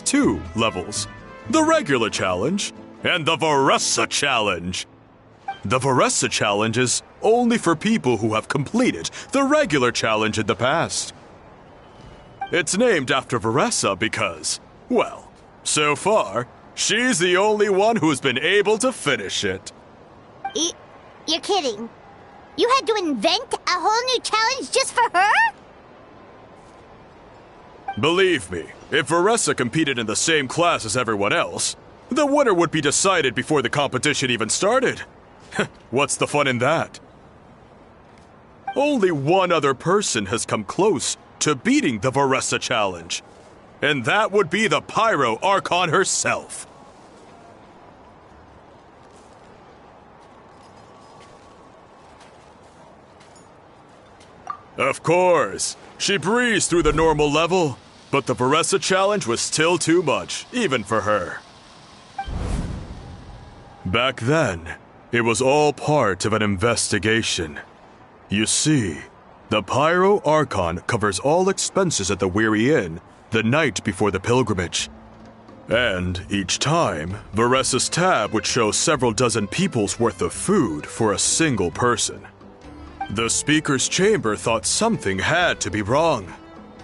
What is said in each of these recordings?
two levels. The regular challenge and the Veressa challenge. The Veressa challenge is only for people who have completed the regular challenge in the past. It's named after Veressa because, well, so far, she's the only one who's been able to finish it. You're kidding. You had to invent a whole new challenge just for her? Believe me, if Veressa competed in the same class as everyone else, the winner would be decided before the competition even started. What's the fun in that? Only one other person has come close to beating the Veressa challenge, and that would be the Pyro Archon herself. Of course, she breezed through the normal level, but the Veressa challenge was still too much, even for her. Back then, it was all part of an investigation. You see, the Pyro Archon covers all expenses at the Weary Inn the night before the pilgrimage. And each time, Veressa's tab would show several dozen people's worth of food for a single person. The speaker's chamber thought something had to be wrong.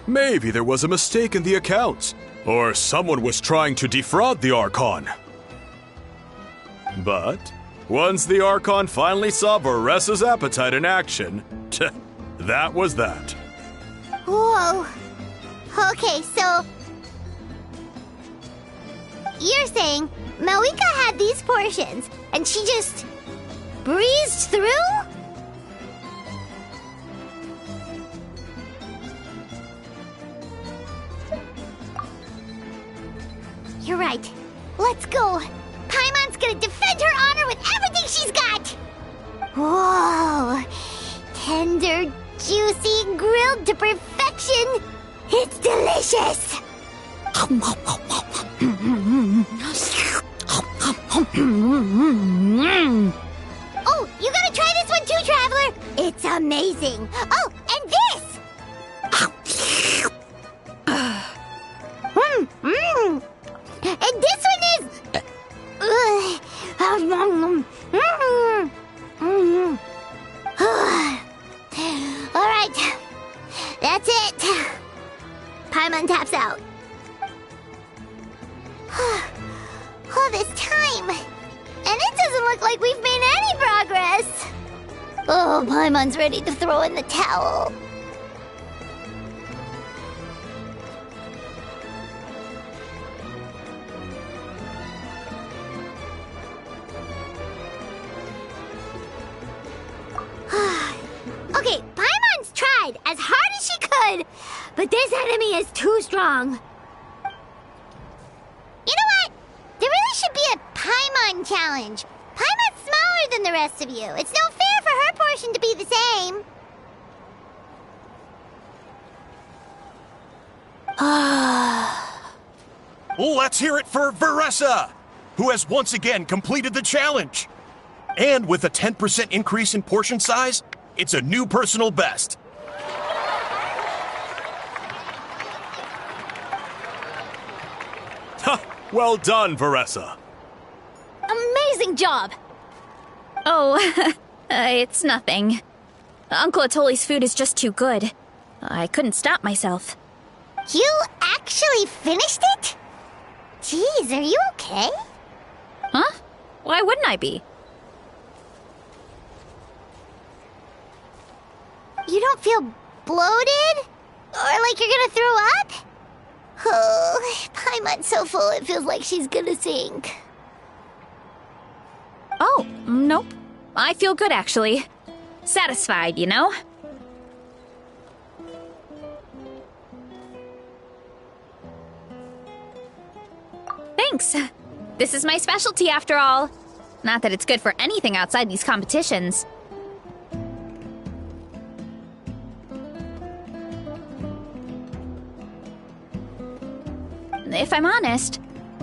Maybe there was a mistake in the accounts, or someone was trying to defraud the Archon. But once the Archon finally saw Veressa's appetite in action, that was that. Whoa. Okay, so you're saying Malika had these portions, and she just breezed through? You're right. Let's go. Paimon's gonna defend her honor with everything she's got! Whoa! Tender, juicy, grilled to perfection! It's delicious! Oh, you gotta try this one too, Traveler! It's amazing! Oh, and this! And this one is... Alright, that's it. Paimon taps out. All this time, and it doesn't look like we've made any progress. Oh, Paimon's ready to throw in the towel. Okay, Paimon's tried as hard as she could, but this enemy is too strong. You know what? There really should be a Paimon challenge. Paimon's smaller than the rest of you. It's no fair for her portion to be the same. Let's hear it for Veressa, who has once again completed the challenge. And with a 10% increase in portion size, it's a new personal best. Ha! Well done, Veressa. Amazing job! Oh, it's nothing. Uncle Atoli's food is just too good. I couldn't stop myself. You actually finished it? Jeez, are you okay? Huh? Why wouldn't I be? You don't feel bloated? Or like you're gonna throw up? Oh, Paimon's so full it feels like she's gonna sink. Oh, nope. I feel good, actually. Satisfied, you know? Thanks. This is my specialty, after all. Not that it's good for anything outside these competitions. If I'm honest,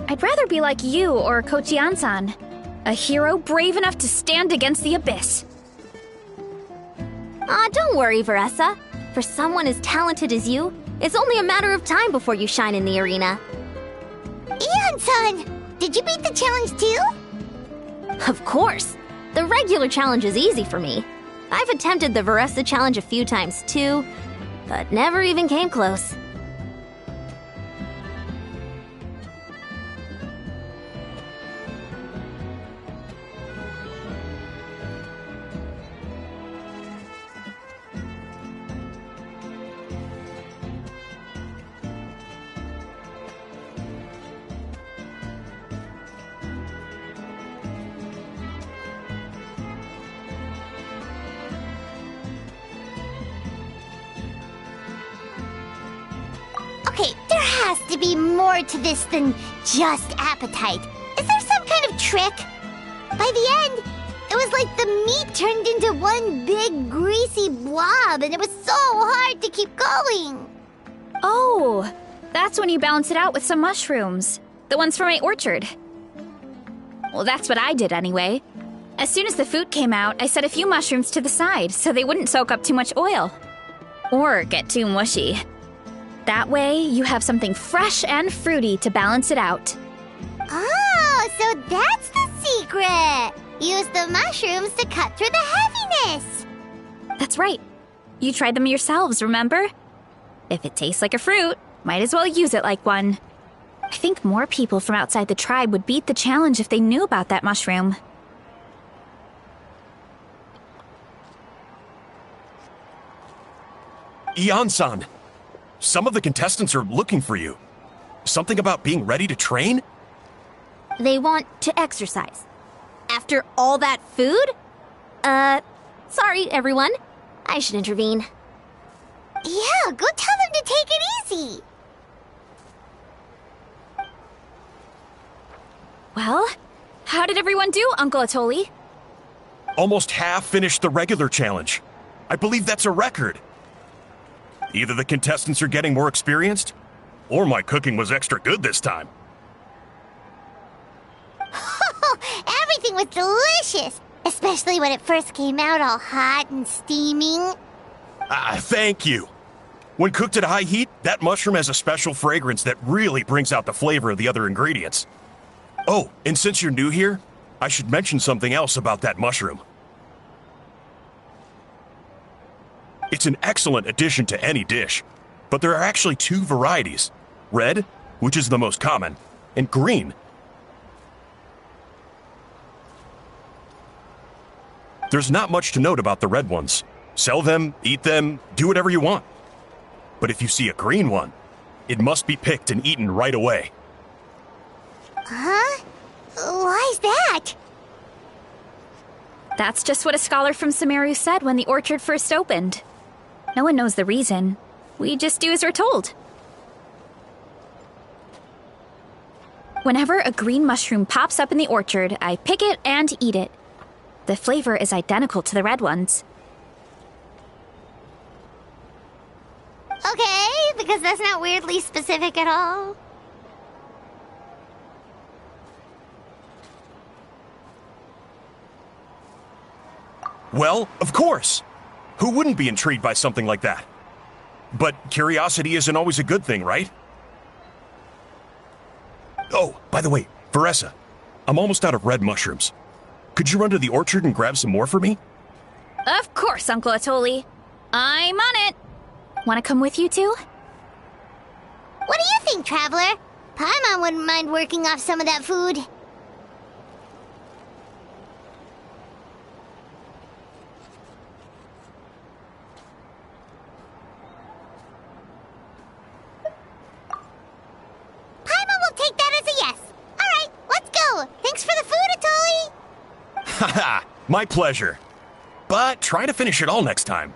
I'd rather be like you or Kochian-san. A hero brave enough to stand against the abyss. Aw, don't worry, Veressa. For someone as talented as you, it's only a matter of time before you shine in the arena. Ian-san, did you beat the challenge too? Of course! The regular challenge is easy for me. I've attempted the Veressa challenge a few times too, but never even came close. Okay, there has to be more to this than just appetite. Is there some kind of trick? By the end, it was like the meat turned into one big greasy blob, and it was so hard to keep going. Oh, that's when you balance it out with some mushrooms. The ones from my orchard. Well, that's what I did anyway. As soon as the food came out, I set a few mushrooms to the side so they wouldn't soak up too much oil. Or get too mushy. That way, you have something fresh and fruity to balance it out. Oh, so that's the secret! Use the mushrooms to cut through the heaviness! That's right. You tried them yourselves, remember? If it tastes like a fruit, might as well use it like one. I think more people from outside the tribe would beat the challenge if they knew about that mushroom. Ian-san, some of the contestants are looking for you. Something about being ready to train? They want to exercise. After all that food? Sorry, everyone. I should intervene. Yeah, go tell them to take it easy! Well, how did everyone do, Uncle Atoli? Almost half finished the regular challenge. I believe that's a record. Either the contestants are getting more experienced, or my cooking was extra good this time. Everything was delicious! Especially when it first came out all hot and steaming. Thank you. When cooked at high heat, that mushroom has a special fragrance that really brings out the flavor of the other ingredients. Oh, and since you're new here, I should mention something else about that mushroom. It's an excellent addition to any dish, but there are actually two varieties. Red, which is the most common, and green. There's not much to note about the red ones. Sell them, eat them, do whatever you want. But if you see a green one, it must be picked and eaten right away. Huh? Why's that? That's just what a scholar from Sumeru said when the orchard first opened. No one knows the reason. We just do as we're told. Whenever a green mushroom pops up in the orchard, I pick it and eat it. The flavor is identical to the red ones. Okay, because that's not weirdly specific at all. Well, of course. Who wouldn't be intrigued by something like that? But curiosity isn't always a good thing, right? Oh, by the way, Veressa, I'm almost out of red mushrooms. Could you run to the orchard and grab some more for me? Of course, Uncle Atoli. I'm on it. Want to come with you too? What do you think, Traveler? Paimon wouldn't mind working off some of that food. Paimon will take that as a yes. All right, let's go. Thanks for the food, Atoli. Haha, my pleasure. But try to finish it all next time.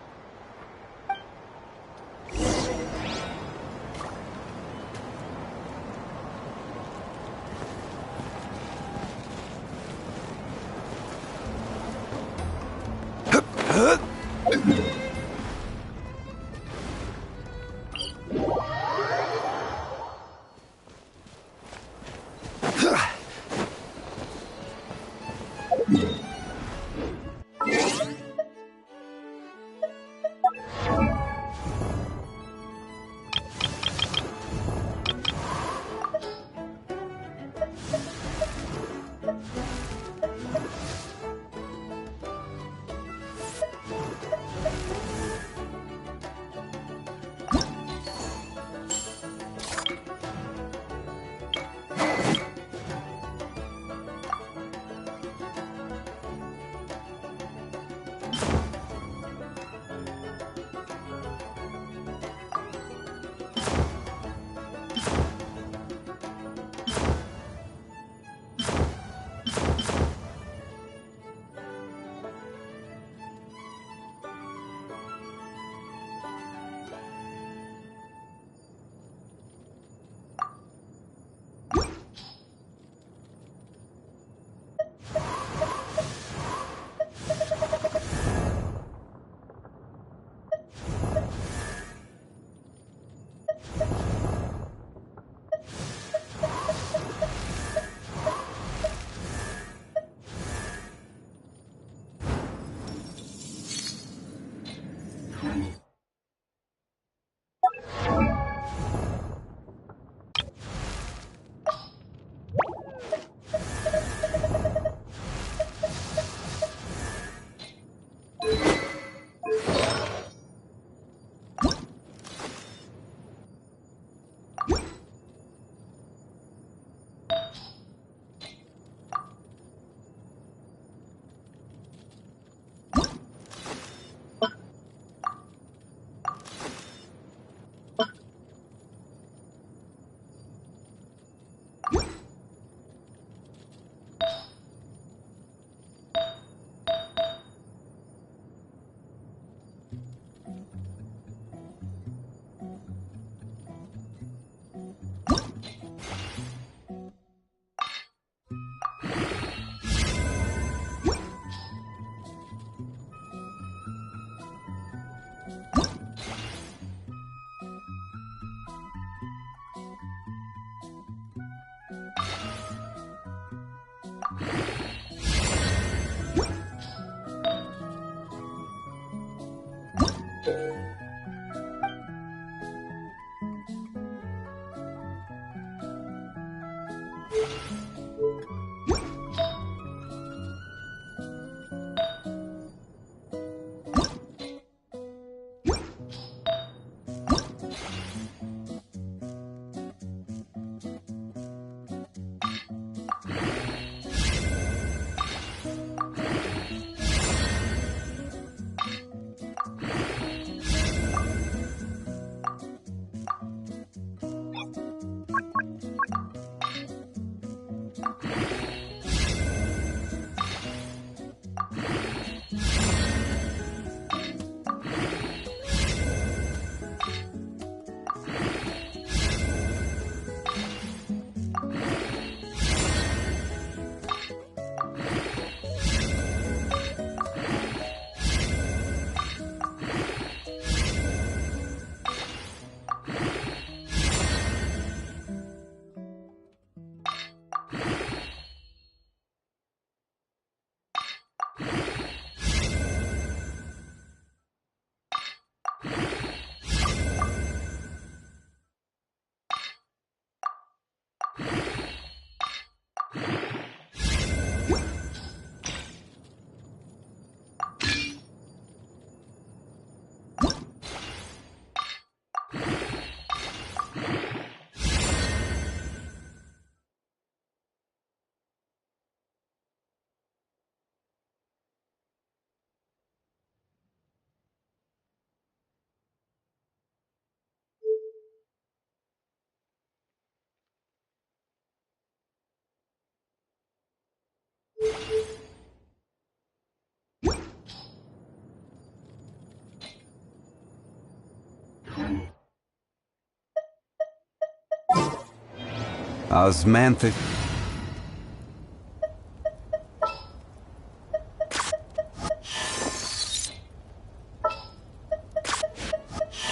Osmanthic.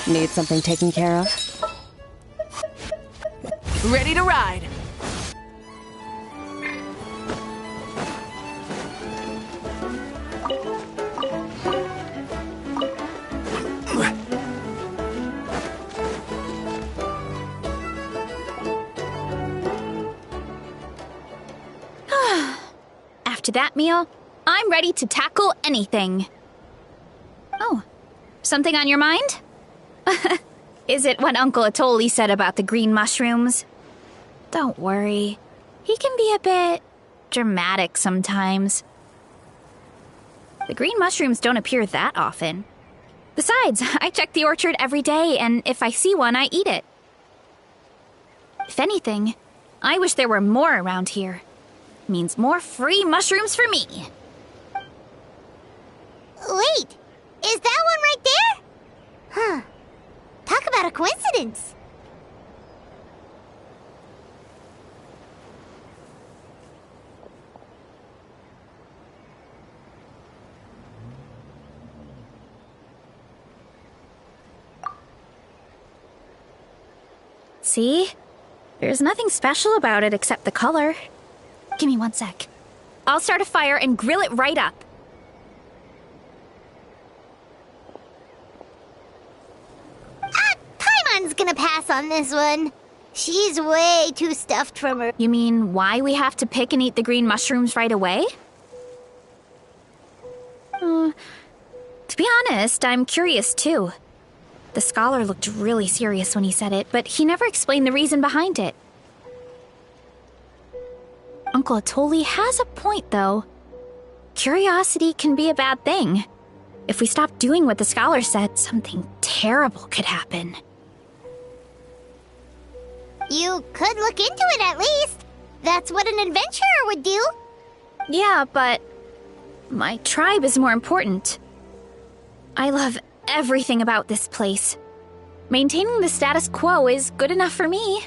Need something taken care of? Ready to ride. After that meal, I'm ready to tackle anything. Oh, something on your mind? Is it what Uncle Atoli said about the green mushrooms? Don't worry. He can be a bit dramatic sometimes. The green mushrooms don't appear that often. Besides, I check the orchard every day, and if I see one, I eat it. If anything, I wish there were more around here. Means more free mushrooms for me. Wait, is that one right there? Huh. Talk about a coincidence. See? There's nothing special about it except the color. Give me 1 sec. I'll start a fire and grill it right up. Paimon's gonna pass on this one. She's way too stuffed from her. You mean why we have to pick and eat the green mushrooms right away? To be honest, I'm curious too. The scholar looked really serious when he said it, but he never explained the reason behind it. Uncle Atoli has a point, though. Curiosity can be a bad thing. If we stop doing what the scholar said, something terrible could happen. You could look into it at least. That's what an adventurer would do. Yeah, but my tribe is more important. I love everything about this place. Maintaining the status quo is good enough for me.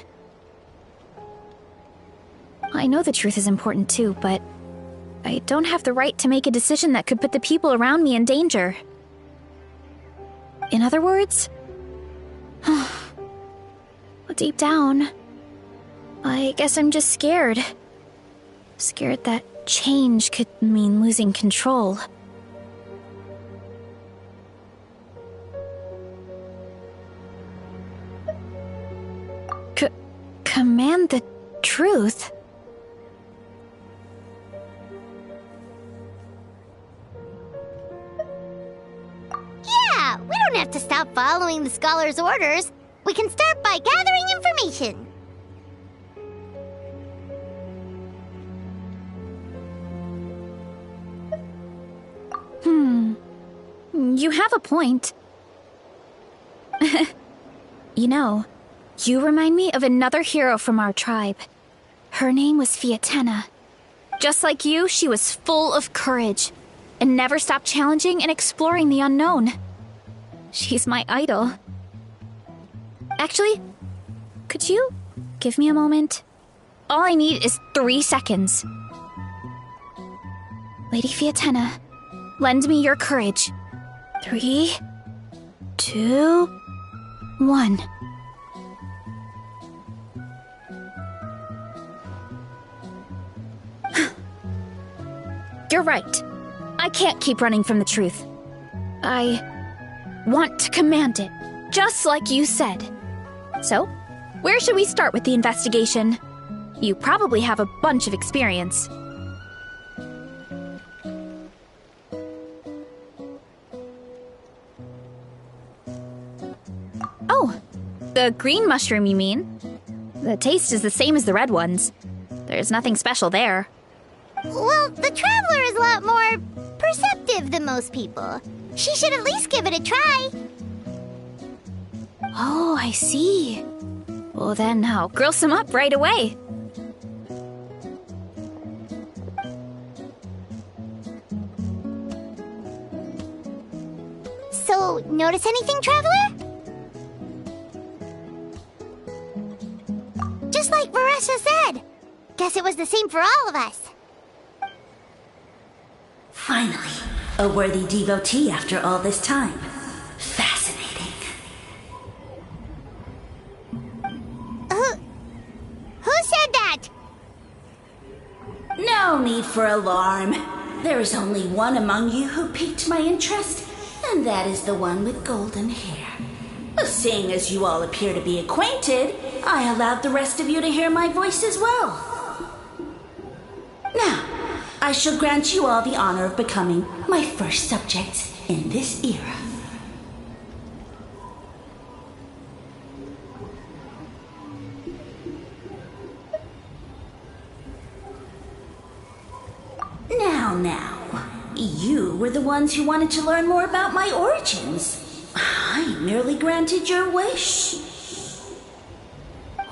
I know the truth is important too, but I don't have the right to make a decision that could put the people around me in danger. In other words, deep down, I guess I'm just scared. Scared that change could mean losing control. Truth? Yeah, we don't have to stop following the scholar's orders. We can start by gathering information. You have a point. You know, you remind me of another hero from our tribe. Her name was Fiatena. Just like you, she was full of courage and never stopped challenging and exploring the unknown. She's my idol. Actually, could you give me a moment? All I need is 3 seconds. Lady Fiatena, lend me your courage. 3, 2, 1. You're right. I can't keep running from the truth. I want to command it, just like you said. So, where should we start with the investigation? You probably have a bunch of experience. Oh, the green mushroom, you mean? The taste is the same as the red ones. There's nothing special there. Well, the Traveler is a lot more perceptive than most people. She should at least give it a try. Oh, I see. Well, then I'll grill some up right away. So, notice anything, Traveler? Just like Varesha said. Guess it was the same for all of us. Finally, a worthy devotee after all this time. Fascinating. Who said that? No need for alarm. There is only one among you who piqued my interest, and that is the one with golden hair. Seeing as you all appear to be acquainted, I allowed the rest of you to hear my voice as well. Now, I shall grant you all the honor of becoming my first subjects in this era. Now, you were the ones who wanted to learn more about my origins. I merely granted your wish.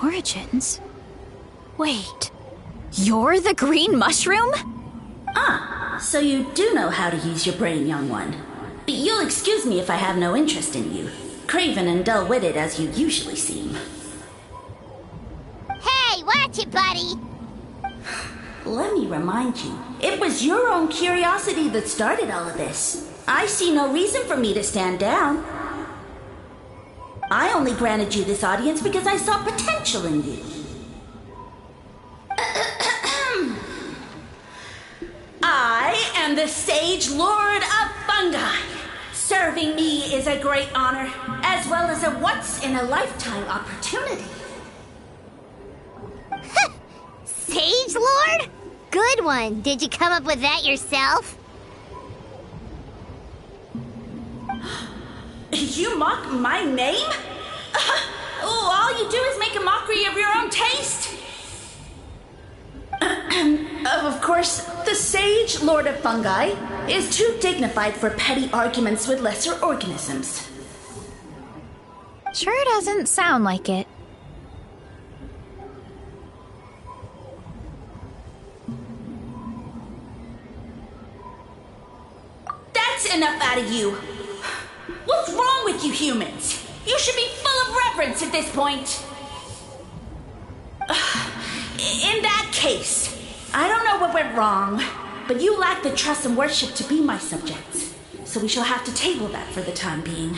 Origins? Wait, you're the green mushroom? Ah, so you do know how to use your brain, young one. But you'll excuse me if I have no interest in you, craven and dull-witted as you usually seem. Hey, watch it, buddy! Let me remind you, it was your own curiosity that started all of this. I see no reason for me to stand down. I only granted you this audience because I saw potential in you. I am the Sage Lord of Fungi. Serving me is a great honor, as well as a once-in-a-lifetime opportunity. Sage Lord? Good one. Did you come up with that yourself? You mock my name? All you do is make a mockery of your own taste. Of course, the Sage Lord of Fungi is too dignified for petty arguments with lesser organisms. Sure doesn't sound like it. That's enough out of you. What's wrong with you humans? You should be full of reverence at this point. In that case, I don't know what went wrong, but you lack the trust and worship to be my subjects, so we shall have to table that for the time being.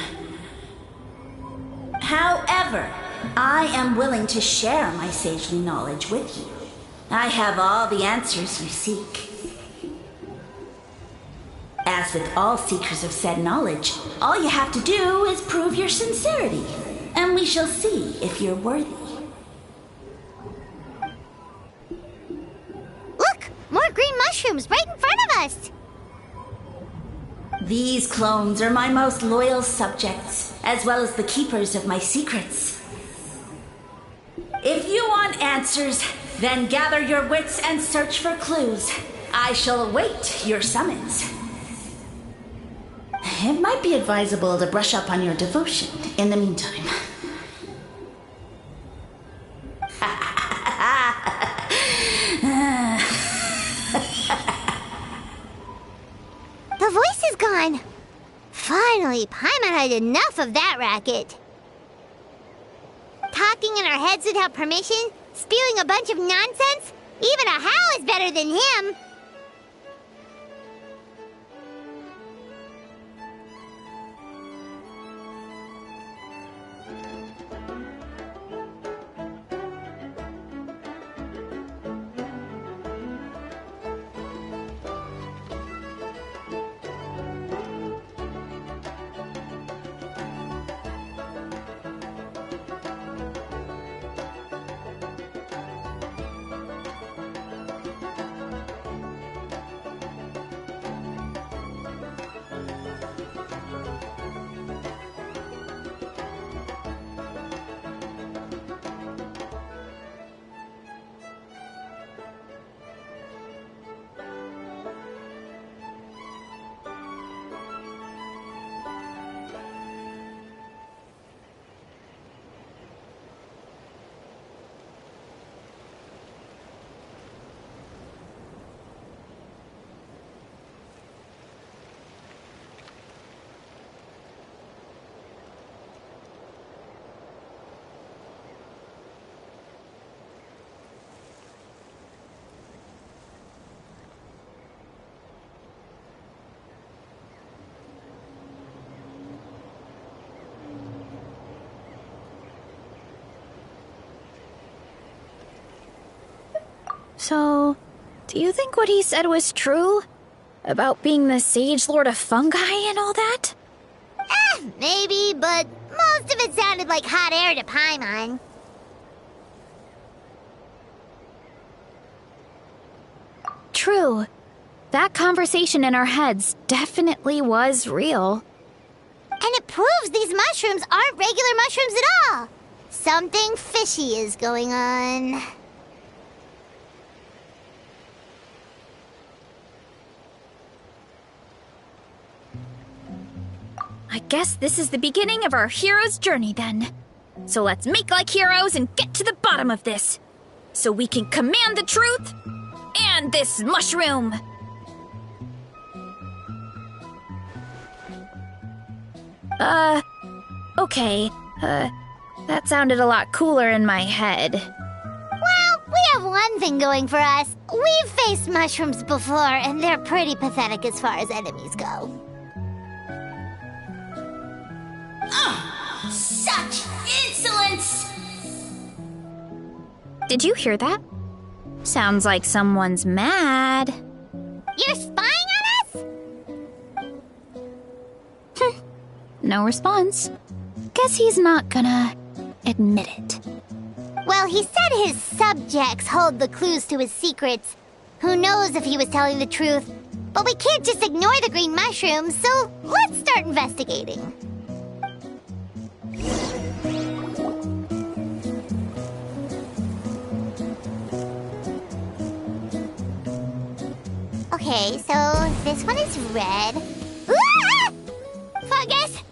However, I am willing to share my sagely knowledge with you. I have all the answers you seek. As with all seekers of said knowledge, all you have to do is prove your sincerity, and we shall see if you're worthy. mushrooms right in front of us! These clones are my most loyal subjects, as well as the keepers of my secrets. If you want answers, then gather your wits and search for clues. I shall await your summons. It might be advisable to brush up on your devotion in the meantime. The voice is gone. Finally, Paimon had enough of that racket. Talking in our heads without permission, spewing a bunch of nonsense. Even a Hal is better than him. So, do you think what he said was true? About being the Sage Lord of Fungi and all that? Maybe, but most of it sounded like hot air to Paimon. True. That conversation in our heads definitely was real. And it proves these mushrooms aren't regular mushrooms at all. Something fishy is going on. I guess this is the beginning of our hero's journey then. So let's make like heroes and get to the bottom of this. So we can command the truth and this mushroom. Okay. That sounded a lot cooler in my head. Well, we have one thing going for us. We've faced mushrooms before, and they're pretty pathetic as far as enemies go. Such insolence! Did you hear that? Sounds like someone's mad. You're spying on us? No response. Guess he's not gonna admit it. Well, he said his subjects hold the clues to his secrets. Who knows if he was telling the truth? But we can't just ignore the green mushrooms, so let's start investigating. Okay, so this one is red. Ah! Fungus!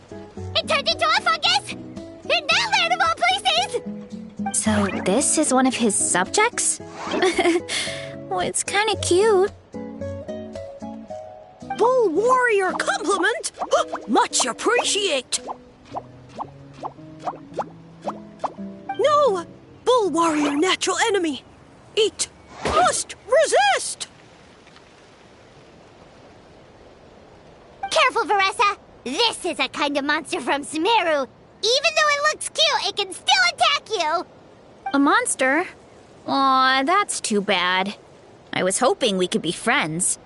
It turned into a fungus! In that land of all places! So this is one of his subjects? Well, it's kind of cute. Bull warrior compliment! Much appreciate! No! Bull warrior natural enemy! Eat! Must resist! Careful, Veressa! This is a kind of monster from Sumeru. Even though it looks cute, it can still attack you! A monster? Aw, that's too bad. I was hoping we could be friends.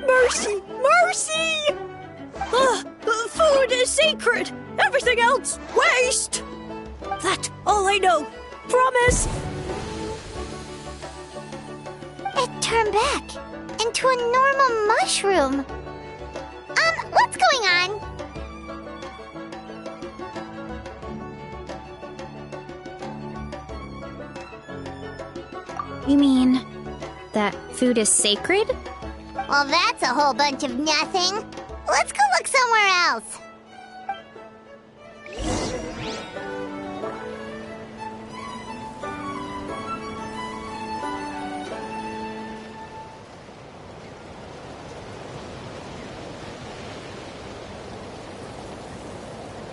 Mercy! Mercy! Food is sacred! Everything else, waste! That's all I know. Promise! It turned back into a normal mushroom. What's going on? You mean that food is sacred? Well, that's a whole bunch of nothing. Let's go look somewhere else.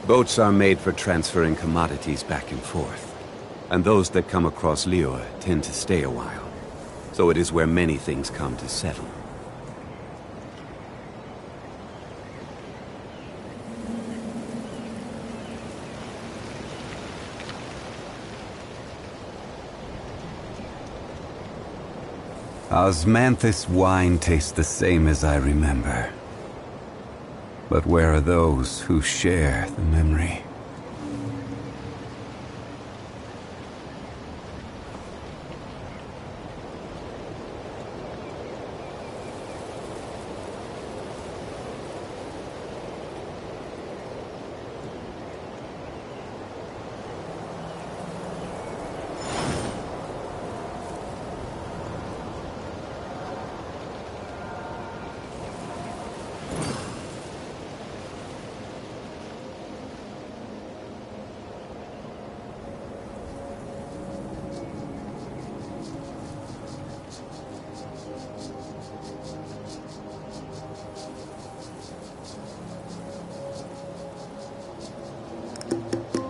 Boats are made for transferring commodities back and forth, and those that come across Liyue tend to stay a while. So it is where many things come to settle. Osmanthus wine tastes the same as I remember. But where are those who share the memory?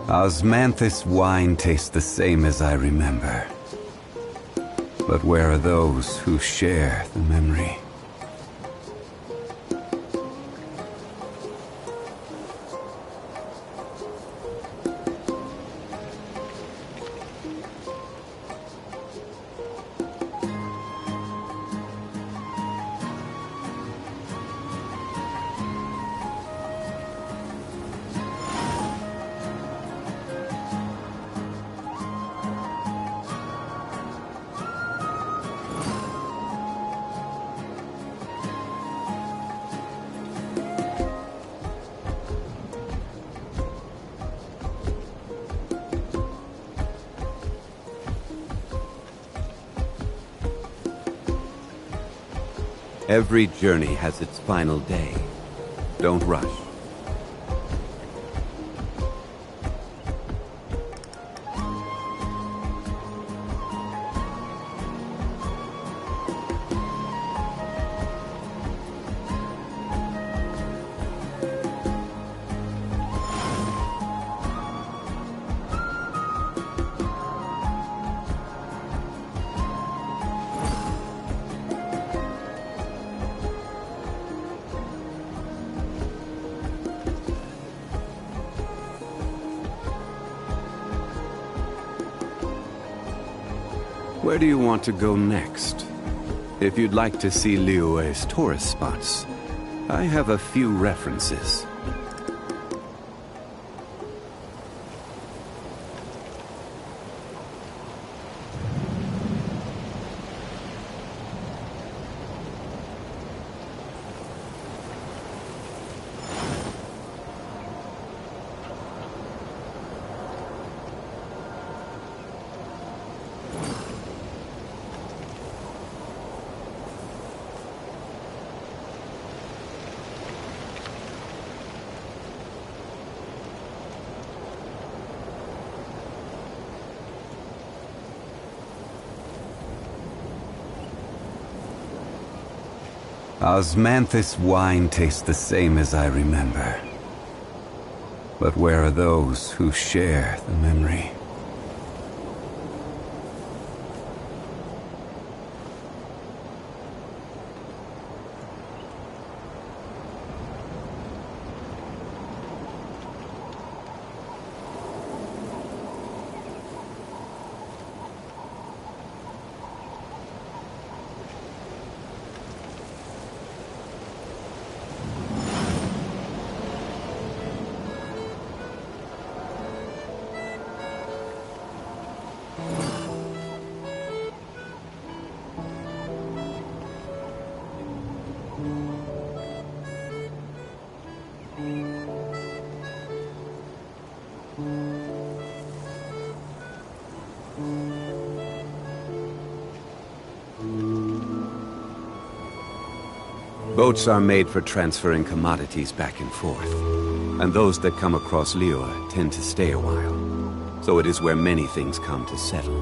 Osmanthus wine tastes the same as I remember. But where are those who share the memory? Every journey has its final day. Don't rush. Where do you want to go next? If you'd like to see Liyue's tourist spots, I have a few references. Osmanthus wine tastes the same as I remember. But where are those who share the memory? Boats are made for transferring commodities back and forth. And those that come across Lior tend to stay a while. So it is where many things come to settle.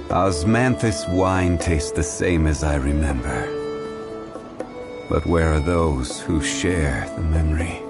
Osmanthus wine tastes the same as I remember. But where are those who share the memory?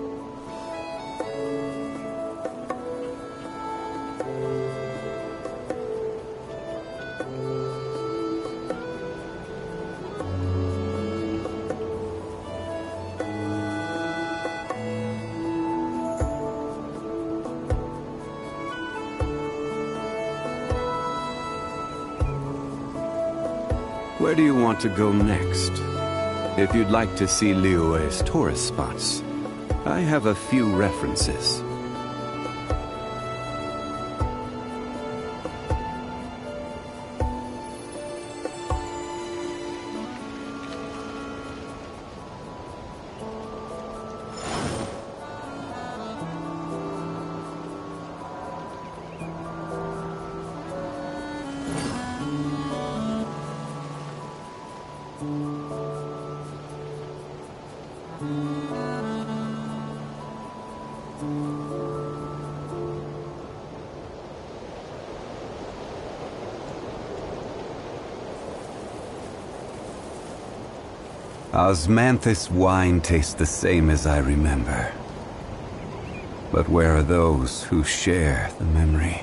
Where do you want to go next? If you'd like to see Liyue's tourist spots, I have a few references. Osmanthus wine tastes the same as I remember. But where are those who share the memory?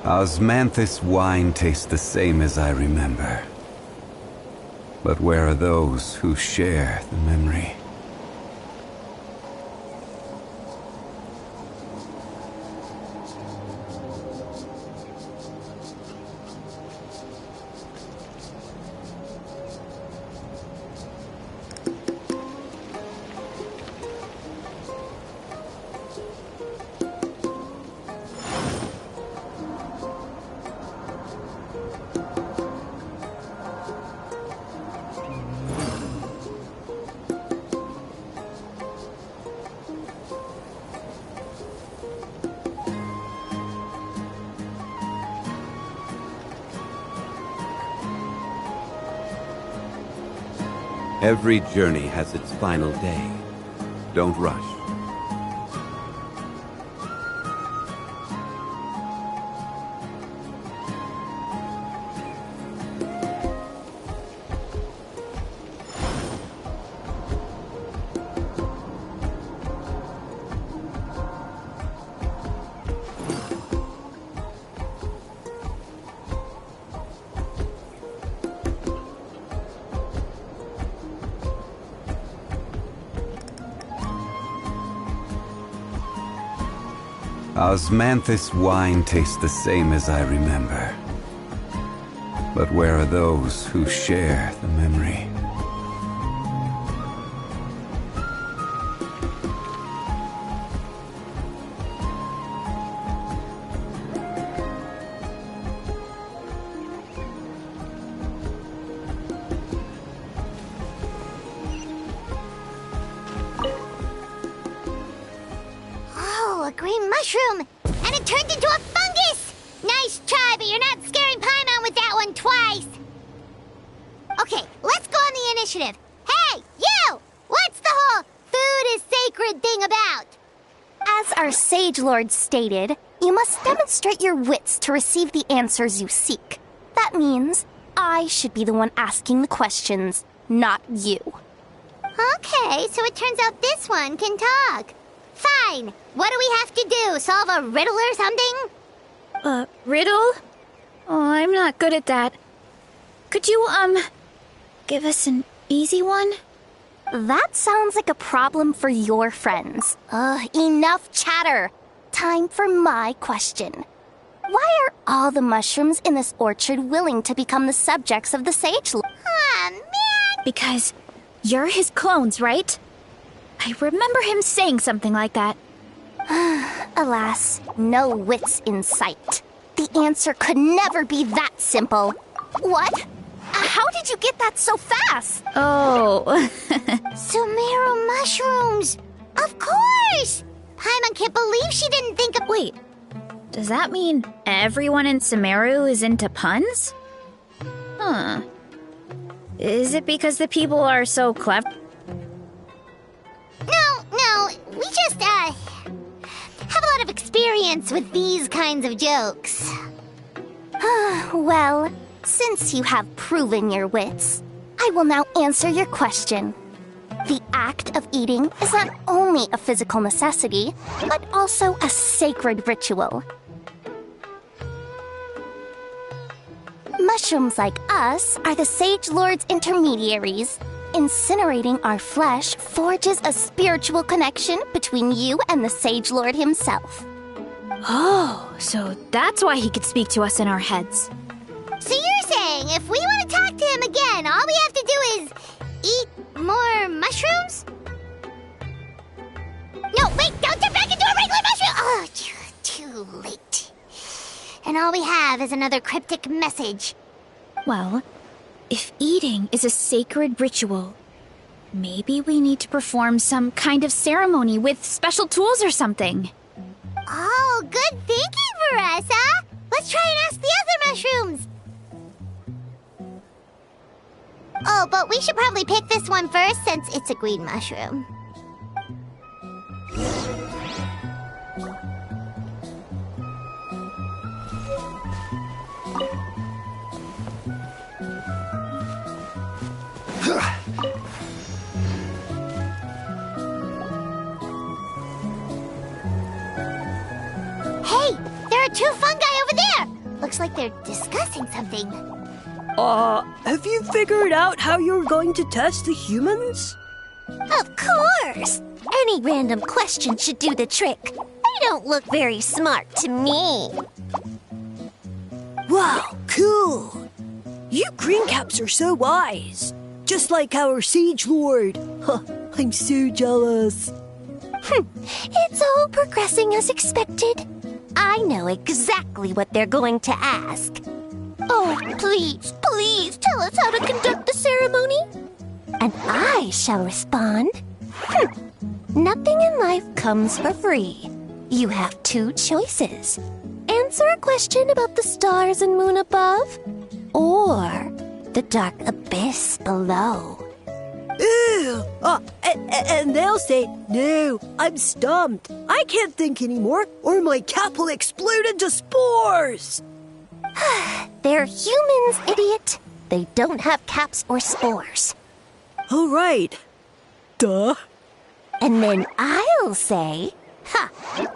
Osmanthus wine tastes the same as I remember. But where are those who share the memory? Every journey has its final day. Don't rush. Osmanthus wine tastes the same as I remember. But where are those who share the memory? A green mushroom! And it turned into a fungus! Nice try, but you're not scaring Paimon with that one twice! Okay, let's go on the initiative. Hey, you! What's the whole food is sacred thing about? As our Sage Lord stated, you must demonstrate your wits to receive the answers you seek. That means I should be the one asking the questions, not you. Okay, so it turns out this one can talk. Fine. What do we have to do? Solve a riddle or something? Riddle? Oh, I'm not good at that. Could you, give us an easy one? That sounds like a problem for your friends. Enough chatter. Time for my question. Why are all the mushrooms in this orchard willing to become the subjects of the Sage Lord? Ah, man! Because you're his clones, right? I remember him saying something like that. Alas, no wits in sight. The answer could never be that simple. What? How did you get that so fast? Oh. Sumeru mushrooms! Of course! Paimon can't believe she didn't think of— Wait, does that mean everyone in Sumeru is into puns? Huh. Is it because the people are so clever? No, we just, have a lot of experience with these kinds of jokes. Well, since you have proven your wits, I will now answer your question. The act of eating is not only a physical necessity, but also a sacred ritual. Mushrooms like us are the Sage Lord's intermediaries. Incinerating our flesh forges a spiritual connection between you and the Sage Lord himself. Oh, so that's why he could speak to us in our heads. So you're saying if we want to talk to him again, all we have to do is eat more mushrooms? No, wait, don't turn back into a regular mushroom! Oh, too late. And all we have is another cryptic message. Well, if eating is a sacred ritual, maybe we need to perform some kind of ceremony with special tools or something. Oh, good thinking, Veressa! Let's try and ask the other mushrooms! Oh, but we should probably pick this one first since it's a green mushroom. Hey, there are two fungi over there! Looks like they're discussing something. Have you figured out how you're going to test the humans? Of course! Any random question should do the trick. They don't look very smart to me. Wow, cool! You greencaps are so wise. Just like our Sage Lord. Huh, I'm so jealous. It's all progressing as expected. I know exactly what they're going to ask. Oh, please, please tell us how to conduct the ceremony. And I shall respond. Nothing in life comes for free. You have two choices. Answer a question about the stars and moon above, or the dark abyss below. Ew! And they'll say, no, I'm stumped. I can't think anymore, or my cap will explode into spores. They're humans, idiot. They don't have caps or spores. All right. Duh. And then I'll say,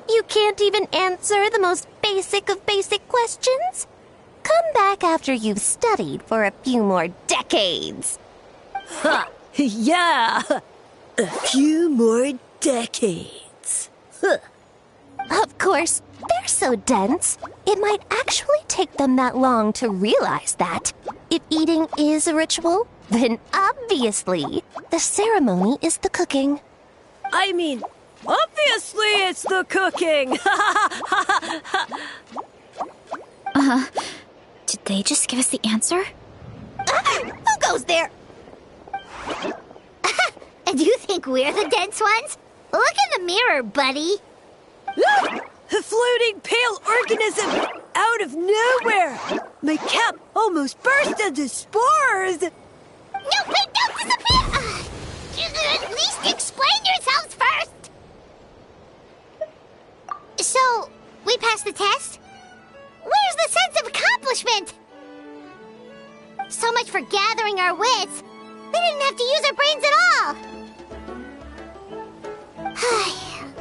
you can't even answer the most basic of basic questions? Come back after you've studied for a few more decades. Ha! Yeah! A few more decades. Of course, they're so dense, it might actually take them that long to realize that. If eating is a ritual, then obviously the ceremony is the cooking. I mean, obviously it's the cooking! Did they just give us the answer? Who goes there? And you think we're the dense ones? Look in the mirror, buddy. A floating pale organism out of nowhere! My cap almost burst into spores! No, wait, don't disappear! At least explain yourselves first! So, we passed the test? Where's the sense of accomplishment? So much for gathering our wits. We didn't have to use our brains at all!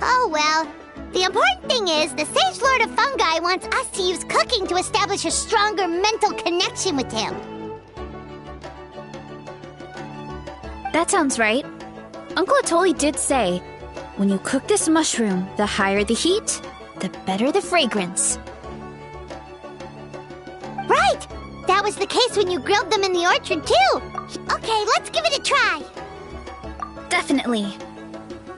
Oh well. The important thing is, the Sage Lord of Fungi wants us to use cooking to establish a stronger mental connection with him. That sounds right. Uncle Atoli did say, when you cook this mushroom, the higher the heat, the better the fragrance. Right! That was the case when you grilled them in the orchard, too! Okay, let's give it a try! Definitely.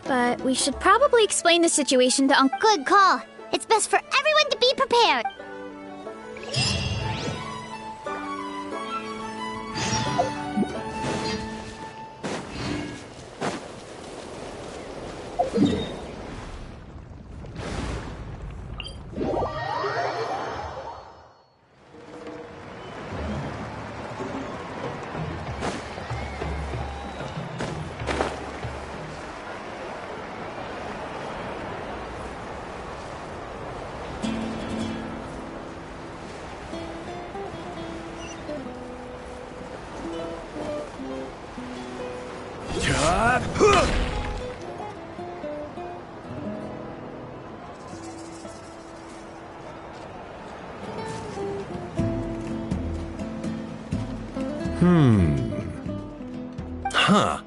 But we should probably explain the situation to Uncle. Good call. It's best for everyone to be prepared. Huh.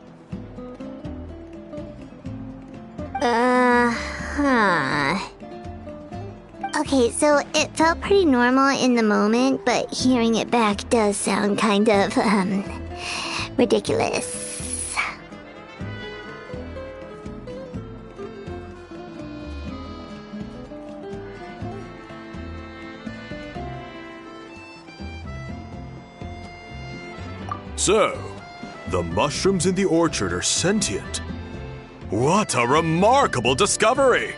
Okay, so it felt pretty normal in the moment, but hearing it back does sound kind of, ridiculous. So, the mushrooms in the orchard are sentient. What a remarkable discovery!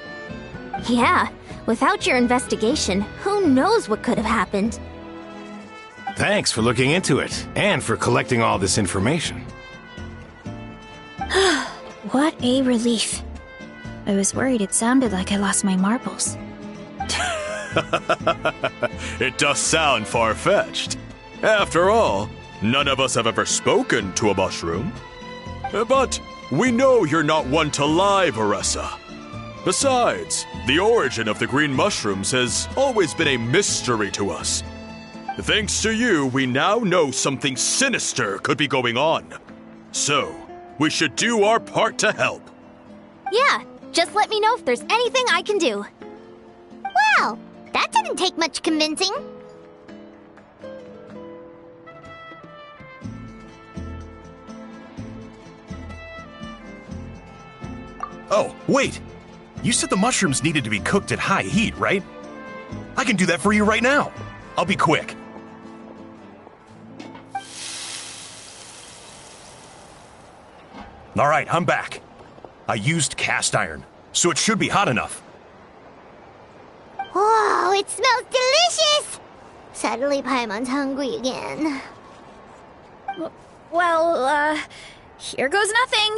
Yeah, without your investigation, who knows what could have happened? Thanks for looking into it, and for collecting all this information. What a relief. I was worried it sounded like I lost my marbles. It does sound far-fetched. After all, none of us have ever spoken to a mushroom. But we know you're not one to lie, Varessa. Besides, the origin of the green mushrooms has always been a mystery to us. Thanks to you, we now know something sinister could be going on. So, we should do our part to help. Yeah, just let me know if there's anything I can do. Wow, that didn't take much convincing. Oh, wait! You said the mushrooms needed to be cooked at high heat, right? I can do that for you right now. I'll be quick. All right, I'm back. I used cast iron, so it should be hot enough. Whoa, it smells delicious! Suddenly Paimon's hungry again. Well, here goes nothing.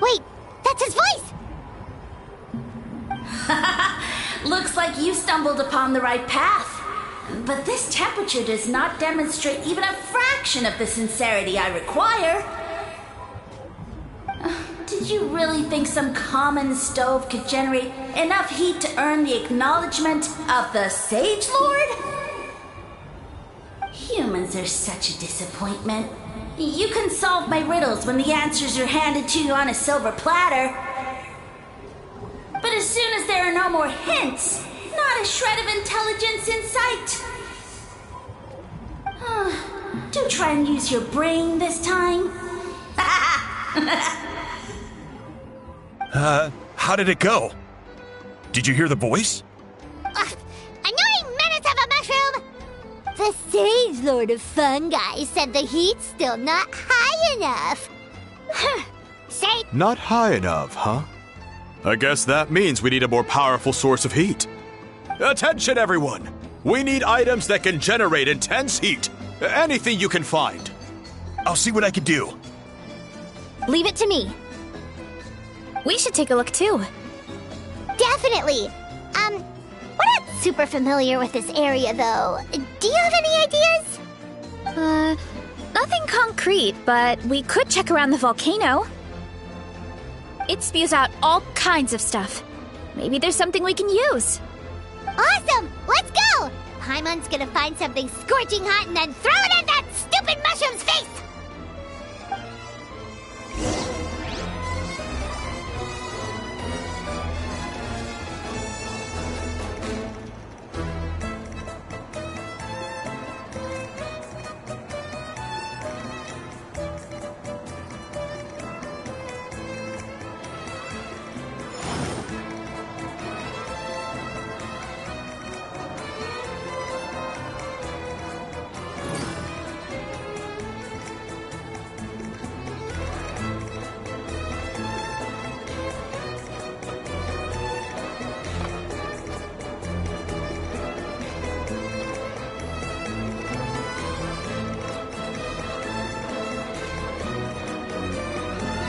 Wait, that's his voice! Looks like you stumbled upon the right path. But this temperature does not demonstrate even a fraction of the sincerity I require. Did you really think some common stove could generate enough heat to earn the acknowledgement of the Sage Lord? Humans are such a disappointment. You can solve my riddles when the answers are handed to you on a silver platter. But as soon as there are no more hints, not a shred of intelligence in sight. Do try and use your brain this time. How did it go? Did you hear the voice? Annoying menace of a mushroom! The Sage Lord of Fungi said the heat's still not high enough. Say, Not high enough, huh? I guess that means we need a more powerful source of heat. Attention, everyone! We need items that can generate intense heat. Anything you can find. I'll see what I can do. Leave it to me. We should take a look too. Definitely! definitely. We're not super familiar with this area, though. Do you have any ideas? Nothing concrete, but we could check around the volcano. It spews out all kinds of stuff. Maybe there's something we can use. Awesome! Let's go! Paimon's gonna find something scorching hot and then throw it at that stupid mushroom's face!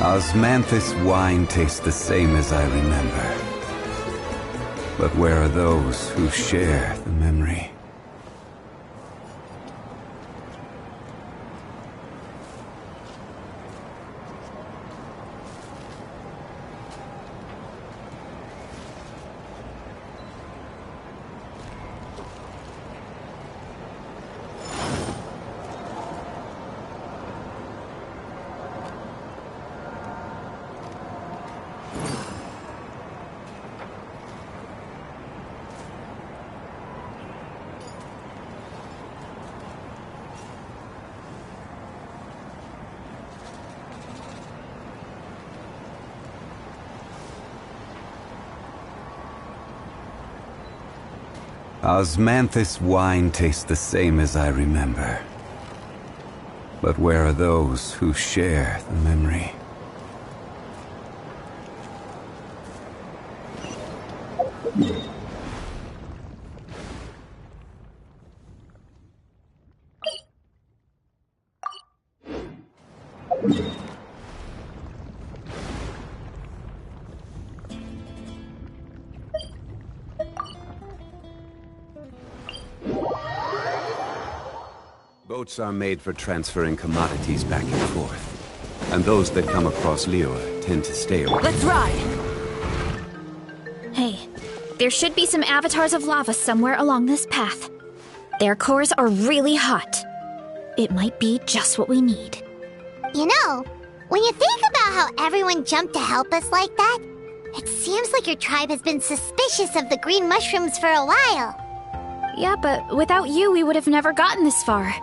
Osmanthus wine tastes the same as I remember. But where are those who share the memory? Osmanthus wine tastes the same as I remember. But where are those who share the memory? Boats are made for transferring commodities back and forth. And those that come across Liyue tend to stay away. Let's ride! Hey, there should be some avatars of lava somewhere along this path. Their cores are really hot. It might be just what we need. You know, when you think about how everyone jumped to help us like that, it seems like your tribe has been suspicious of the green mushrooms for a while. Yeah, but without you, we would have never gotten this far.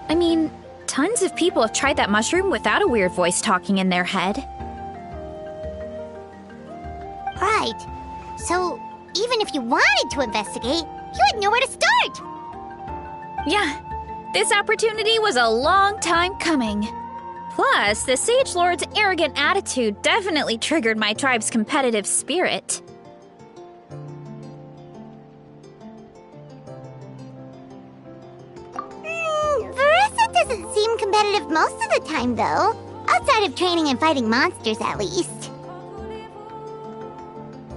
I mean, tons of people have tried that mushroom without a weird voice talking in their head. Right. So, even if you wanted to investigate, you had nowhere to start! Yeah, this opportunity was a long time coming. Plus, the Sage Lord's arrogant attitude definitely triggered my tribe's competitive spirit. Verissa doesn't seem competitive most of the time, though. Outside of training and fighting monsters, at least.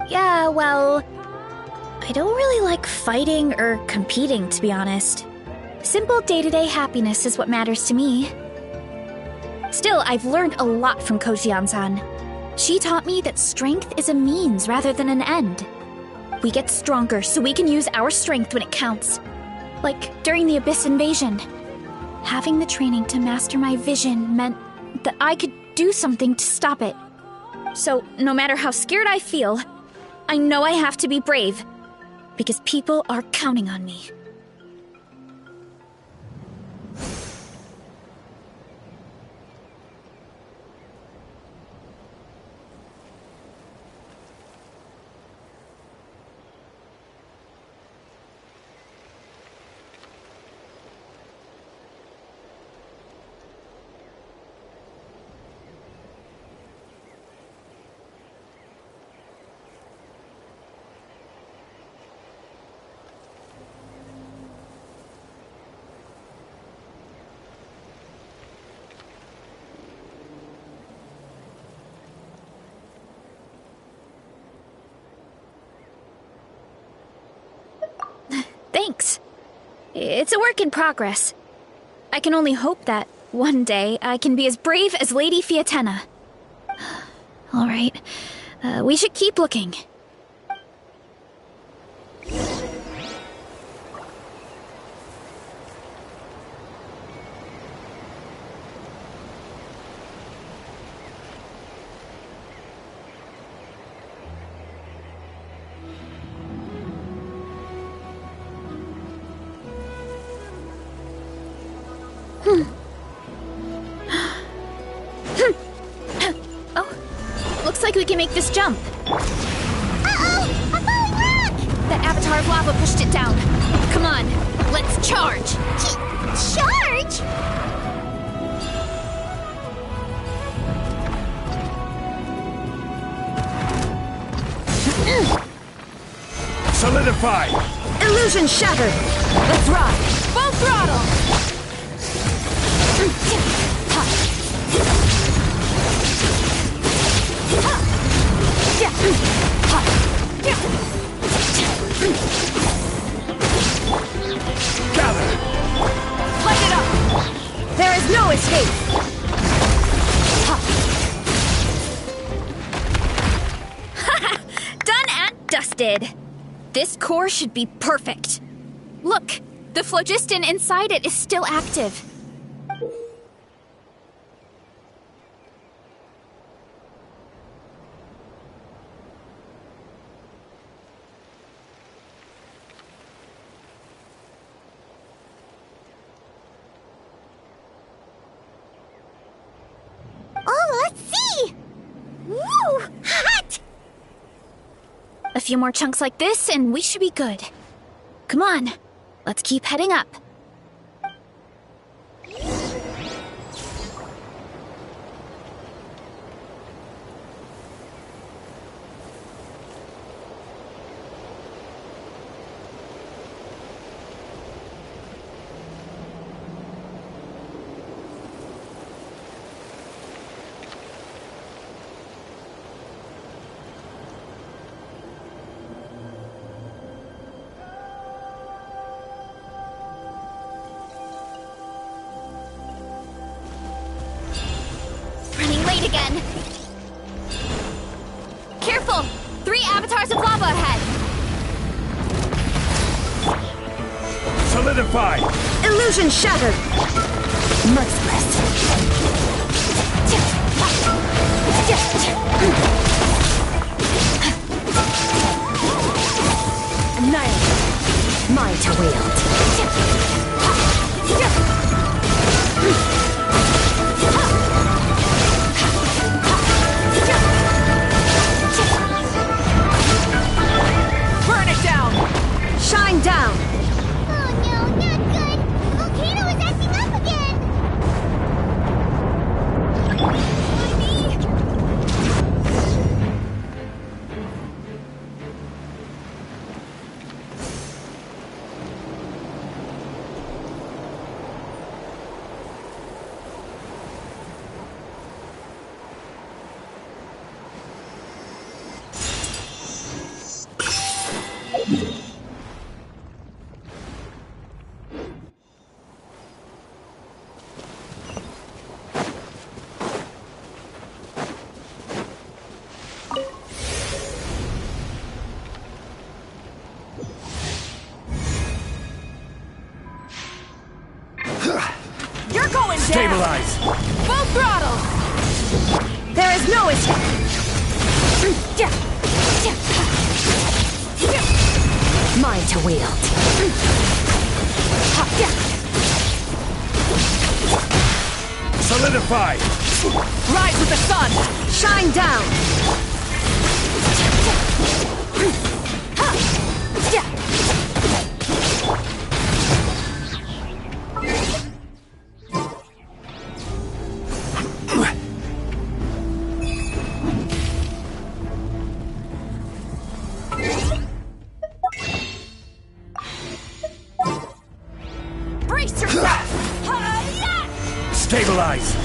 Yeah, well, I don't really like fighting or competing, to be honest. Simple day-to-day happiness is what matters to me. Still, I've learned a lot from Kojian-san. She taught me that strength is a means rather than an end. We get stronger so we can use our strength when it counts. Like during the Abyss invasion. Having the training to master my vision meant that I could do something to stop it. So, no matter how scared I feel, I know I have to be brave. Because people are counting on me. It's a work in progress. I can only hope that one day I can be as brave as Lady Fiatenna. All right, we should keep looking. Oh, looks like we can make this jump. Uh-oh! A falling rock! That avatar of lava pushed it down. Come on, let's charge! Charge? Solidify! Illusion shattered! Let's ride! Full throttle! Gather! Light it up! There is no escape! Done and dusted. This core should be perfect. Look, the phlogiston inside it is still active. Oh, let's see! Woo! Hot! A few more chunks like this and we should be good. Come on, let's keep heading up. Running late again. Careful! 3 avatars of lava ahead. Solidify! Illusion shattered! Merciless! Annihilate! Mine to wield! Burn it down! Shine down! Oh no, not good! The volcano is acting up again! You're going down! Stabilize! Full throttle! There is no escape! Mine to wield! Solidify! Rise with the sun! Shine down! Brace yourself! Stabilize!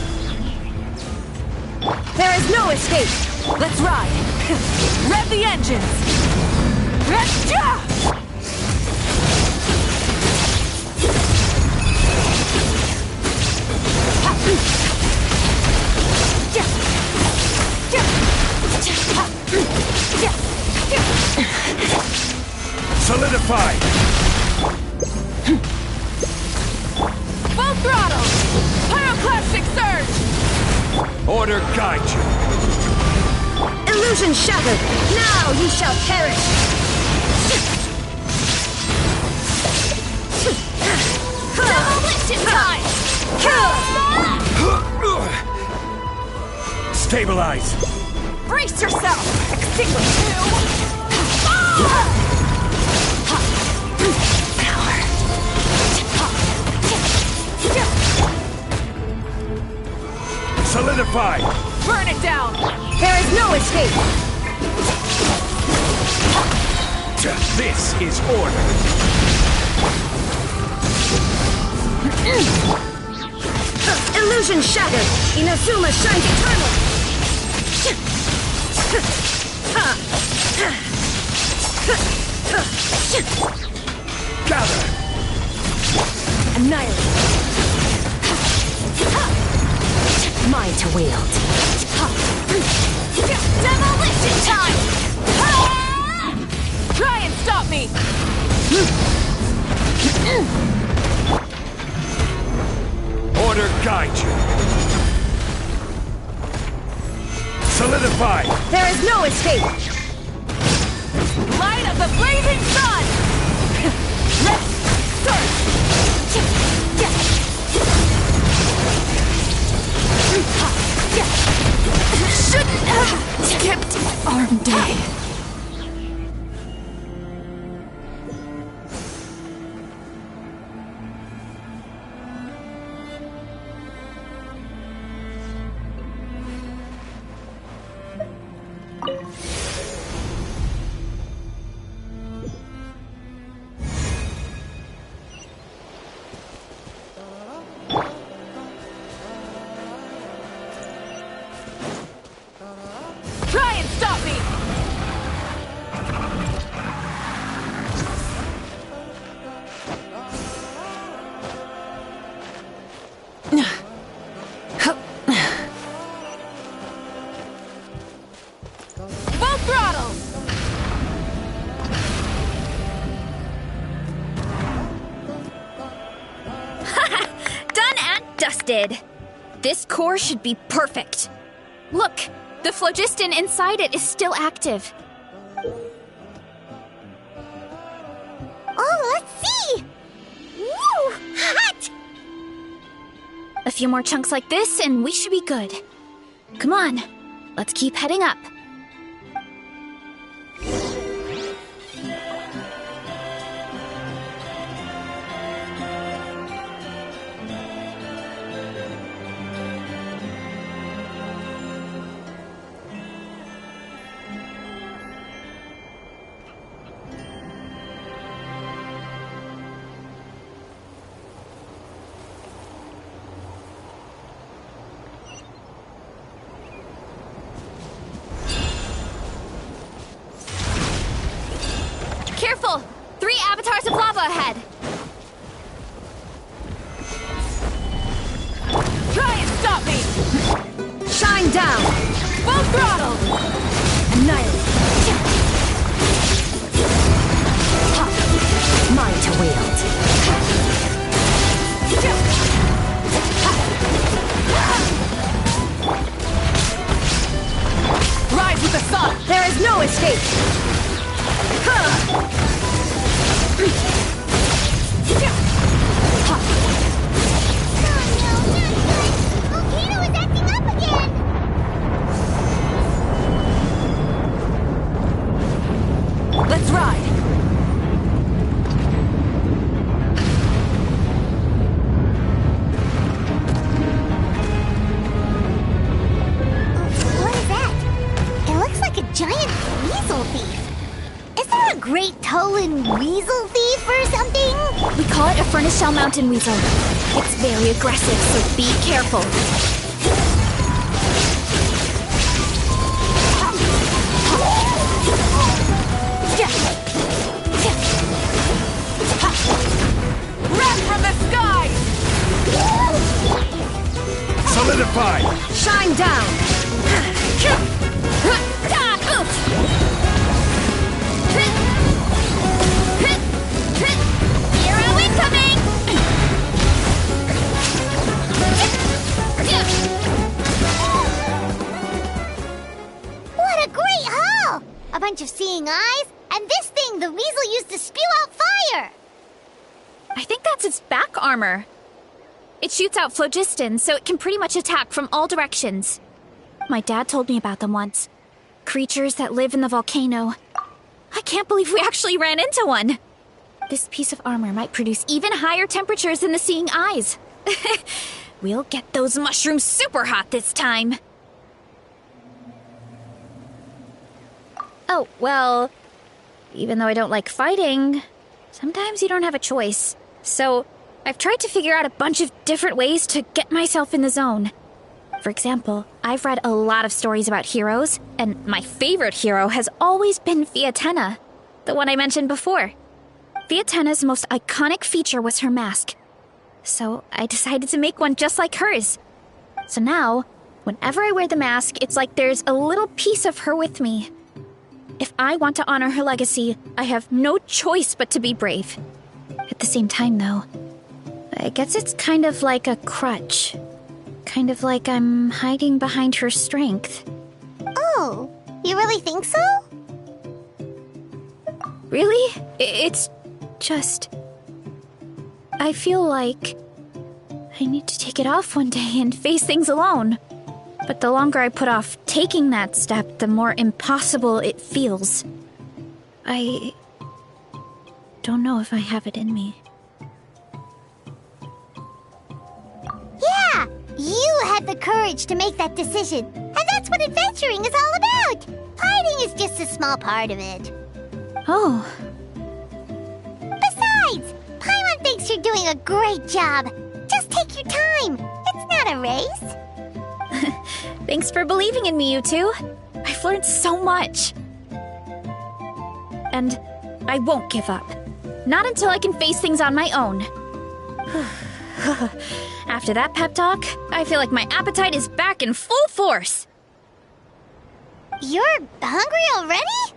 There is no escape! Let's ride! Rev the engines! Solidify! Full throttle! Pyroclastic surge! Order guide you. Illusion shattered! Now you shall perish! Demolition time! Stabilize! Brace yourself! Extinguish you! Solidify! Burn it down! There is no escape! This is order! Illusion shattered! Inazuma shines eternal! Gather! Annihilate! Mine to wield! Demolition time! Try and stop me! Order guide you. Solidify! There is no escape! Light of the blazing sun! Let's start! Shouldn't have skipped arm day. Try and stop me! Full throttle! Done and dusted. This core should be perfect. Look, the phlogiston inside it is still active. Oh, let's see! Woo! Hot! A few more chunks like this and we should be good. Come on, let's keep heading up. Careful! 3 avatars of lava ahead! Try and stop me! Shine down! Full throttle! Annihilate! Mine to wield! Rise with the sun! There is no escape! Volcano is acting up again! Let's ride! What is that? It looks like a giant weasel thief. Is there a great Tolan weasel thief or something? We call it a furnace shell mountain weasel. It's very aggressive, so be careful. Wrath from the skies! One down. Hero incoming! What a great haul! A bunch of seeing eyes, and this thing the weasel used to spew out fire! I think that's its back armor. It shoots out phlogiston, so it can pretty much attack from all directions. My dad told me about them once. Creatures that live in the volcano. I can't believe we actually ran into one! This piece of armor might produce even higher temperatures than the seeing eyes. We'll get those mushrooms super hot this time! Oh, well, even though I don't like fighting, sometimes you don't have a choice. So, I've tried to figure out a bunch of different ways to get myself in the zone. For example, I've read a lot of stories about heroes, and my favorite hero has always been Fiatenna, the one I mentioned before. Fiatenna's most iconic feature was her mask. So, I decided to make one just like hers. So now, whenever I wear the mask, it's like there's a little piece of her with me. If I want to honor her legacy, I have no choice but to be brave. At the same time, though, I guess it's kind of like a crutch. Kind of like I'm hiding behind her strength. Oh, you really think so? Really? It's just... I feel like I need to take it off one day and face things alone. But the longer I put off taking that step, the more impossible it feels. I don't know if I have it in me. Yeah, you had the courage to make that decision. And that's what adventuring is all about. Fighting is just a small part of it. Oh. Besides, Paimon thinks you're doing a great job. Just take your time. It's not a race. Thanks for believing in me, you two. I've learned so much. And I won't give up. Not until I can face things on my own. After that pep talk, I feel like my appetite is back in full force. You're hungry already?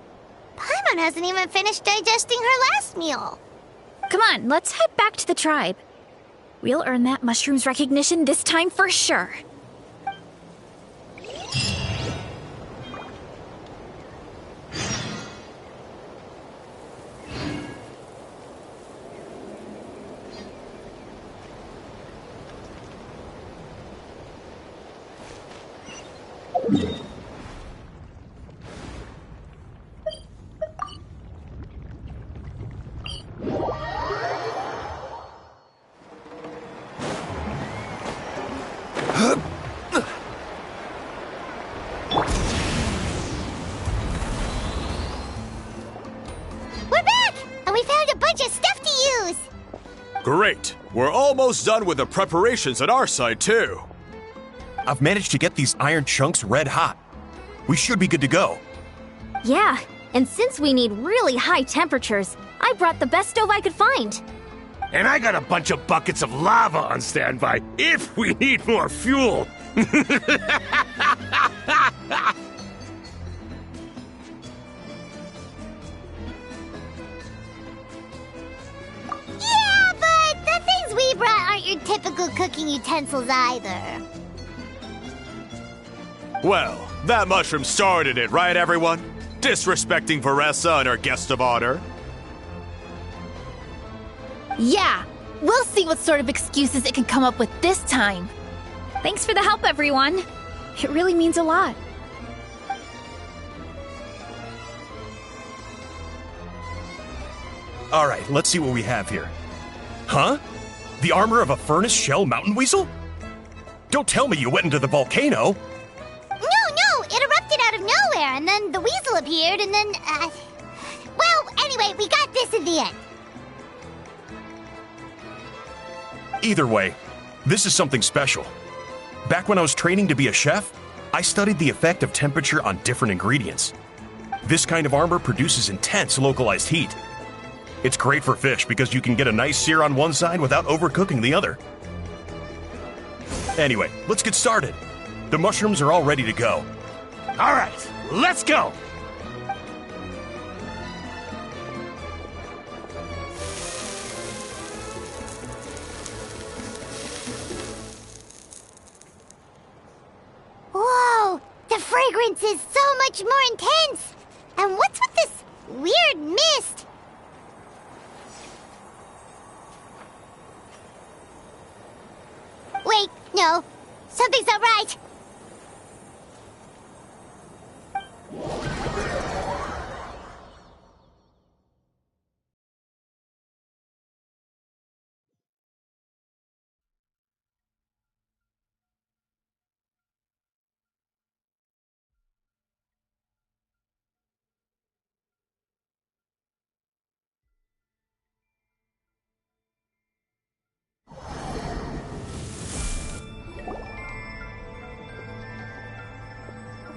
Paimon hasn't even finished digesting her last meal. Come on, let's head back to the tribe. We'll earn that mushroom's recognition this time for sure. We're back! And we found a bunch of stuff to use! Great! We're almost done with the preparations at our side, too. I've managed to get these iron chunks red hot. We should be good to go. Yeah, and since we need really high temperatures, I brought the best stove I could find. And I got a bunch of buckets of lava on standby if we need more fuel. Yeah, but the things we brought aren't your typical cooking utensils either. Well, that mushroom started it, right, everyone? Disrespecting Varessa and her guest of honor. Yeah, we'll see what sort of excuses it can come up with this time. Thanks for the help, everyone. It really means a lot. All right, let's see what we have here. Huh? The armor of a furnace shell mountain weasel? Don't tell me you went into the volcano. No, it erupted out of nowhere, and then the weasel appeared, and then, well, anyway, we got this in the end. Either way, this is something special. Back when I was training to be a chef, I studied the effect of temperature on different ingredients. This kind of armor produces intense localized heat. It's great for fish because you can get a nice sear on one side without overcooking the other. Anyway, let's get started. The mushrooms are all ready to go. All right, let's go! Whoa! The fragrance is so much more intense! And what's with this weird mist? Wait, no. Something's not right.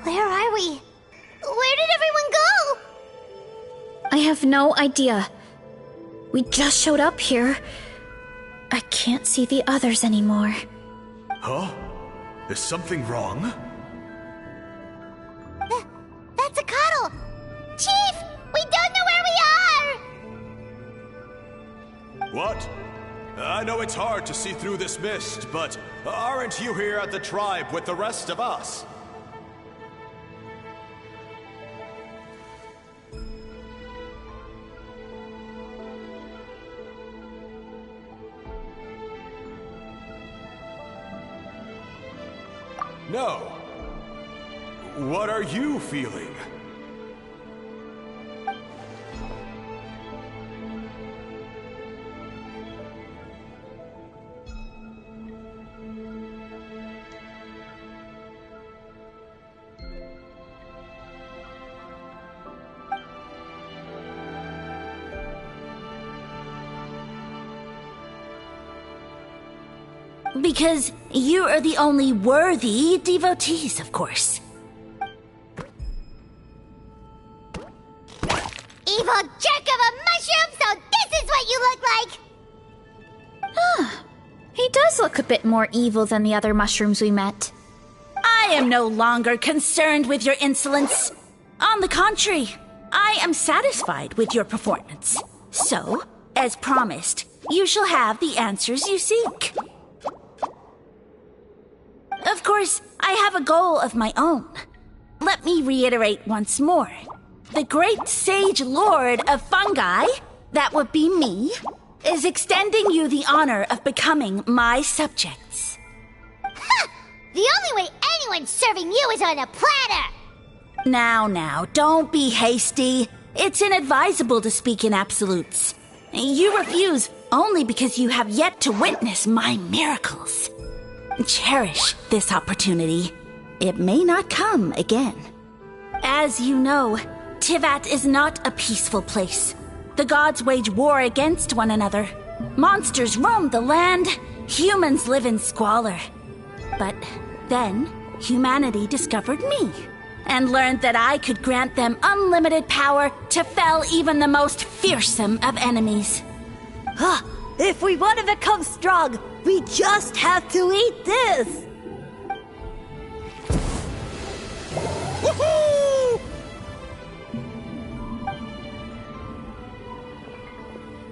Where are we? Where did everyone go? I have no idea. We just showed up here. I can't see the others anymore. Huh? Is something wrong? That's a cuddle! Chief! We don't know where we are! What? I know it's hard to see through this mist, but aren't you here at the tribe with the rest of us? No. What are you feeling? Because you are the only worthy devotees, of course. Evil jerk of a mushroom, so this is what you look like! He does look a bit more evil than the other mushrooms we met. I am no longer concerned with your insolence. On the contrary, I am satisfied with your performance. So, as promised, you shall have the answers you seek. Of course, I have a goal of my own. Let me reiterate once more. The great sage lord of fungi, that would be me, is extending you the honor of becoming my subjects. Ha! The only way anyone's serving you is on a platter! Now, don't be hasty. It's inadvisable to speak in absolutes. You refuse only because you have yet to witness my miracles. Cherish this opportunity. It may not come again. As you know, Tivat is not a peaceful place. The gods wage war against one another. Monsters roam the land. Humans live in squalor. But then, humanity discovered me and learned that I could grant them unlimited power to fell even the most fearsome of enemies. If we want to become strong, we just have to eat this! Woohoo!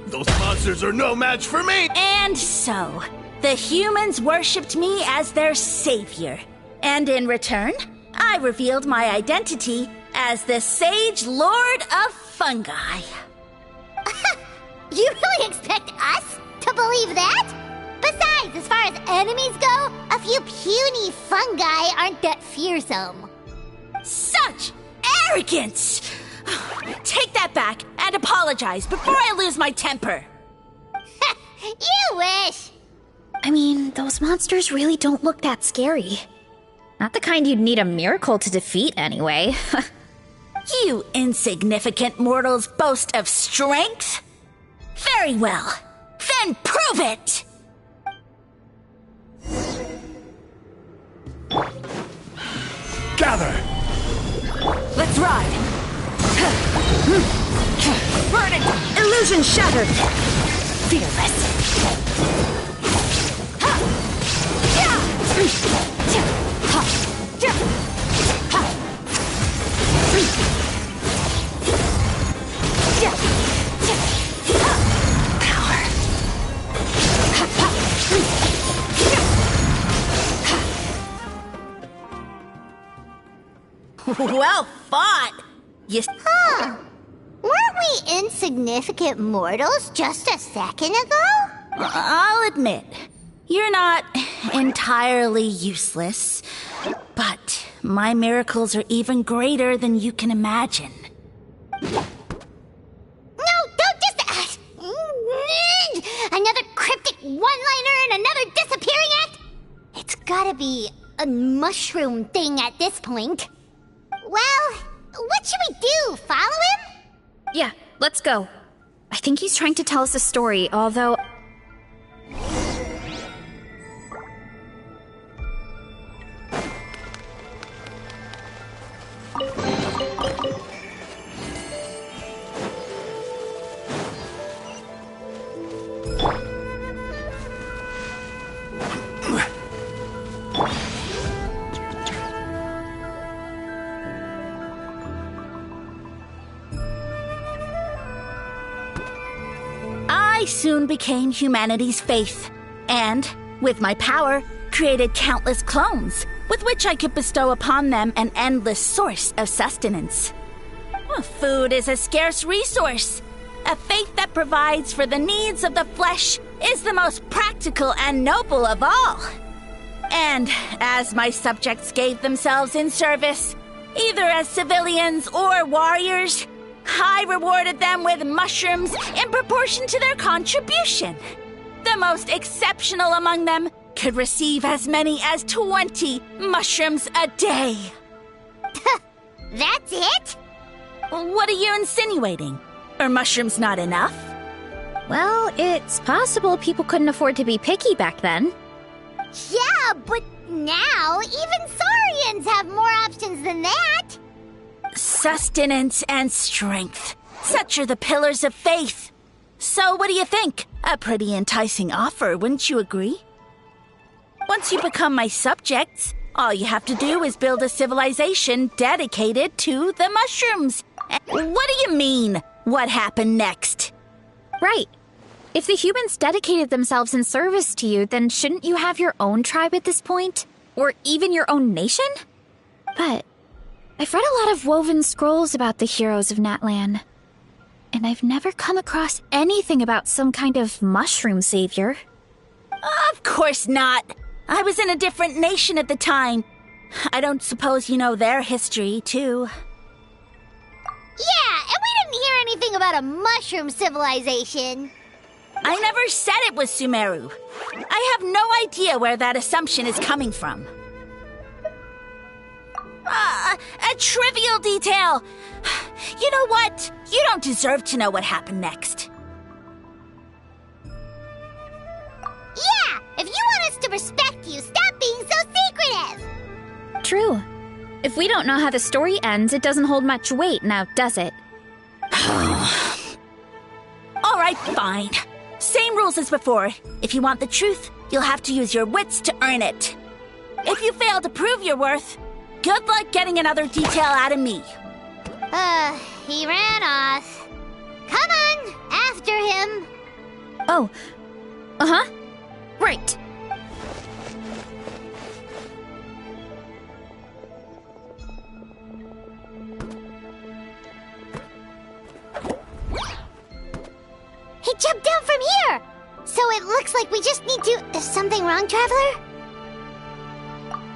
Those monsters are no match for me! And so, the humans worshipped me as their savior. And in return, I revealed my identity as the Sage Lord of Fungi. You really expect us to believe that? Besides, as far as enemies go, a few puny fungi aren't that fearsome. Such arrogance! Take that back and apologize before I lose my temper. You wish! I mean, those monsters really don't look that scary. Not the kind you'd need a miracle to defeat, anyway. You insignificant mortals boast of strength? Very well. Then prove it! Gather! Let's ride! Burn it! Illusion shattered! Fearless! Well fought! Huh. Weren't we insignificant mortals just a second ago? I'll admit, you're not entirely useless, but my miracles are even greater than you can imagine. No, don't just... another cryptic one-liner and another disappearing act? It's gotta be a mushroom thing at this point. Well, what should we do? Follow him? Yeah, let's go. I think he's trying to tell us a story, although... I soon became humanity's faith, and, with my power, created countless clones, with which I could bestow upon them an endless source of sustenance. Food is a scarce resource. A faith that provides for the needs of the flesh is the most practical and noble of all. And as my subjects gave themselves in service, either as civilians or warriors, I rewarded them with mushrooms in proportion to their contribution. The most exceptional among them could receive as many as 20 mushrooms a day. That's it? What are you insinuating? Are mushrooms not enough? Well, it's possible people couldn't afford to be picky back then. Yeah, but now even Saurians have more options than that. Sustenance and strength. Such are the pillars of faith. So what do you think? A pretty enticing offer, wouldn't you agree? Once you become my subjects, all you have to do is build a civilization dedicated to the mushrooms. What do you mean? What happened next? Right. If the humans dedicated themselves in service to you, then shouldn't you have your own tribe at this point? Or even your own nation? But I've read a lot of woven scrolls about the heroes of Natlan, and I've never come across anything about some kind of mushroom savior. Of course not. I was in a different nation at the time. I don't suppose you know their history, too. Yeah, and we didn't hear anything about a mushroom civilization. I never said it was Sumeru. I have no idea where that assumption is coming from. A trivial detail. You know what? You don't deserve to know what happened next. Yeah, if you want us to respect you, stop being so secretive. True. If we don't know how the story ends, it doesn't hold much weight now, does it? All right, fine. Same rules as before. If you want the truth, you'll have to use your wits to earn it. If you fail to prove your worth, good luck getting another detail out of me. He ran off. Come on, after him. Oh. Uh-huh. Right. He jumped down from here! So it looks like we just need to... Is something wrong, Traveler?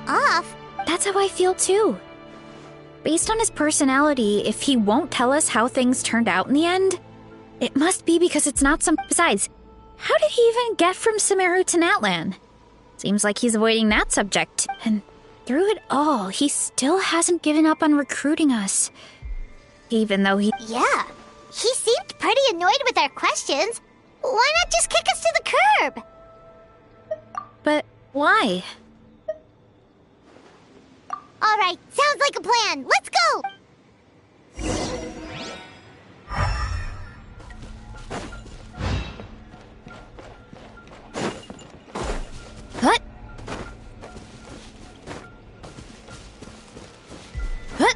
Off? That's how I feel too. Based on his personality, if he won't tell us how things turned out in the end, it must be because it's not some... Besides, how did he even get from Sumeru to Natlan? Seems like he's avoiding that subject. And through it all, he still hasn't given up on recruiting us. Even though he... Yeah. He seemed pretty annoyed with our questions. Why not just kick us to the curb? But why? All right, sounds like a plan. Let's go! What? What?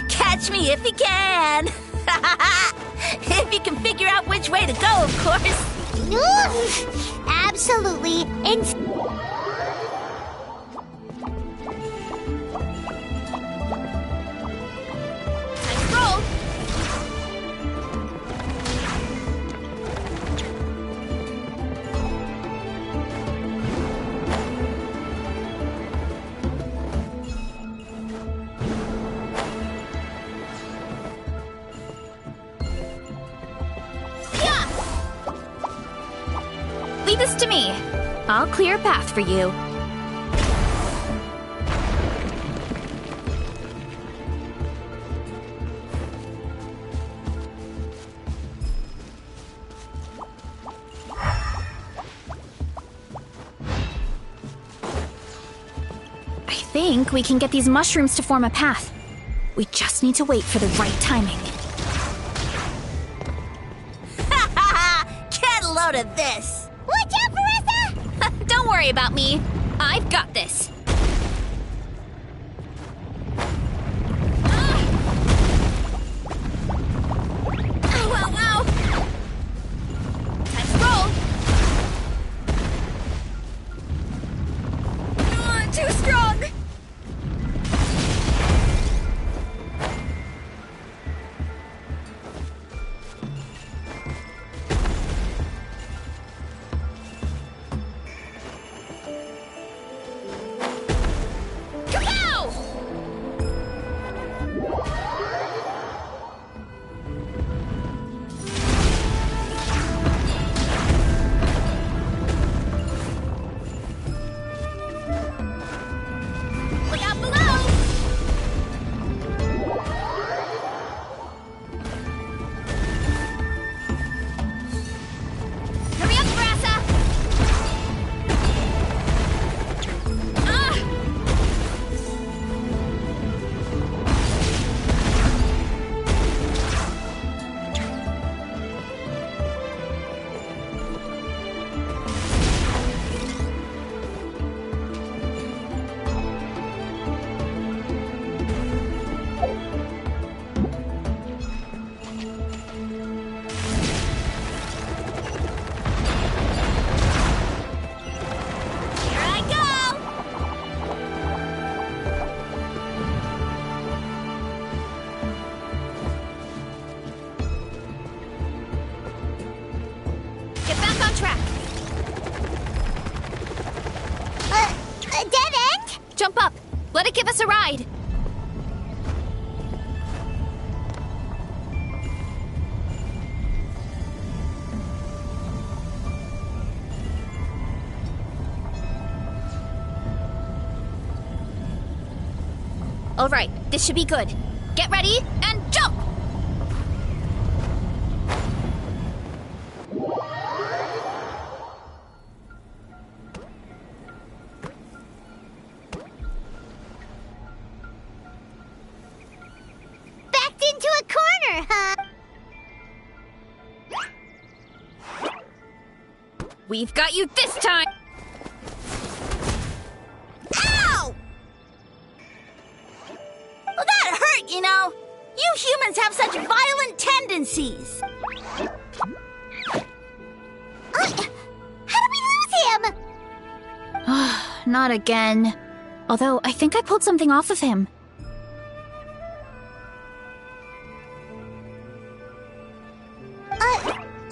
Catch me if you can. If you can figure out which way to go, of course. Oof, absolutely. Let's roll. Leave this to me. I'll clear a path for you. I think we can get these mushrooms to form a path. We just need to wait for the right timing. Get a load of this. Watch out, Marissa! Don't worry about me. I've got this. Ow, ow, ow! Time to roll. Too strong. Jump up. Let it give us a ride. All right, this should be good. Get ready and jump! We've got you this time! Ow! Well, that hurt, you know. You humans have such violent tendencies. How did we lose him? Not again. Although, I think I pulled something off of him.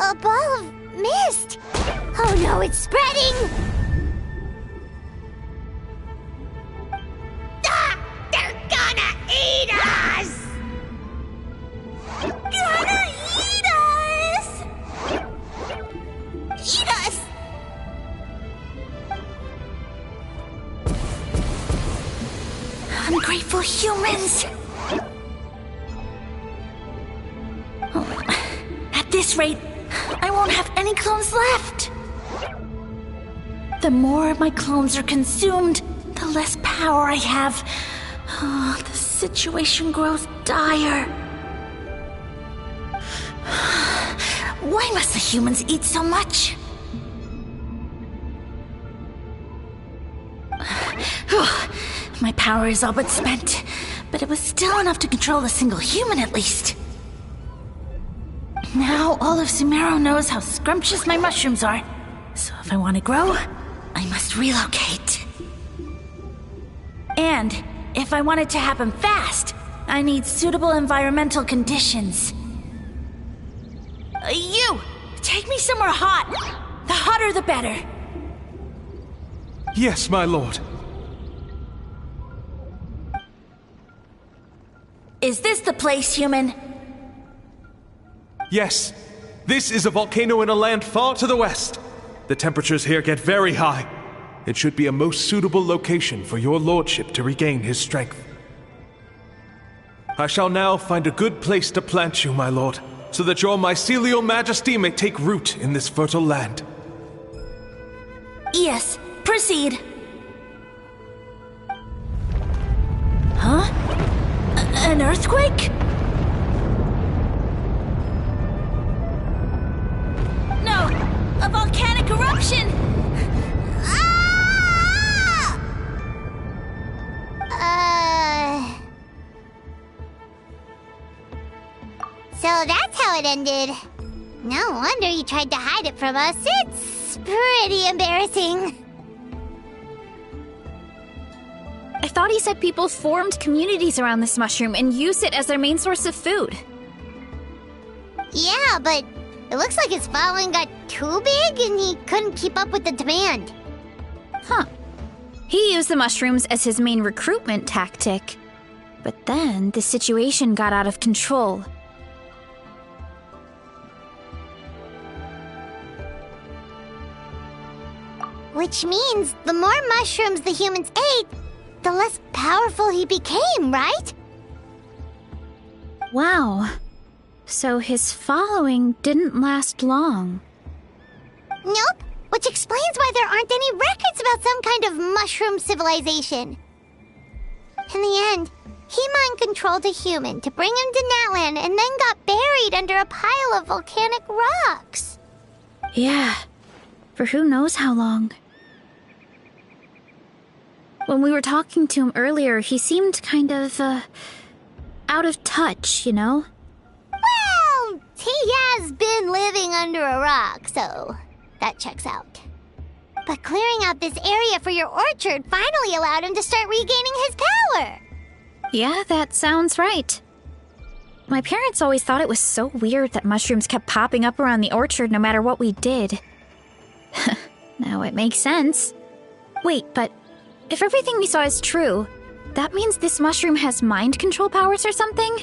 A ball of mist. Oh no, it's spreading! Ah! They're gonna eat us! Gonna eat us! Eat us! Ungrateful humans! Oh, at this rate, I won't have any clones left. The more my clones are consumed, the less power I have. Oh, the situation grows dire. Why must the humans eat so much? My power is all but spent, but it was still enough to control a single human at least. Now all of Sumeru knows how scrumptious my mushrooms are, so if I want to grow, I must relocate. And if I want it to happen fast, I need suitable environmental conditions. You! Take me somewhere hot! The hotter the better! Yes, my lord. Is this the place, human? Yes. This is a volcano in a land far to the west. The temperatures here get very high. It should be a most suitable location for your lordship to regain his strength. I shall now find a good place to plant you, my lord, so that your mycelial majesty may take root in this fertile land. Yes, proceed. Huh? An earthquake? No! A volcanic eruption! So that's how it ended. No wonder you tried to hide it from us. It's pretty embarrassing. I thought he said people formed communities around this mushroom and used it as their main source of food. Yeah, but it looks like his following got too big and he couldn't keep up with the demand. Huh. He used the mushrooms as his main recruitment tactic. But then the situation got out of control. Which means the more mushrooms the humans ate, the less powerful he became, right? Wow. So his following didn't last long. Nope, which explains why there aren't any records about some kind of mushroom civilization. In the end, he mind-controlled a human to bring him to Natlan and then got buried under a pile of volcanic rocks. Yeah, for who knows how long. When we were talking to him earlier, he seemed kind of, out of touch, you know? Well, he has been living under a rock, so that checks out. But clearing out this area for your orchard finally allowed him to start regaining his power. Yeah, that sounds right. My parents always thought it was so weird that mushrooms kept popping up around the orchard no matter what we did. Now it makes sense. Wait, but if everything we saw is true, that means this mushroom has mind control powers or something?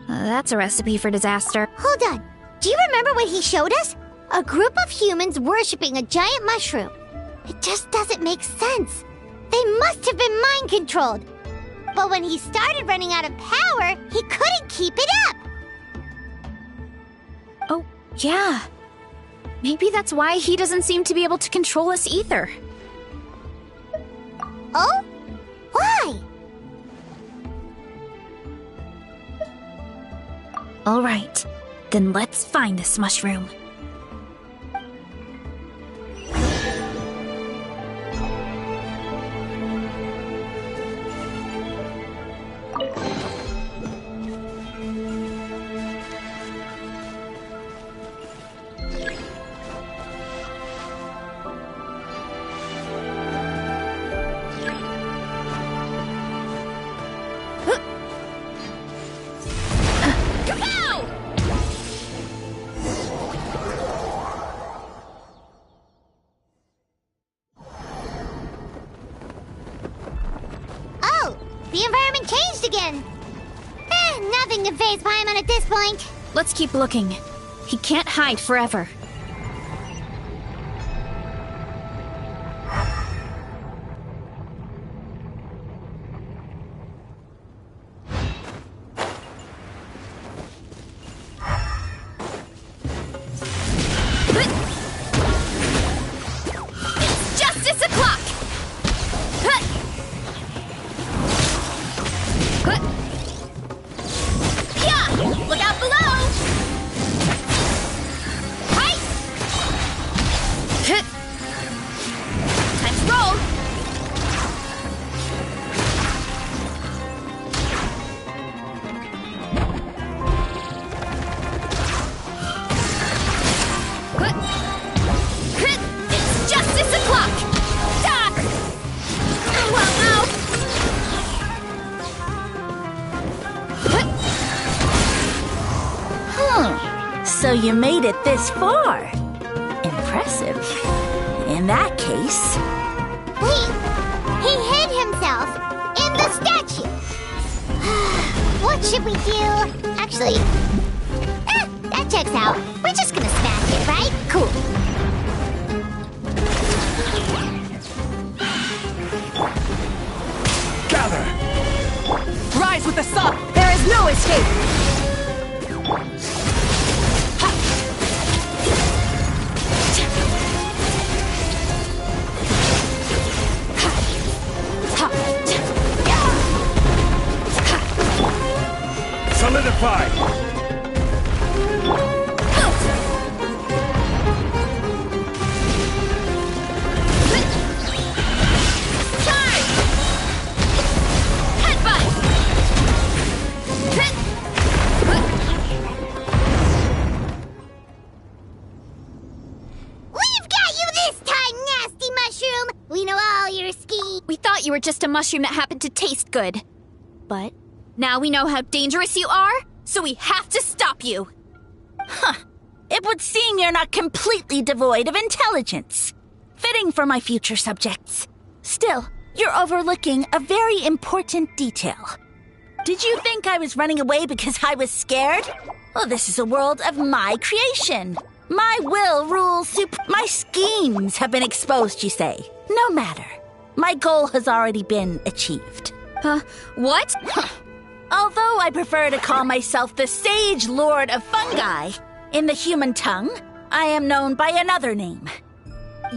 That's a recipe for disaster. Hold on. Do you remember what he showed us? A group of humans worshipping a giant mushroom. It just doesn't make sense. They must have been mind controlled. But when he started running out of power, he couldn't keep it up. Oh, yeah. Maybe that's why he doesn't seem to be able to control us either. Oh? Why? All right, then let's find this mushroom. The environment changed again. Nothing can faze Paimon at this point. Let's keep looking. He can't hide forever. It's justice o'clock! So you made it this far. Impressive. In that case... Wait! He hid himself in the statue! What should we do? Actually... that checks out. We're just gonna smash it, right? Cool. Gather! Rise with the sun! There is no escape! Solidify! Charge! Headbutt! We've got you this time, nasty mushroom! We know all your schemes. We thought you were just a mushroom that happened to taste good. But now we know how dangerous you are, so we have to stop you. It would seem you're not completely devoid of intelligence. Fitting for my future subjects. Still, you're overlooking a very important detail. Did you think I was running away because I was scared? Well, this is a world of my creation. My will rules my schemes have been exposed, you say. No matter. My goal has already been achieved. What? Although I prefer to call myself the Sage Lord of Fungi, in the human tongue, I am known by another name.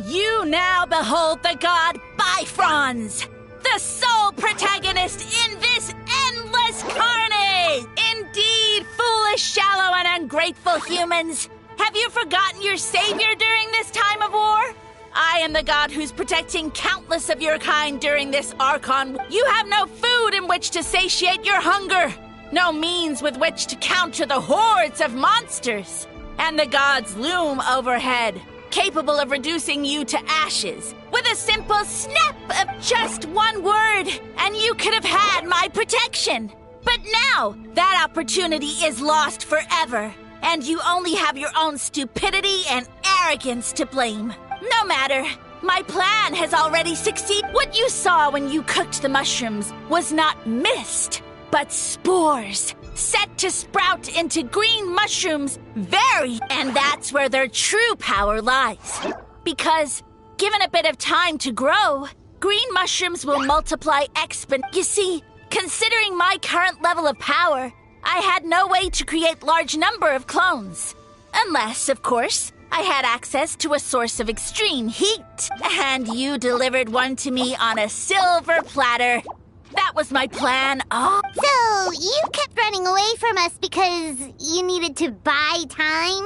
You now behold the god Bifrons, the sole protagonist in this endless carnage! Indeed, foolish, shallow, and ungrateful humans! Have you forgotten your savior during this time of war? I am the god who's protecting countless of your kind during this Archon. You have no food in which to satiate your hunger, no means with which to counter the hordes of monsters. And the gods loom overhead, capable of reducing you to ashes with a simple snap of just one word, and you could have had my protection. But now, that opportunity is lost forever, and you only have your own stupidity and arrogance to blame. No matter. My plan has already succeeded. What you saw when you cooked the mushrooms was not mist, but spores, set to sprout into green mushrooms and that's where their true power lies. Because, given a bit of time to grow, green mushrooms will multiply You see, considering my current level of power, I had no way to create large number of clones. Unless, of course, I had access to a source of extreme heat, and you delivered one to me on a silver platter. That was my plan. So, you kept running away from us because you needed to buy time?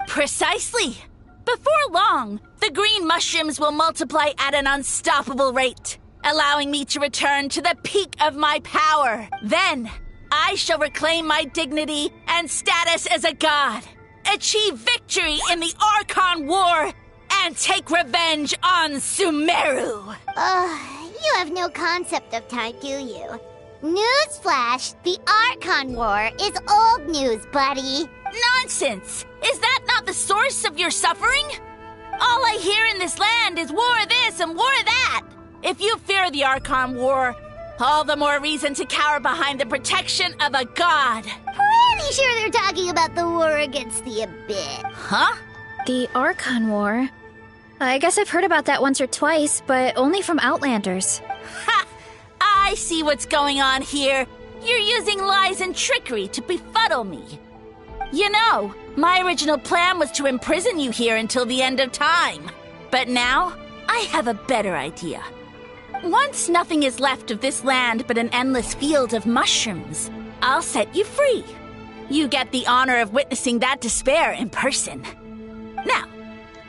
Precisely. Before long, the green mushrooms will multiply at an unstoppable rate, allowing me to return to the peak of my power. Then, I shall reclaim my dignity and status as a god, achieve victory in the Archon War, and take revenge on Sumeru. You have no concept of time, do you? Newsflash, the Archon War is old news, buddy. Nonsense! Is that not the source of your suffering? All I hear in this land is war this and war that. If you fear the Archon War, all the more reason to cower behind the protection of a god. Pretty sure they're talking about the war against the Abyss. Huh? The Archon War? I guess I've heard about that once or twice, but only from Outlanders. Ha! I see what's going on here. You're using lies and trickery to befuddle me. You know, my original plan was to imprison you here until the end of time. But now, I have a better idea. Once nothing is left of this land but an endless field of mushrooms, I'll set you free. You get the honor of witnessing that despair in person. Now,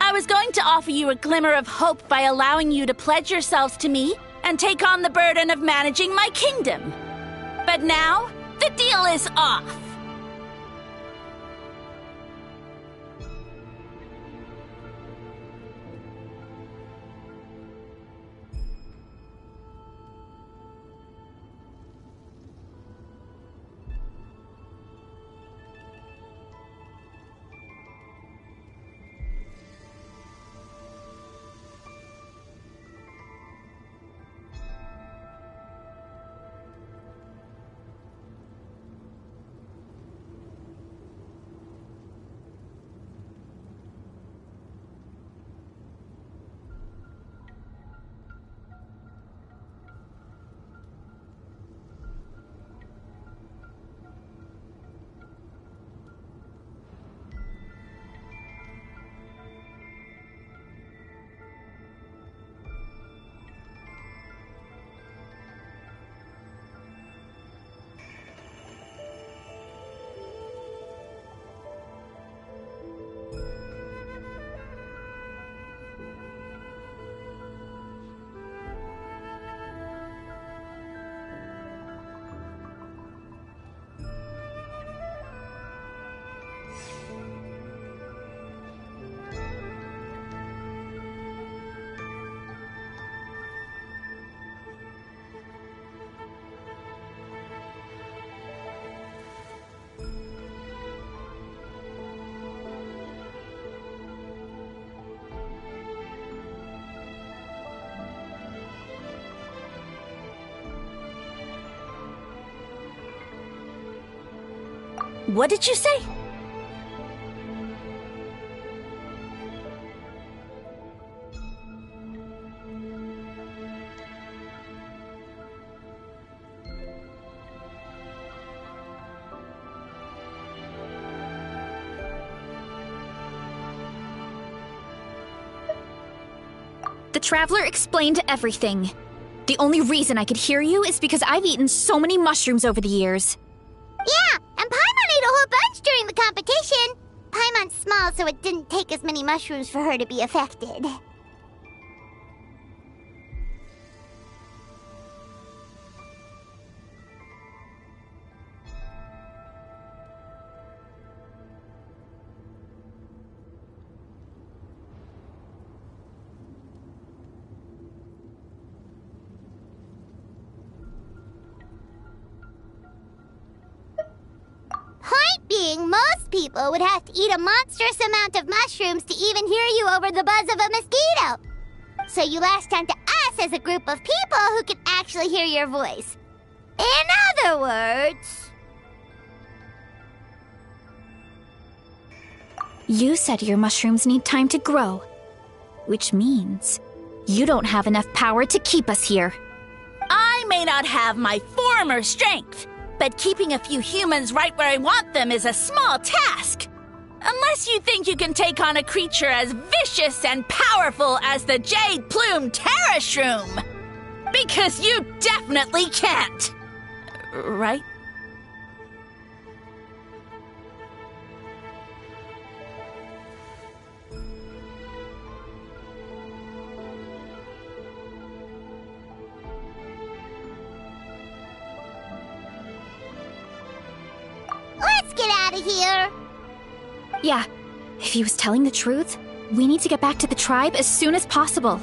I was going to offer you a glimmer of hope by allowing you to pledge yourselves to me and take on the burden of managing my kingdom. But now, the deal is off. What did you say? The Traveler explained everything. The only reason I could hear you is because I've eaten so many mushrooms over the years. Yeah, and Paimon ate a whole bunch during the competition. Paimon's small, so it didn't take as many mushrooms for her to be affected. Point being, most people would have to eat a monstrous amount of mushrooms to even hear you over the buzz of a mosquito. So you latched onto us as a group of people who can actually hear your voice. In other words... You said your mushrooms need time to grow, which means you don't have enough power to keep us here. I may not have my former strength, but keeping a few humans right where I want them is a small task. Unless you think you can take on a creature as vicious and powerful as the Jade Plume Terra Shroom. Because you definitely can't. Right? Let's get out of here! Yeah, if he was telling the truth, we need to get back to the tribe as soon as possible.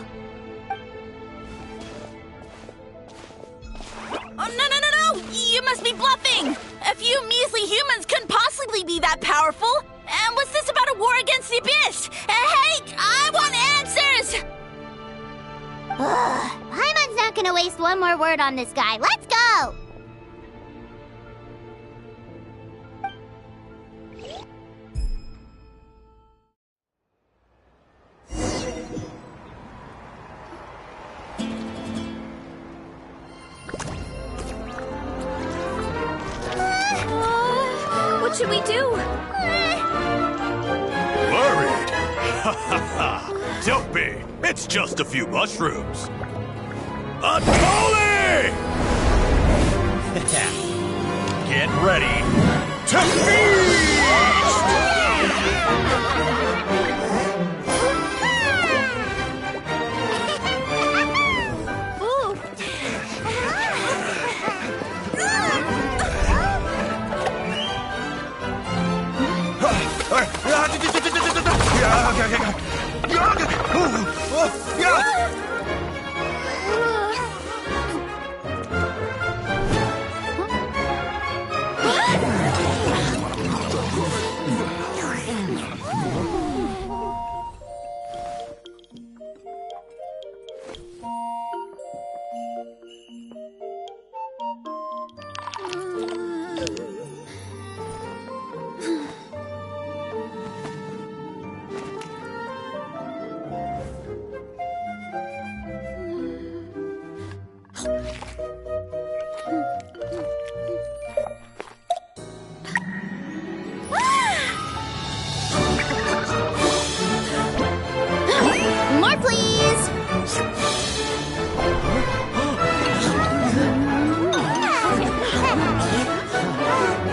Oh, no! You must be bluffing! A few measly humans couldn't possibly be that powerful! And what's this about a war against the Abyss? Hey, I want answers! Paimon's not gonna waste one more word on this guy. Let's go! What should we do? Worried? Ha ha ha! Don't be! It's just a few mushrooms! Atoli! Get ready to feast! More, please!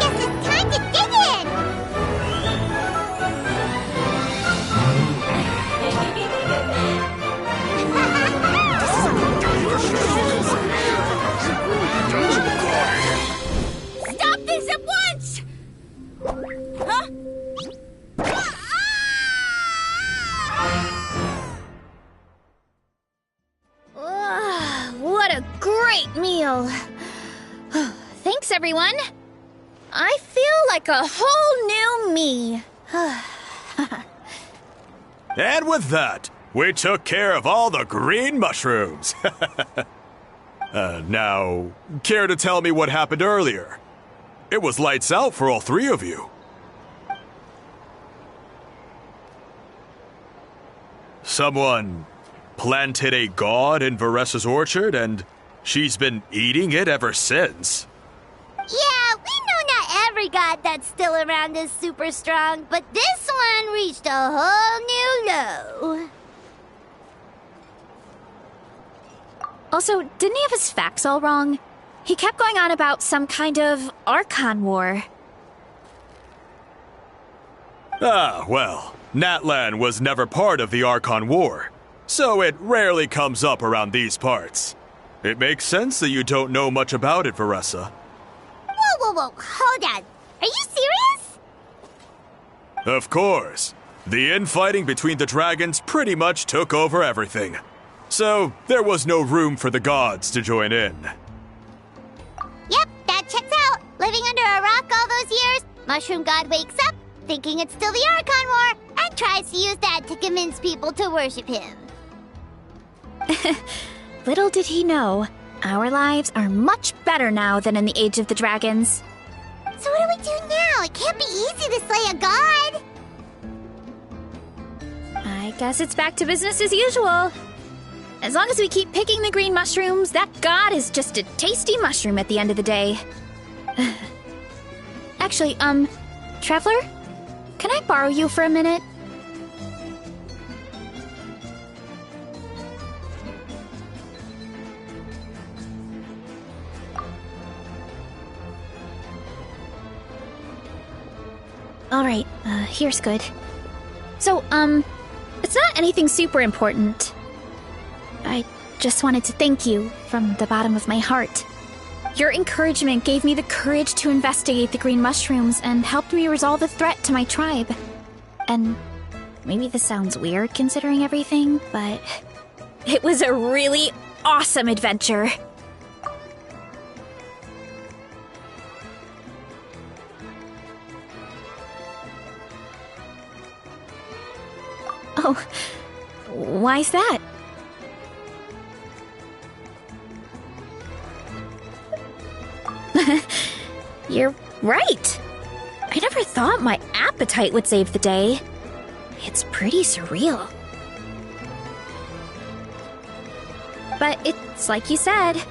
Guess it's time to dig in! Stop this at once! Huh? What a great meal! Thanks, everyone. I feel like a whole new me. And with that, we took care of all the green mushrooms. Now, care to tell me what happened earlier? It was lights out for all three of you. Someone planted a god in Varessa's orchard, and she's been eating it ever since. Yeah, we know not every god that's still around is super strong, but this one reached a whole new low. Also, didn't he have his facts all wrong? He kept going on about some kind of Archon war. Ah, well, Natlan was never part of the Archon War, so it rarely comes up around these parts. It makes sense that you don't know much about it, Varessa. Whoa, hold on. Are you serious? Of course. The infighting between the dragons pretty much took over everything. So, there was no room for the gods to join in. Yep, that checks out. Living under a rock all those years, Mushroom God wakes up, thinking it's still the Archon War, and tries to use that to convince people to worship him. Little did he know, our lives are much better now than in the Age of the Dragons. So what do we do now? It can't be easy to slay a god. I guess it's back to business as usual. As long as we keep picking the green mushrooms, that god is just a tasty mushroom at the end of the day. Actually, Traveler? Can I borrow you for a minute? Alright, here's good. So, it's not anything super important. I just wanted to thank you from the bottom of my heart. Your encouragement gave me the courage to investigate the green mushrooms and helped me resolve a threat to my tribe. And maybe this sounds weird considering everything, but it was a really awesome adventure. Oh, why's that? You're right. I never thought my appetite would save the day. It's pretty surreal. But it's like you said.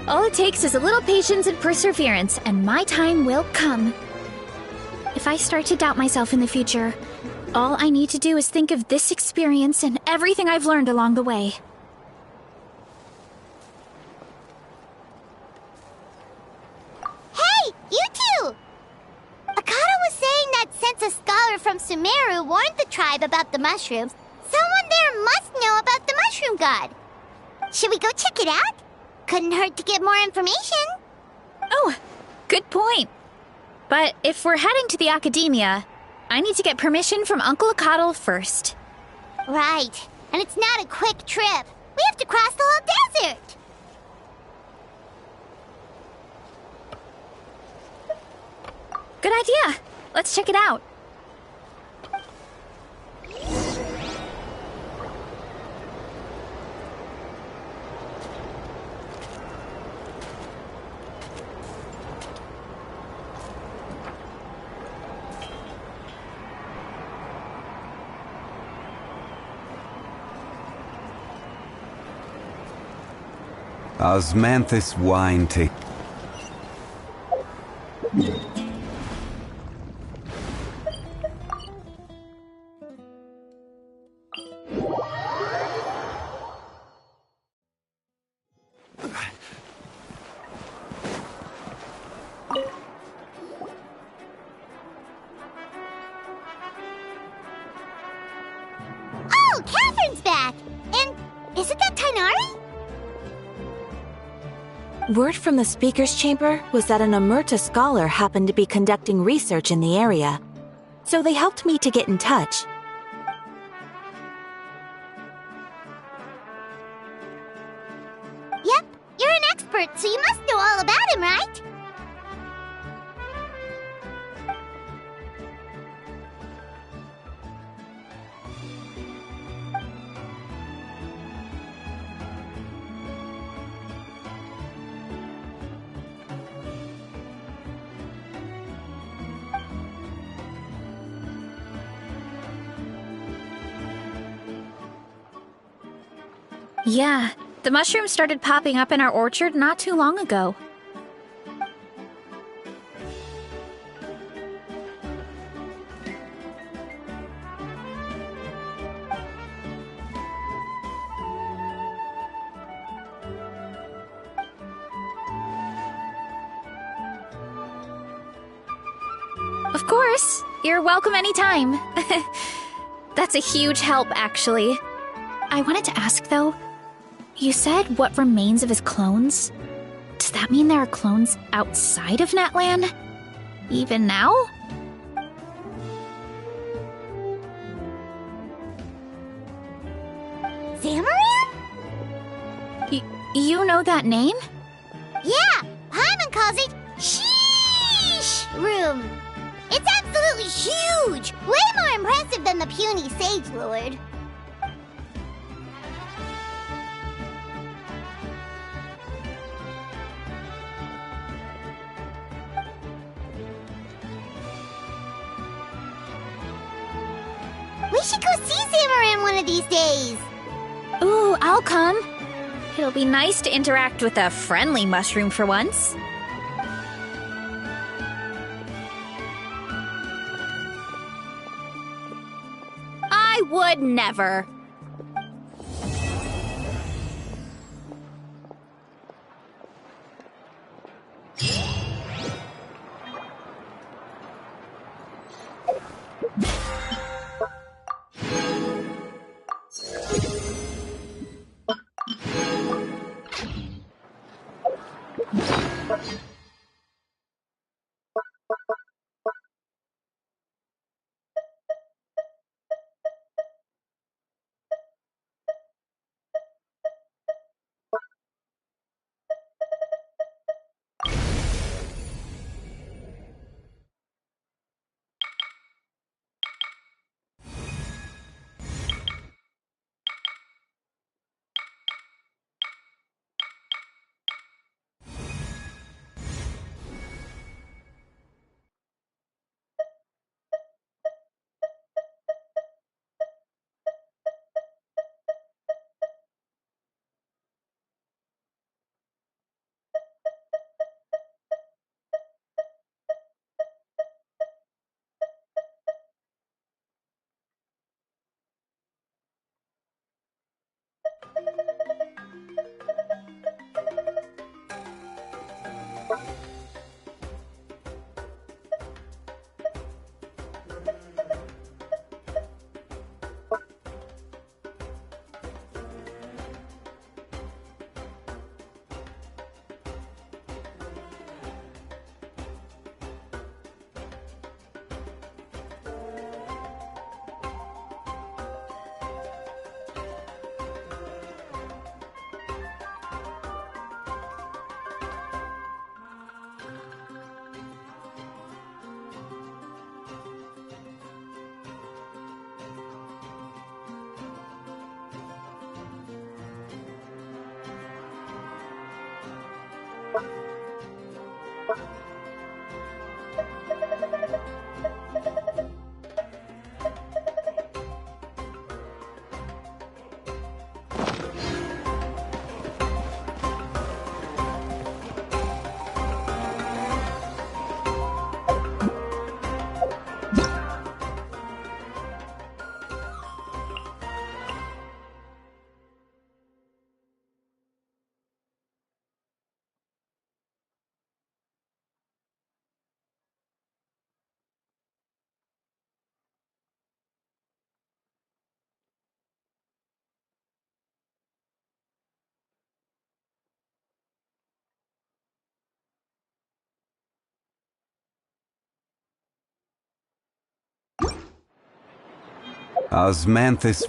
All it takes is a little patience and perseverance, and my time will come. If I start to doubt myself in the future, all I need to do is think of this experience and everything I've learned along the way. Hey, you two! Akata was saying that since a scholar from Sumeru warned the tribe about the mushrooms, someone there must know about the mushroom god. Should we go check it out? Couldn't hurt to get more information. Oh, good point. But if we're heading to the academia, I need to get permission from Uncle Akatl first. Right. And it's not a quick trip. We have to cross the whole desert. Good idea. Let's check it out. Osmanthus wine take. Oh, Catherine's back! And isn't that Tainari? Word from the speaker's chamber was that an Omerta scholar happened to be conducting research in the area, so they helped me to get in touch. Yep, you're an expert, so you must know all about him, right? Yeah, the mushrooms started popping up in our orchard not too long ago. Of course, you're welcome anytime. That's a huge help, actually. I wanted to ask, though, you said what remains of his clones? Does that mean there are clones outside of Natlan? Even now? Zamarin? You know that name? Yeah, Paimon calls it Sheesh Room. It's absolutely huge! Way more impressive than the puny Sage Lord. We should go see Zamarin one of these days. Ooh, I'll come. It'll be nice to interact with a friendly mushroom for once. I would never. Osmanthus.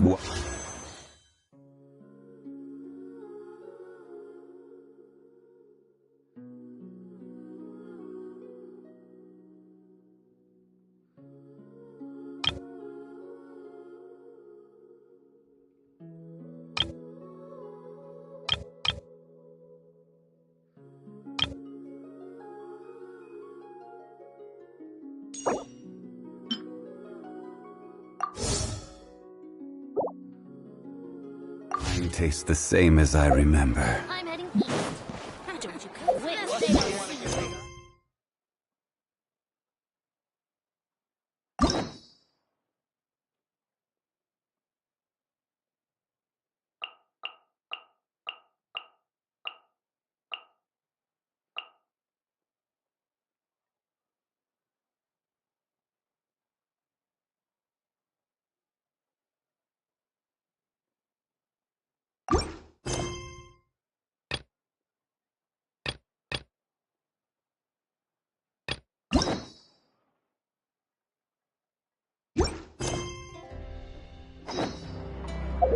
tastes the same as I remember. I'm heading east. Don't you quit.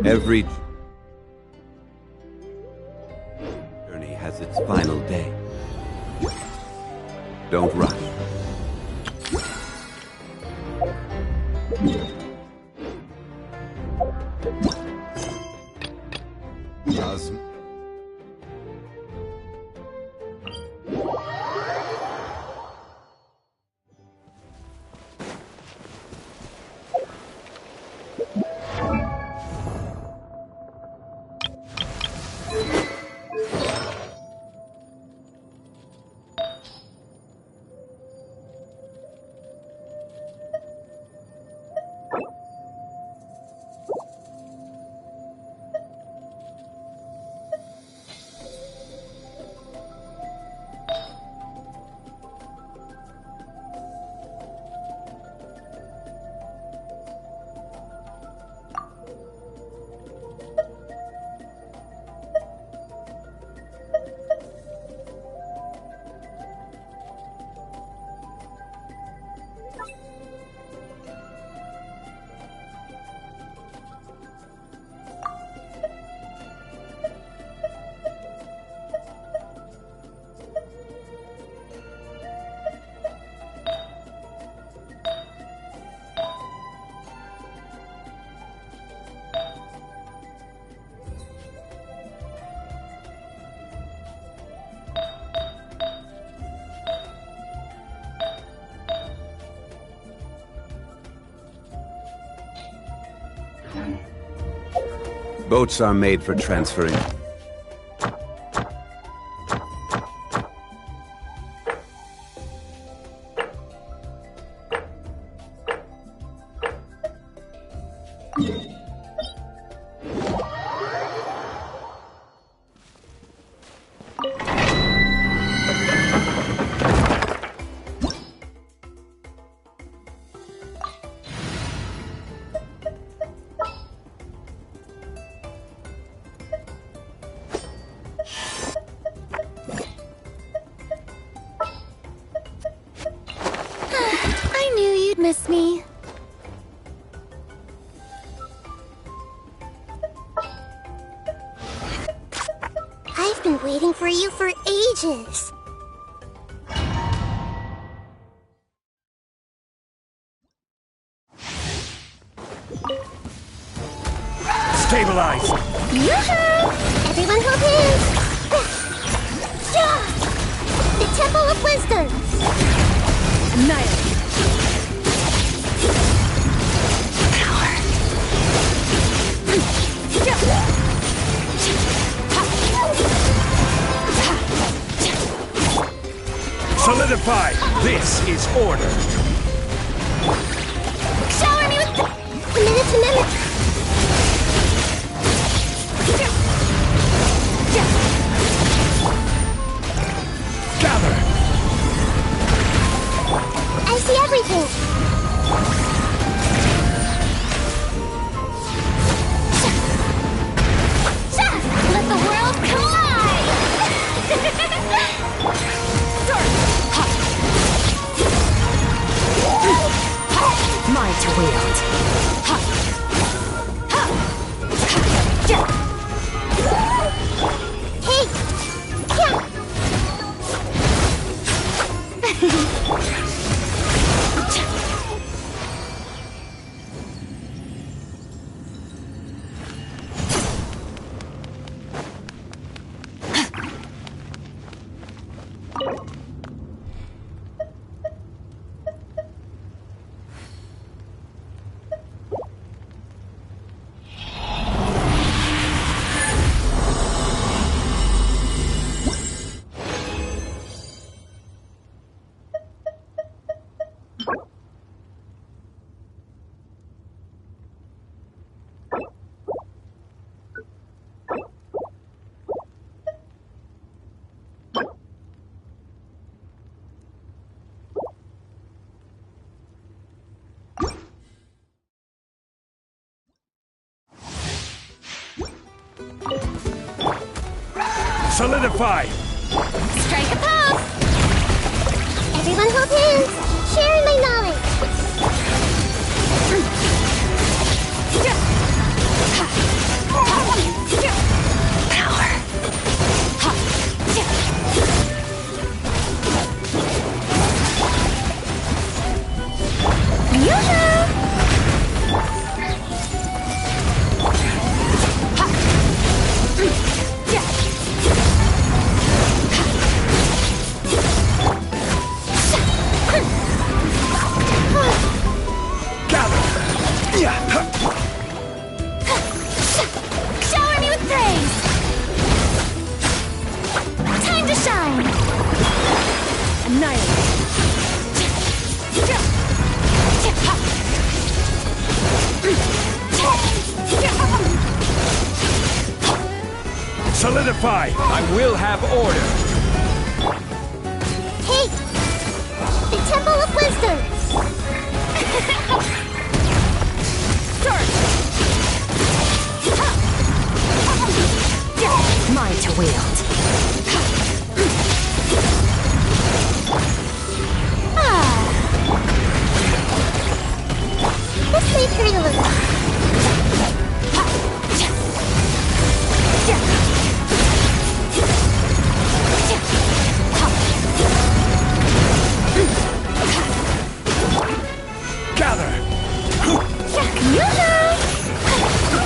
Every journey has its final day. Don't rush. Cosm- Boats are made for transferring. I knew you'd miss me. I've been waiting for you for ages. Stabilize! Yoo-hoo! Everyone hold hands! The Temple of Wisdom! Annihilate. Solidify! This is order! Shower me with the minute to minute! Gather! I see everything! Let the world collide! Mine to wield. Hey! Solidify! Strike a pose! Everyone hold hands! Sharing my knowledge! Shower me with praise! Time to shine! Annihilate. Solidify! I will have order. Hey! The Temple of Wisdom! Mine to wield. This may hurt a little. Gather!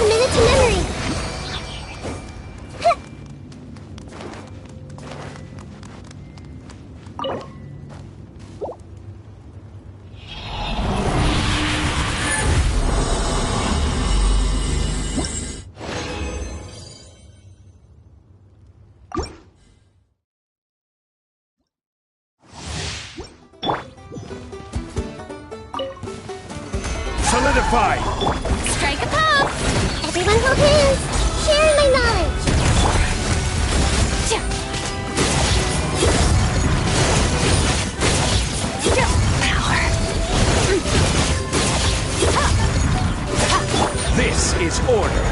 Minute to memory. Solidify! Strike a pose! Everyone hold hands! Sharing my knowledge! This is order.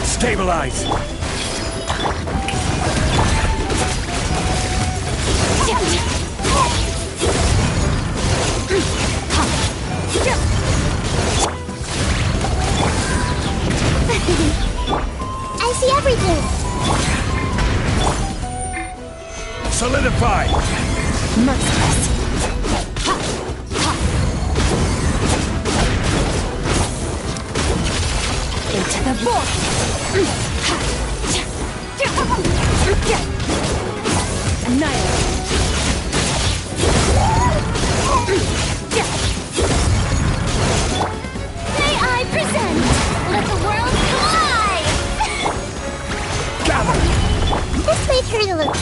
Stabilize. I see everything! Solidify! Merciless. Into the void. Annihilate. May I present? Let the world collide! Gather! This may hurt a little.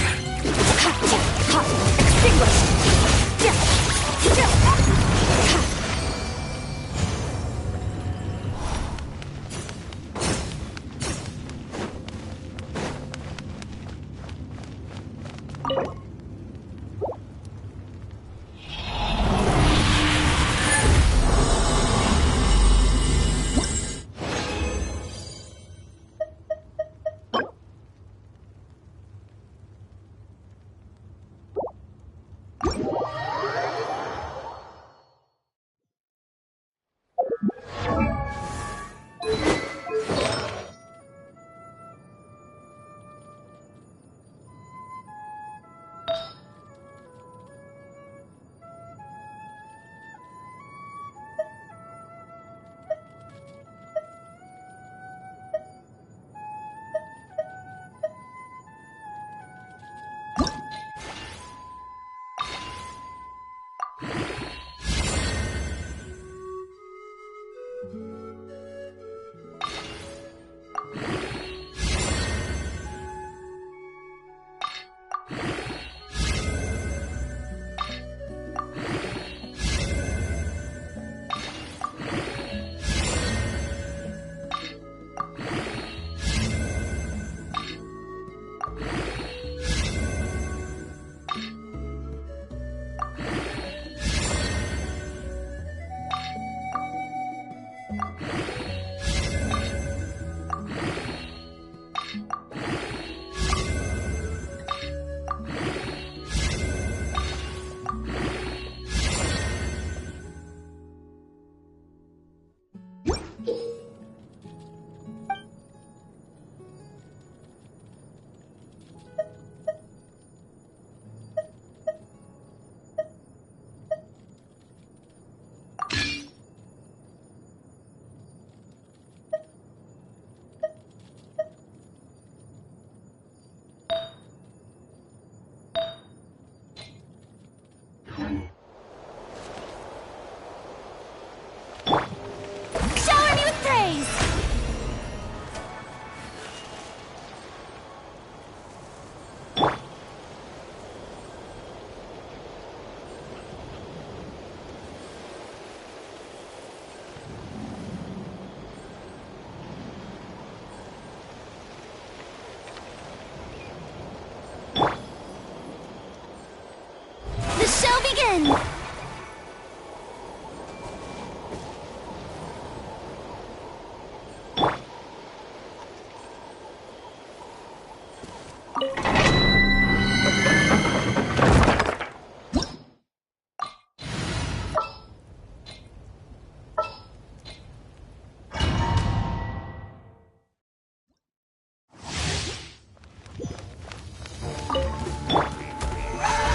again!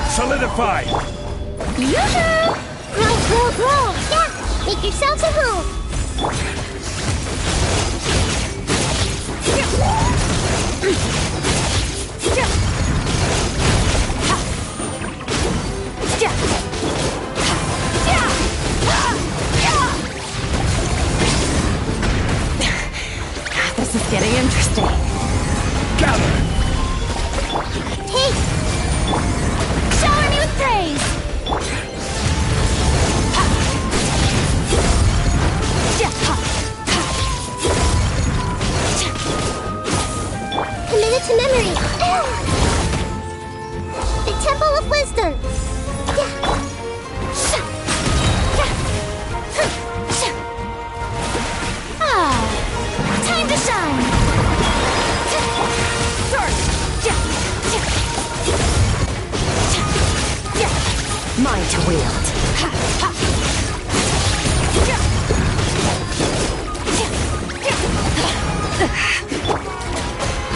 Solidify! Yoo-hoo! Grow! Yeah! Make yourselves a move! This is getting interesting. Gather! Hey! Shower me with praise! Committed to memory! The Temple of Wisdom! Time to shine! Mine to wield.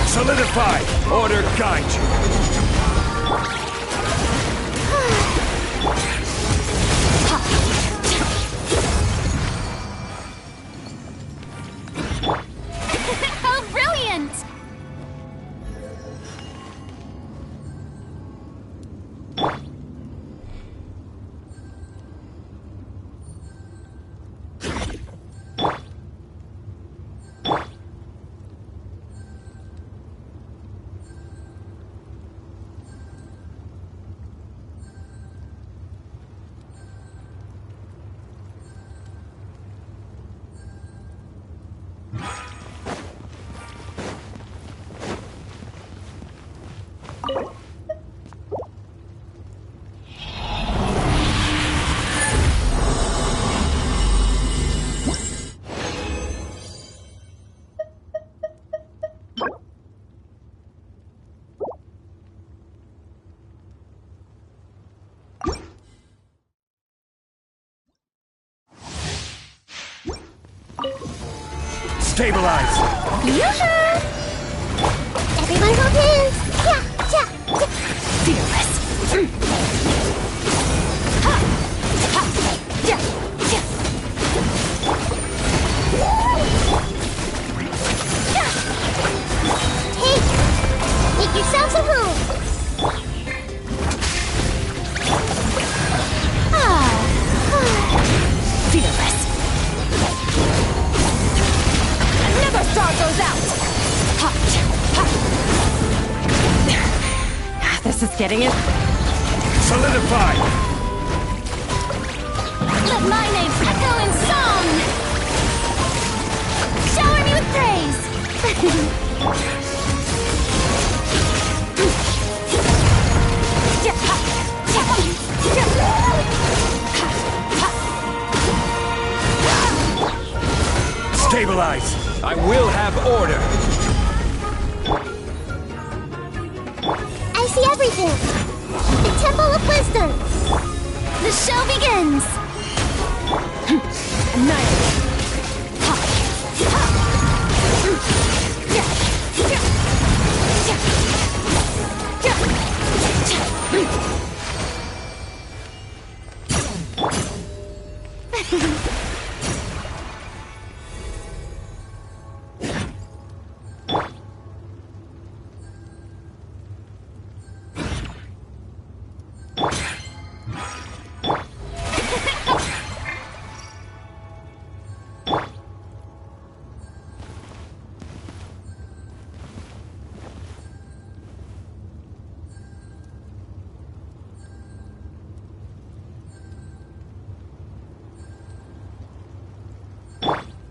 Solidify! Order guide you! How brilliant! Stabilize! Yoo-hoo! Everyone hold hands! Fearless. Hey! Make yourselves a move! Fearless. Another star goes out. This is getting it. Solidify! Let my name echo in song! Shower me with praise! Stabilize! I will have order! I see everything! The Temple of Wisdom! The show begins! Annihilate.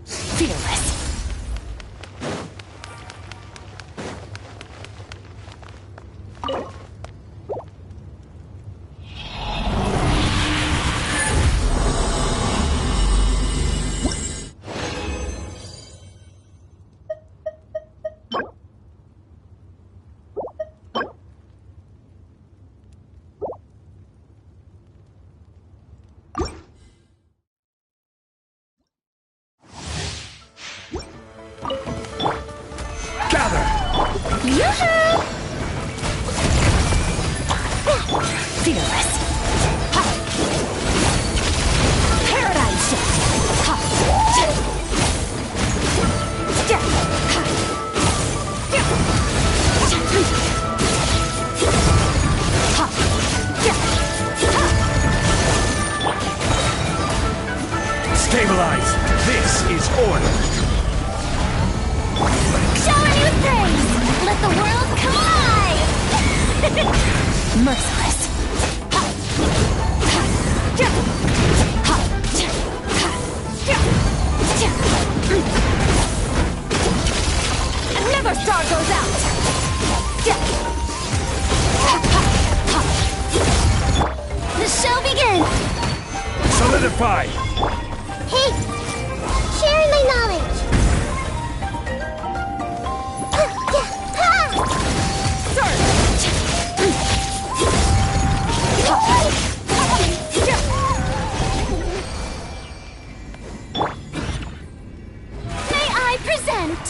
Fearless. Stabilize! This is order! Show a new face! Let the world come alive! Merciless. Another star goes out! The show begins! Solidify! Hey! Sharing my knowledge! May I present?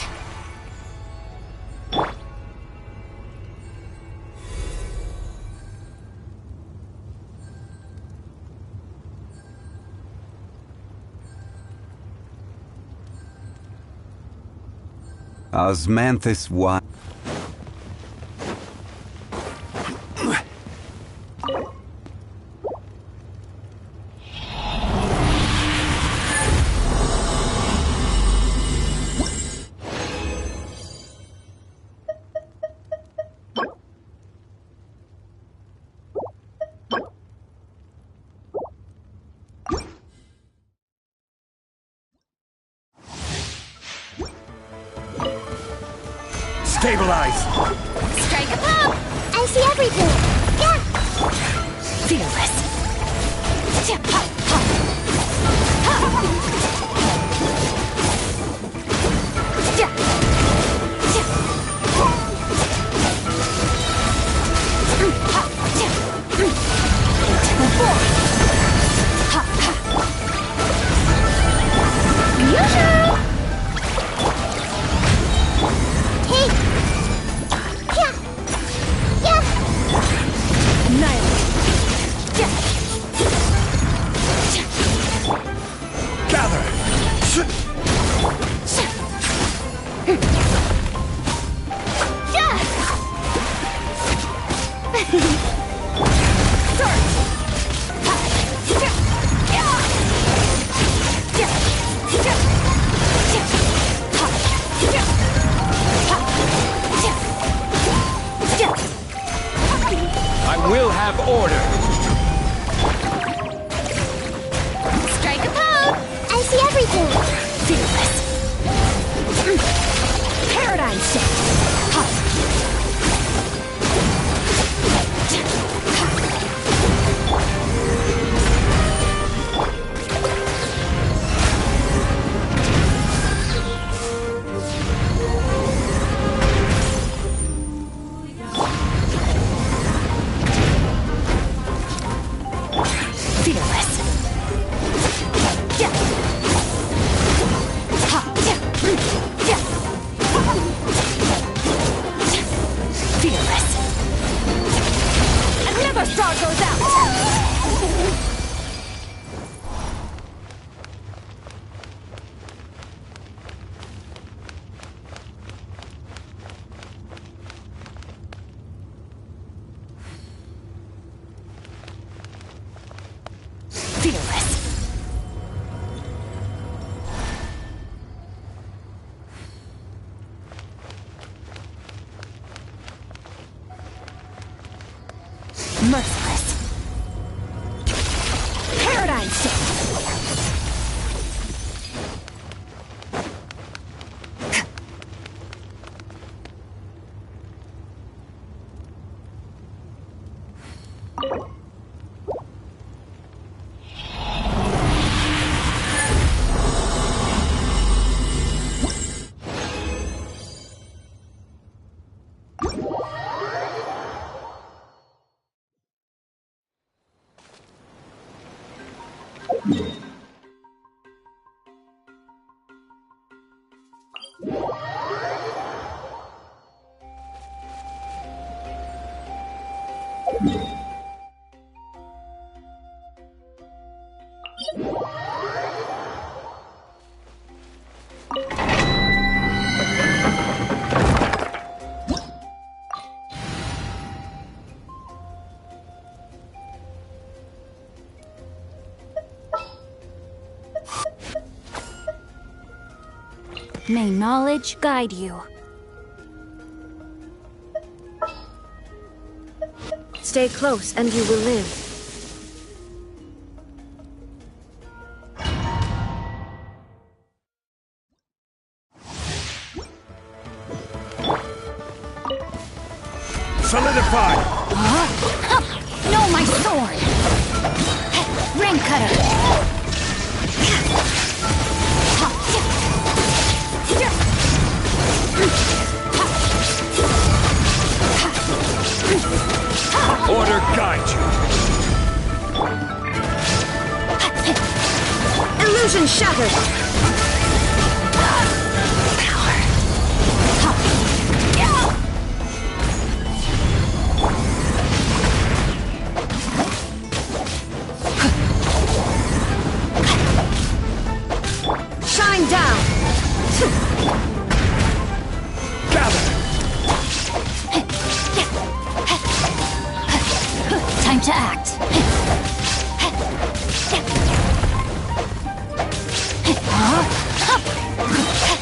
Osmanthus Wa... Stabilize! Strike a pop! I see everything! Yeah! Fearless. I will have order! Strike a pose! I see everything! Fearless. Paradigm shift. Merciless. Paradigm shift. May knowledge guide you. Stay close and you will live. Solidify! No, my sword! Rain cutter! Order guide you! Illusion shattered! Shine down! Time to act.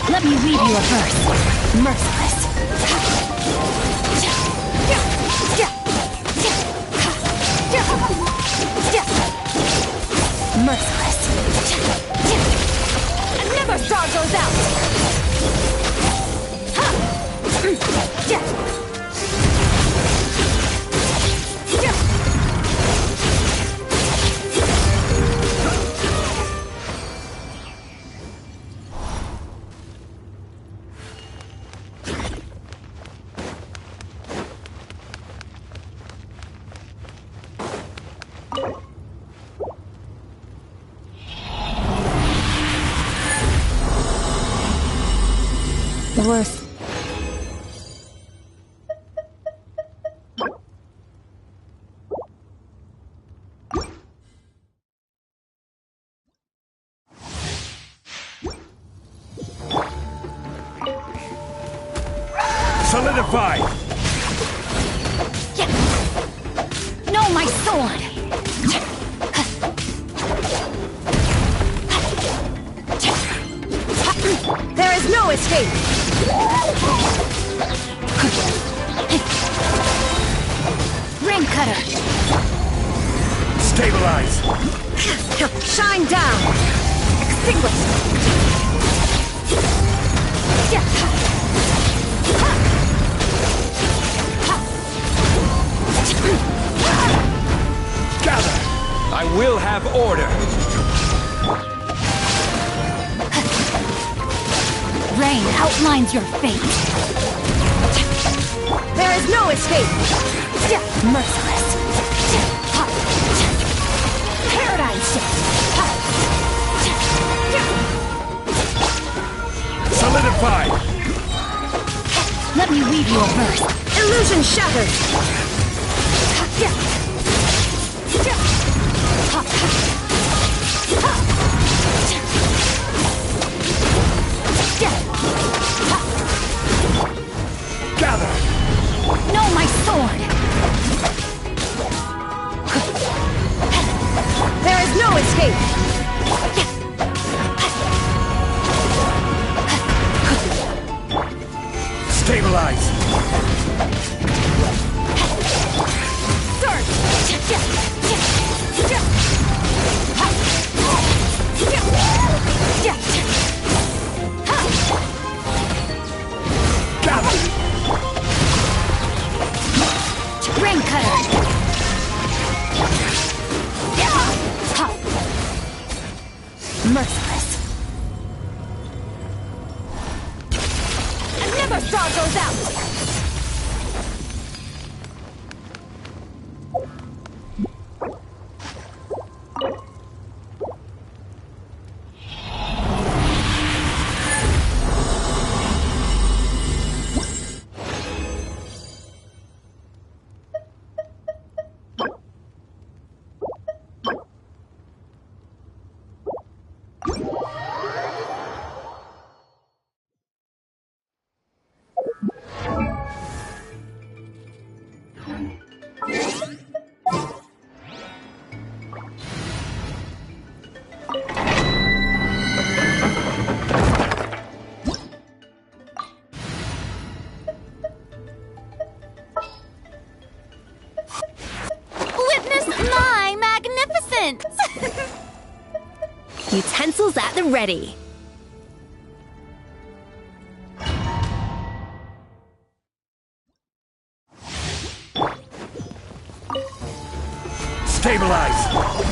Let me weave you a verse. Merciless. Merciless. Never star goes out! The worst. Solidify! No, my sword! There is no escape! Rain cutter! Stabilize! Shine down! Extinguish! Gather! I will have order! Rain outlines your fate. There is no escape! Merciless. Paradigm shift! Solidify! Let me weave you a verse. Illusion shattered! Gather! No, my sword! There is no escape! Stabilize! Gather! Rain cutter! Merciless. Never star goes out! You Utensils at the ready. Stabilize!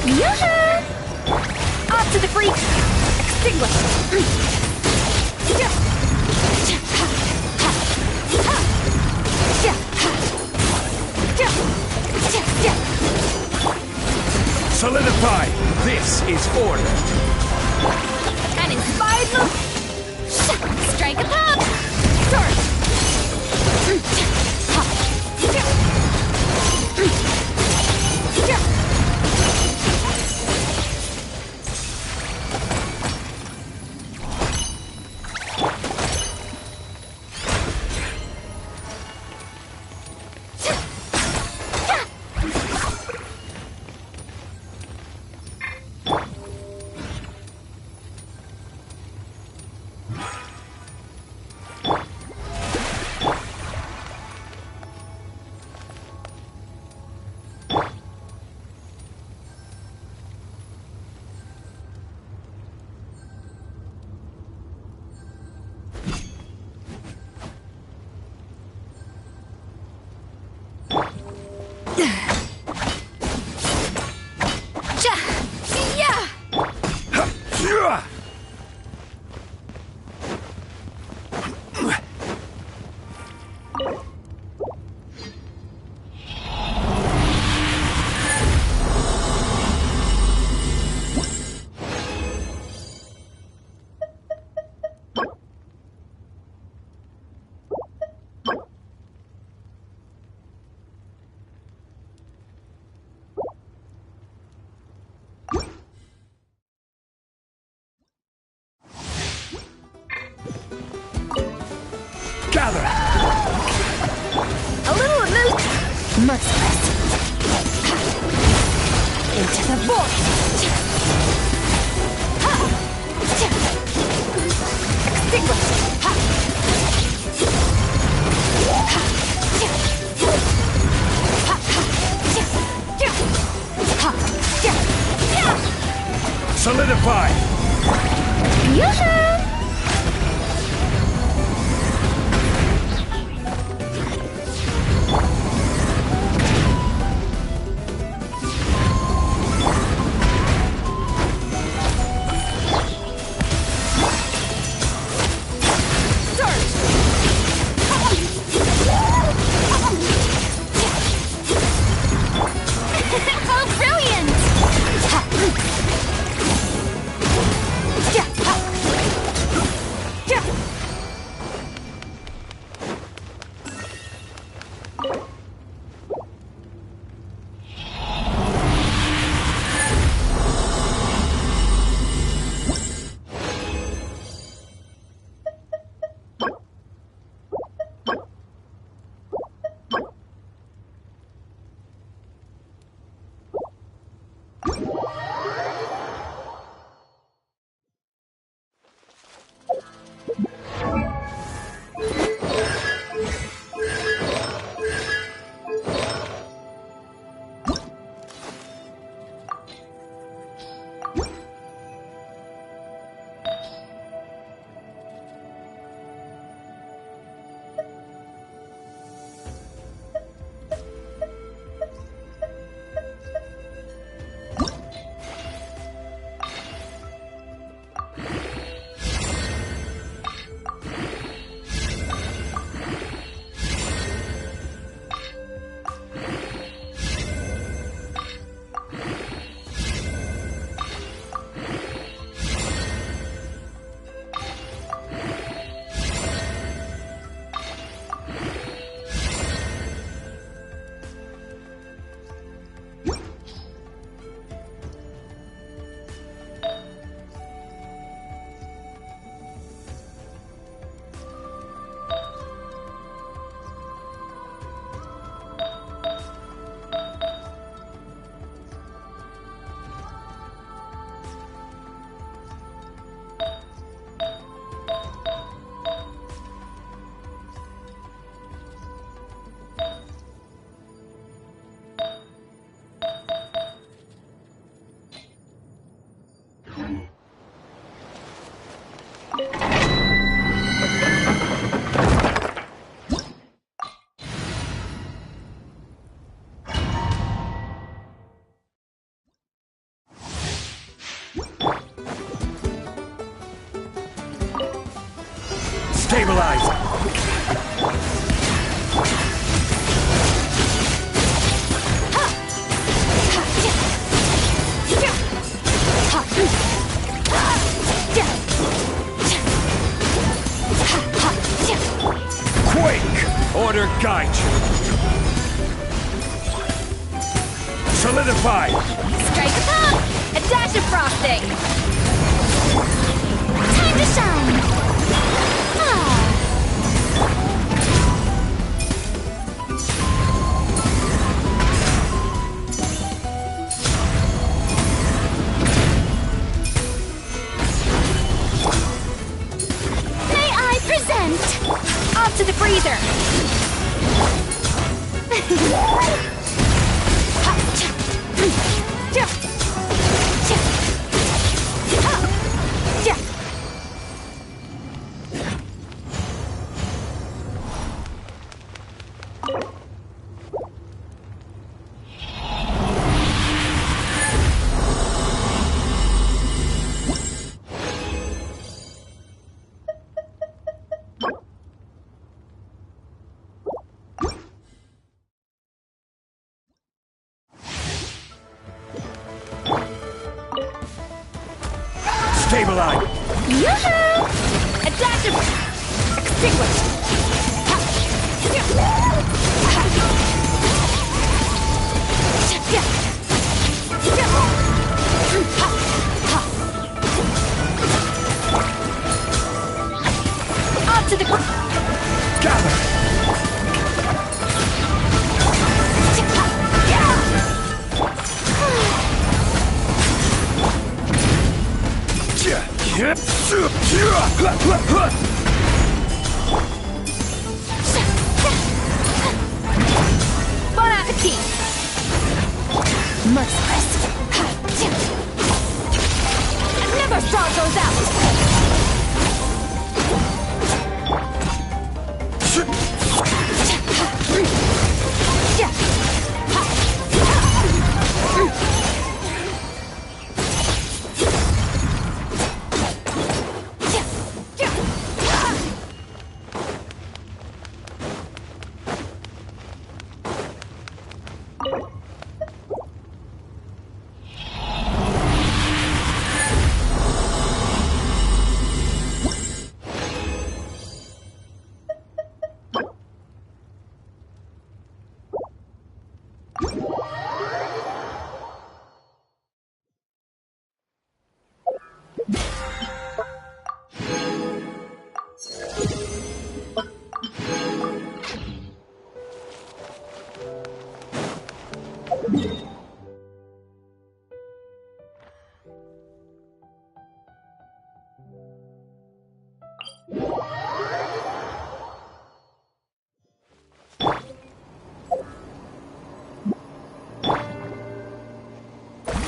Yoo-hoo! Off to the freak! Extinguish! Solidify! This is order! An inspired move! Strike a pop! Sword! Gather! A little amuse. Merciless. Into the void. Extinguish. Solidify! Yoo-hoo! Stabilize! Quake! Order guide you! Solidify! Strike a pump! A dash of frosting! Time to shine! Ah. May I present? Off to the freezer! Stabilize! Yoo-hoo! A dash of... Extinguish! Off to the... Gather! Bon appetit! Merciless! Never saw those out!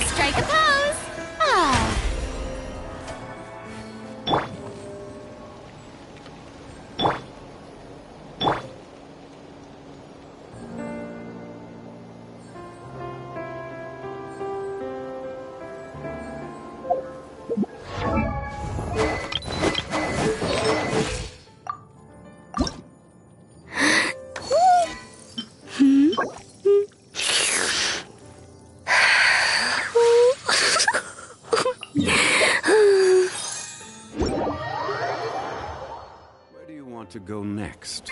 Strike a pose! Ah. Where do you want to go next?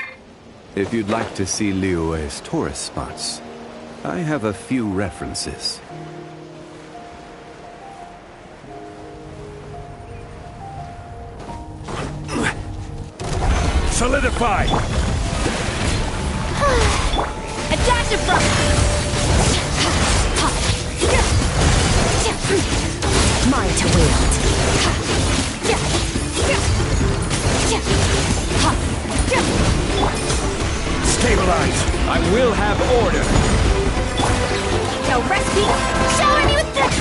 If you'd like to see Liyue's tourist spots, I have a few references. Solidify! A dash of frost! Mine to wield. Stabilize! I will have order! No recipe! Shower me with this!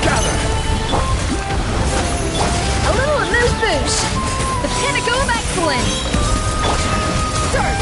Gather! A little amuse-bouche! The pinnacle of excellence! Start!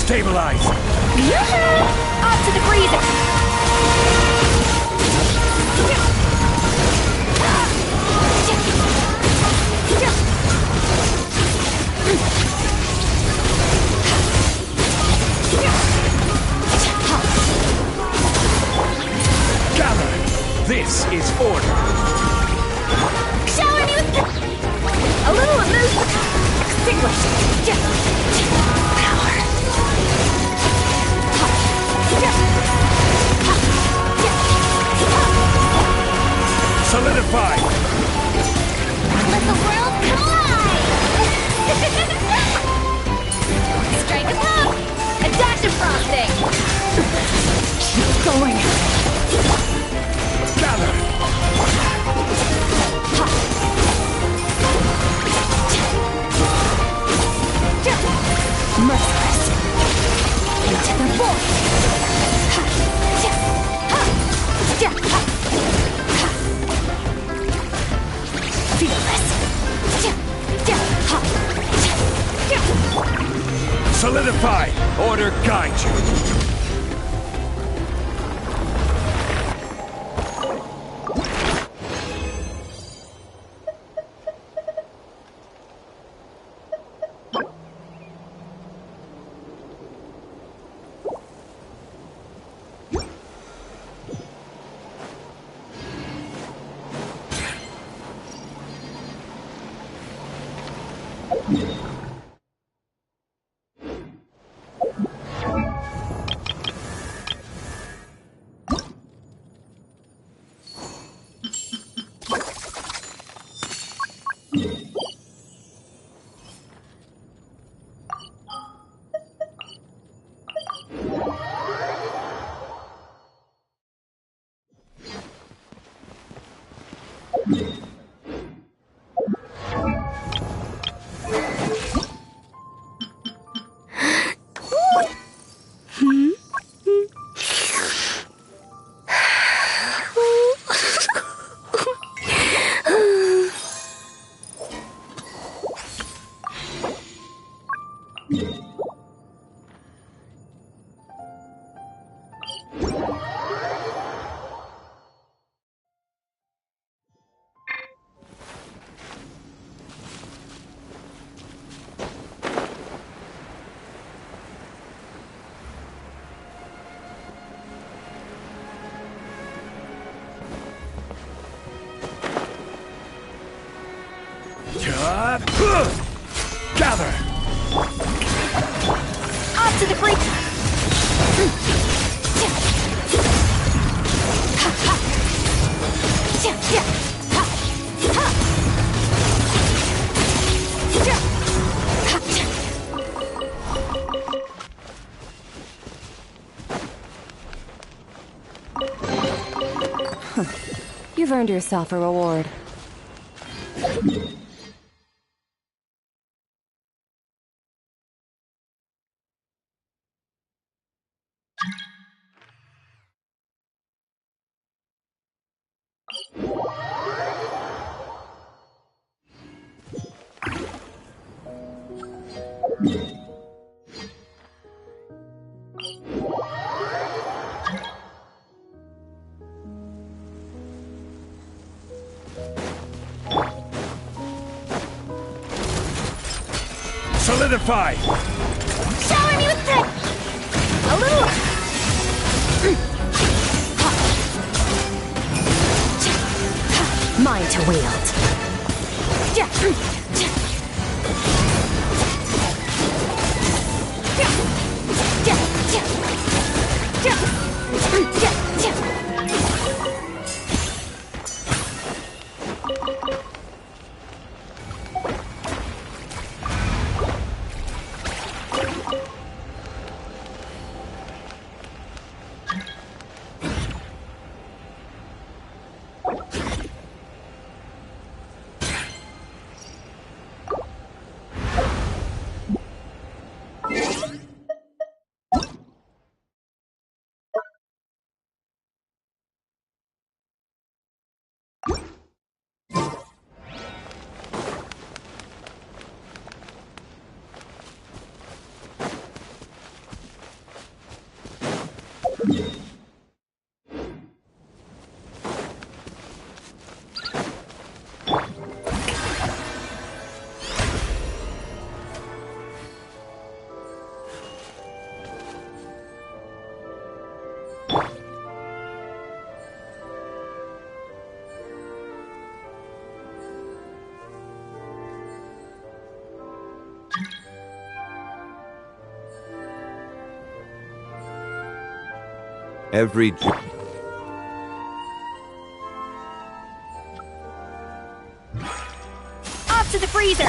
Stabilize! Off to the breeze! Gather! This is order! Shower me with a little amuse. Extinguish. Power. Solidify! Let the world collide! Strike a pop. A dash of frosting. Keep going. Gather! Merciless. Into the void. Fearless. Solidify! Order guide you! Gather! Off to the break! You've earned yourself a reward. Solidify! Shower me with a little... Mine to wield. Every Off to the freezer!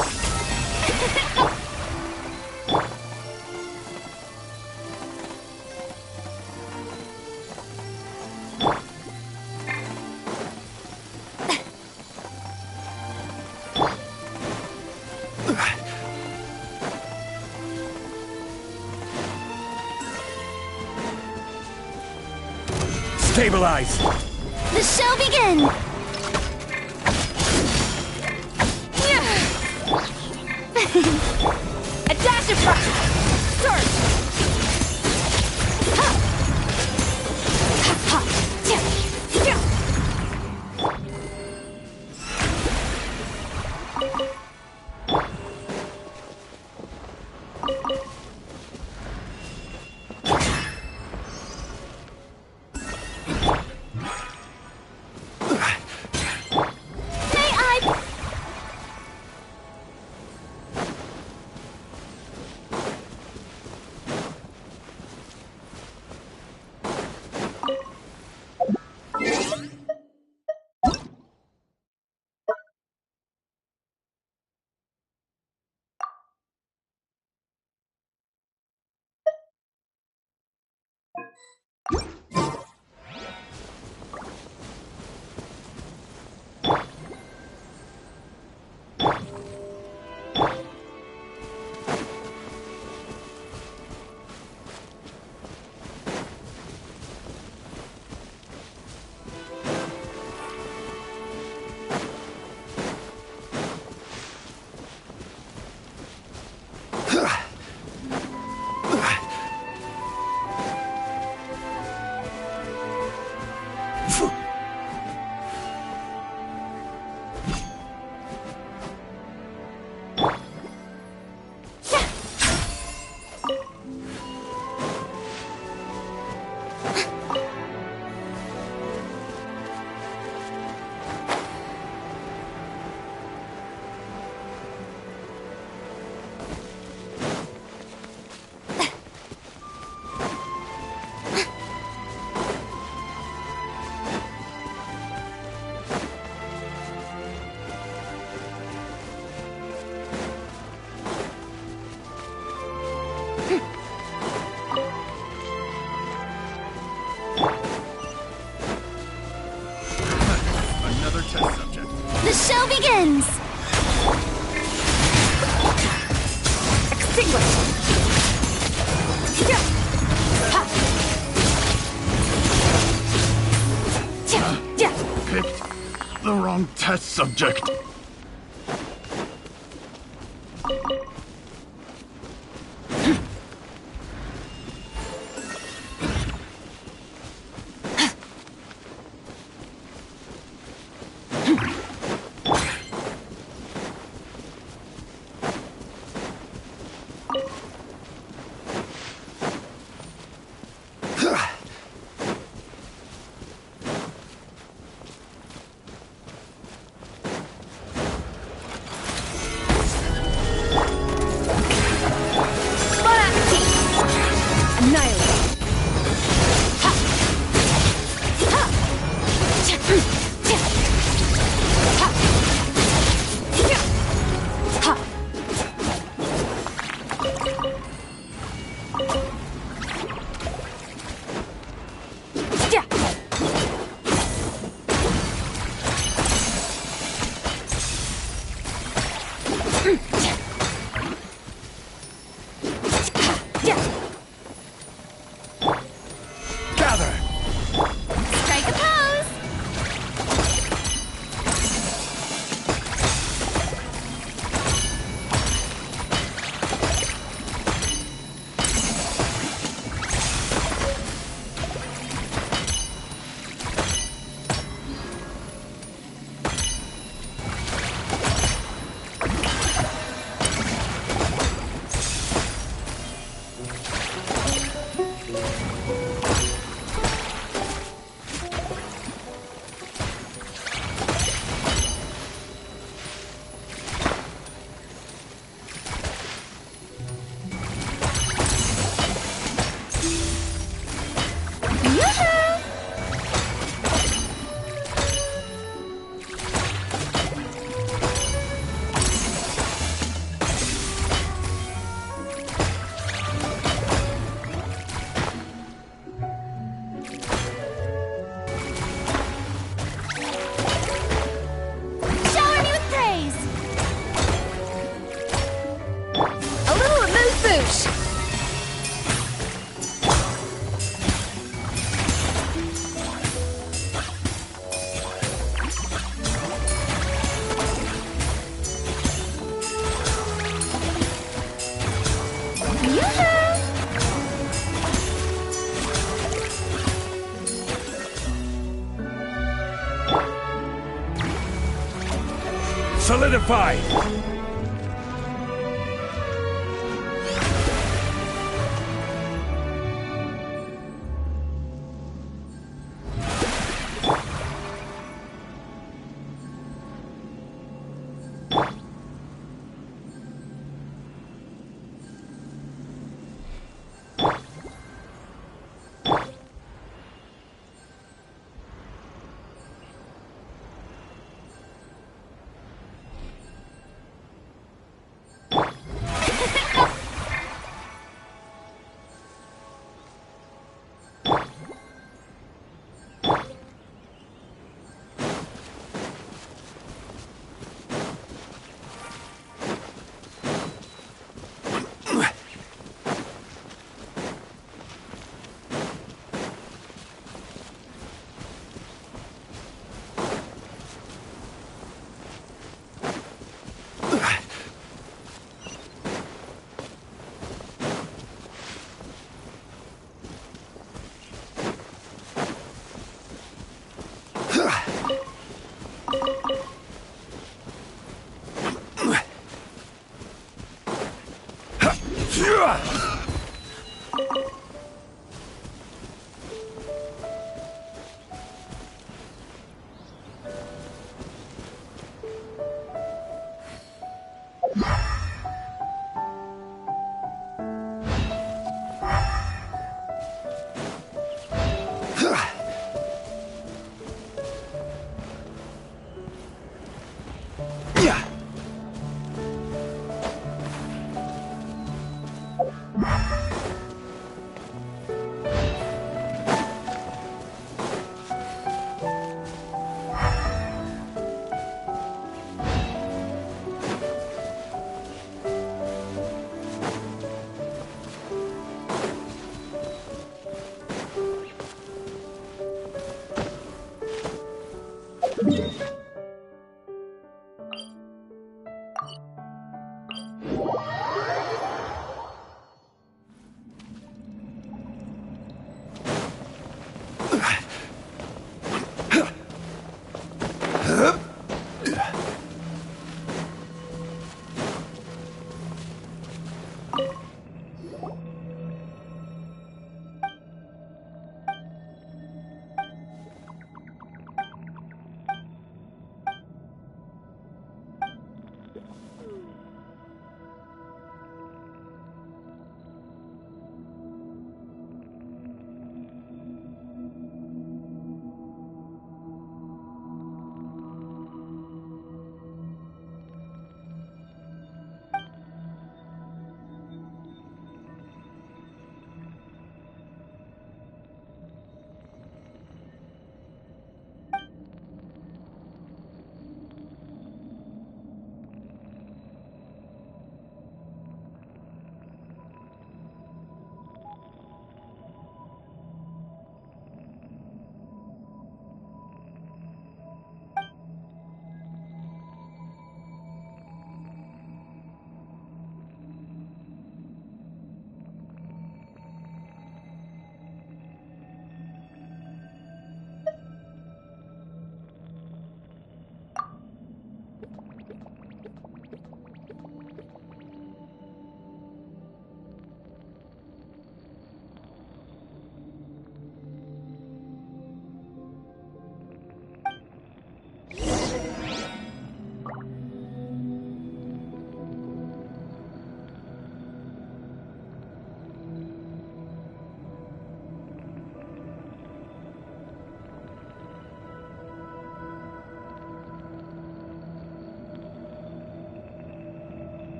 Stabilize! The show begins! A dash of frost! Surge! Ha! Ha! Ha! Another test subject. The show begins! Extinguish! Ha! Picked the wrong test subject. Solidify!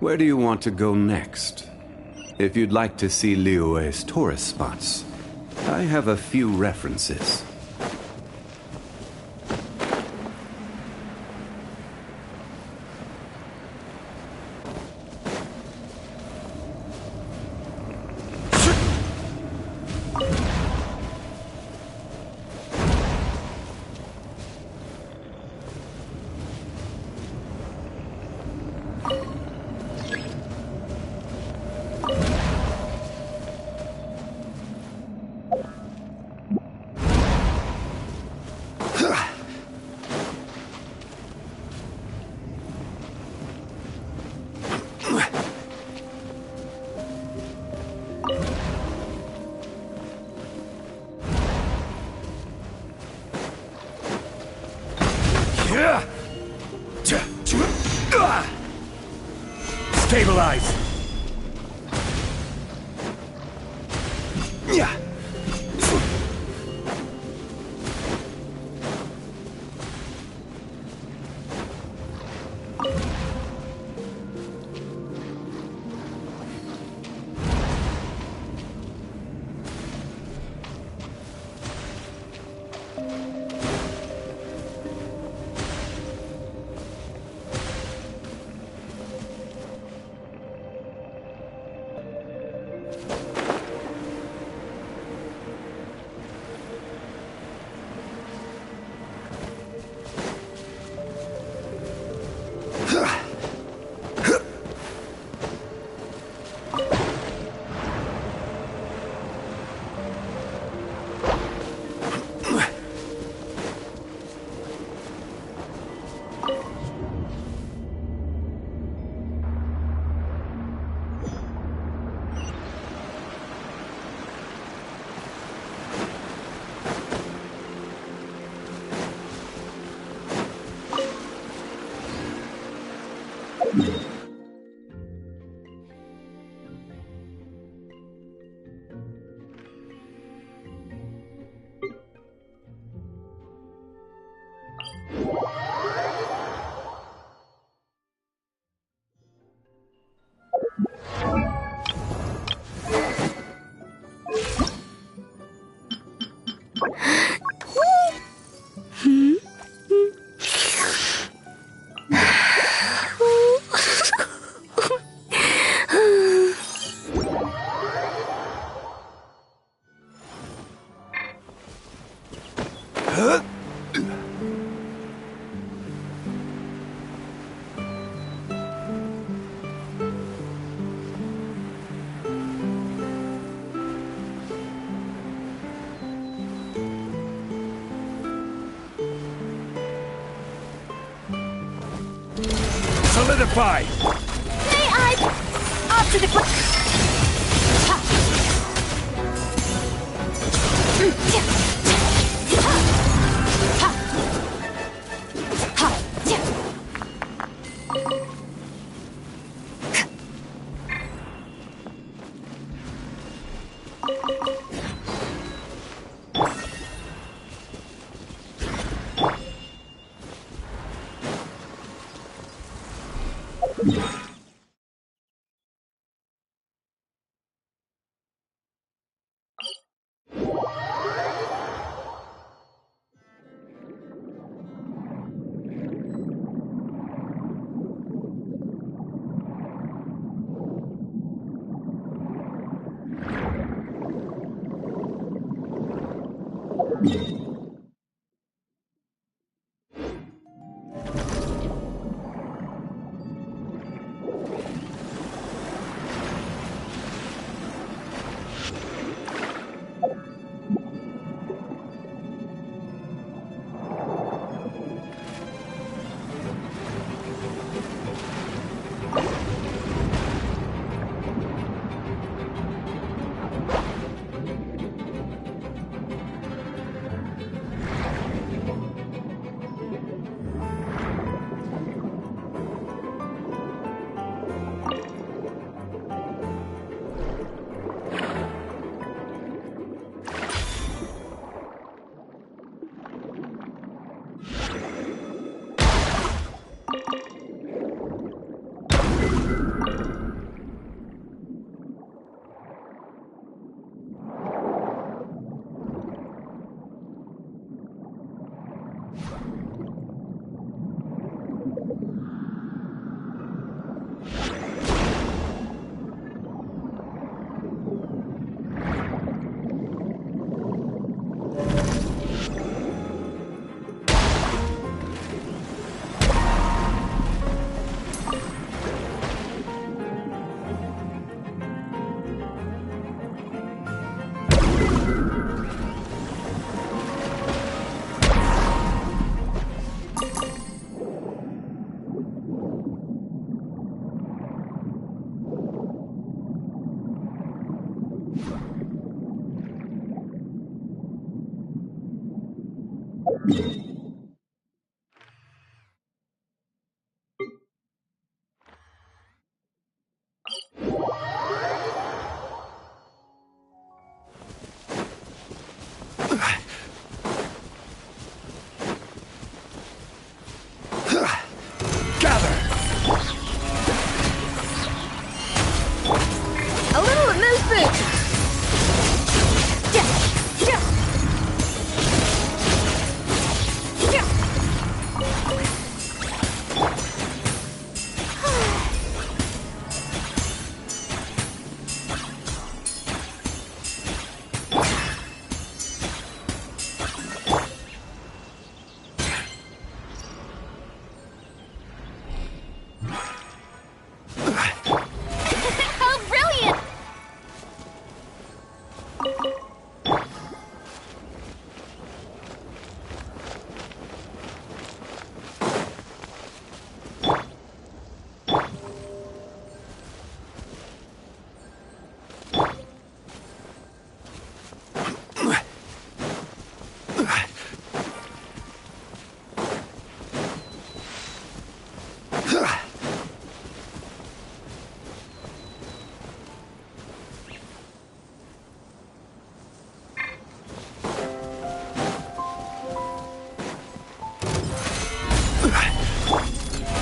Where do you want to go next? If you'd like to see Liyue's tourist spots, I have a few references. Stabilize! Solidify! May I? Off to the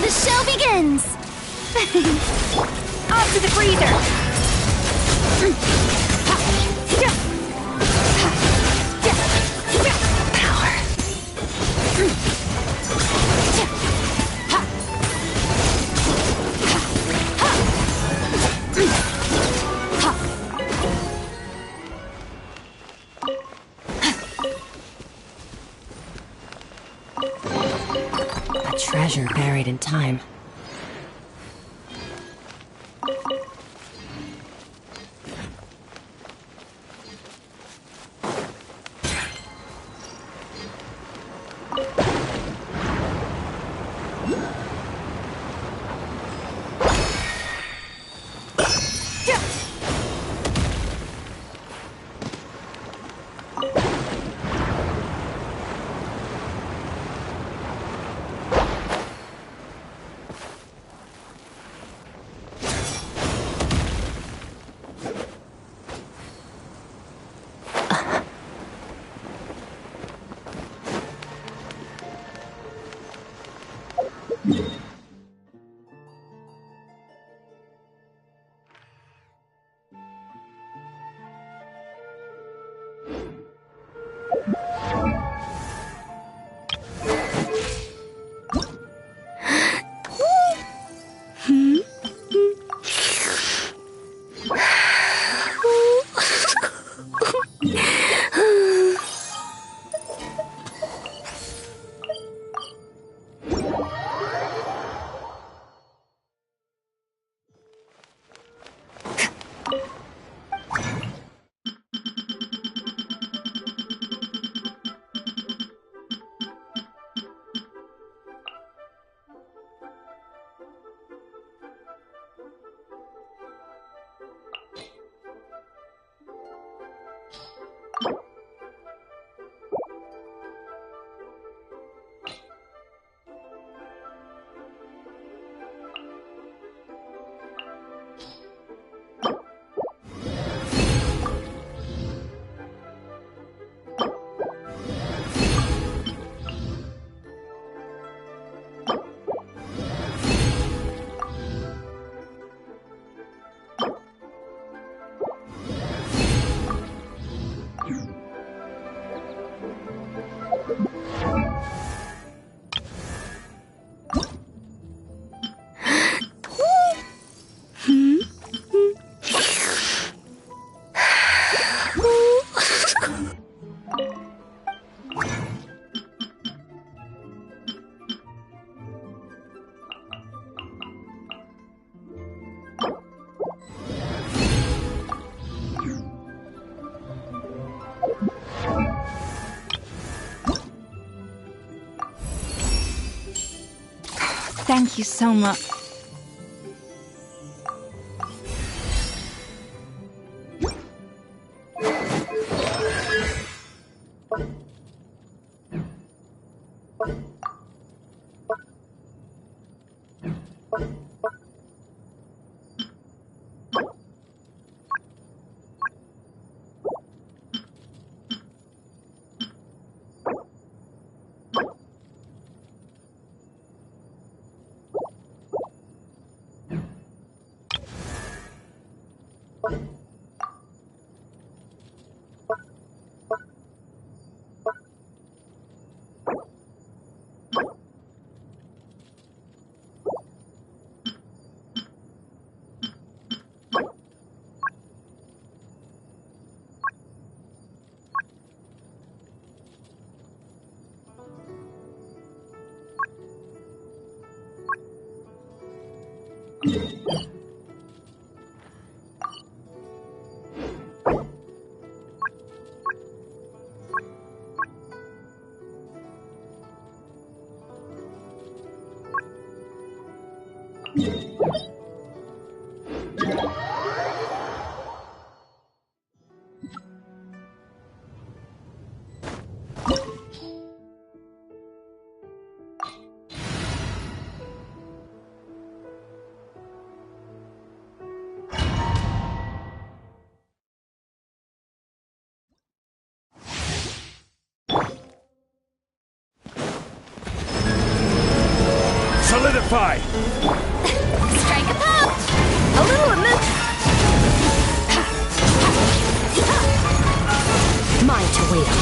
The show begins! Off to the freezer! Power. A treasure buried in time. Thank you so much. Solidify! Strike a pop! A little amid. Mine to wield.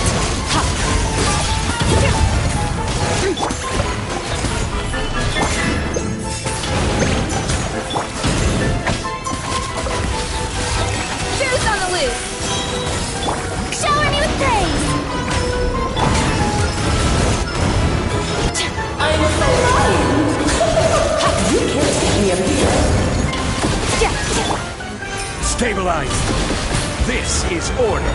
Juice on the loose! Shower me with praise! I'm a lion. You can't get me up here. Stabilize! This is order!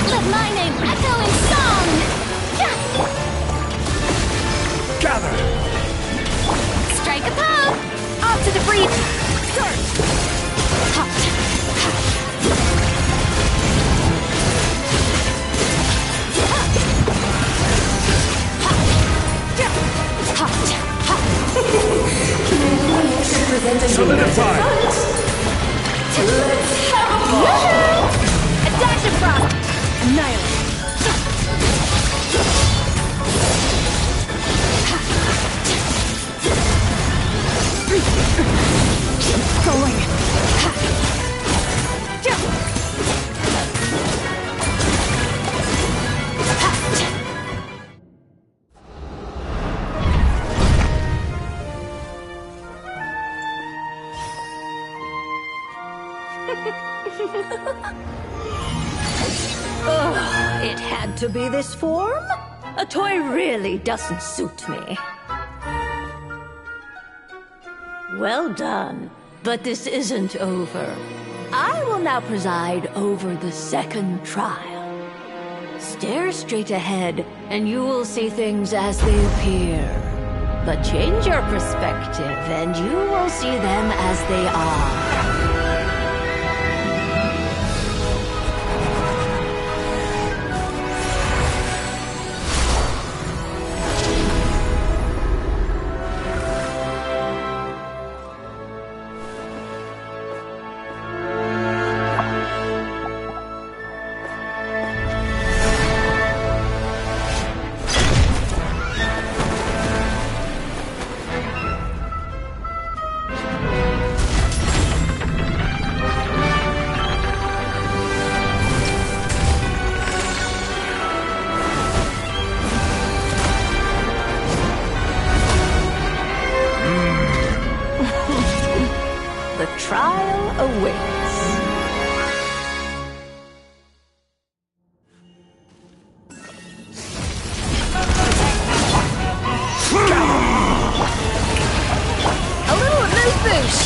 Let my name echo in song! Gather! Strike a pose! Off to the breeze! Solidify! Let's have a ball. A dash of frost! Annihilate! Ugh, it had to be this form? A toy really doesn't suit me. Well done, but this isn't over. I will now preside over the second trial. Stare straight ahead, and you will see things as they appear. But change your perspective, and you will see them as they are. The trial awaits. A little move boosh!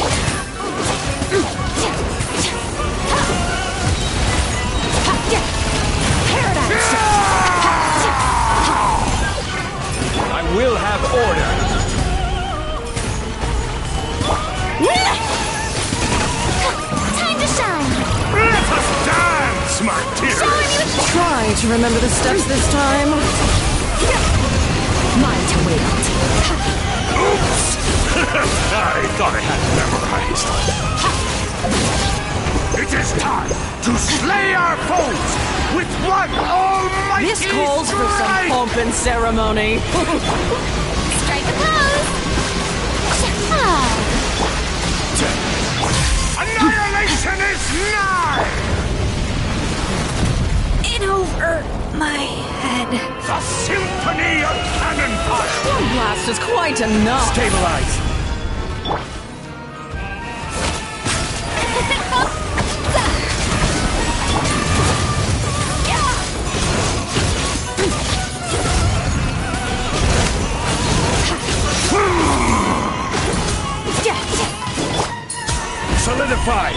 Paradise! I will have order! Time to shine! Let us dance, my dearest! Try to remember the steps this time. Mine to wield. Oops! I thought I had it memorized. It is time to slay our foes with one almighty This calls for some strike! pomp and ceremony. Strike a pose! Annihilation is nigh! In over my head. The symphony of cannon fire! One blast is quite enough. Stabilize! Solidify!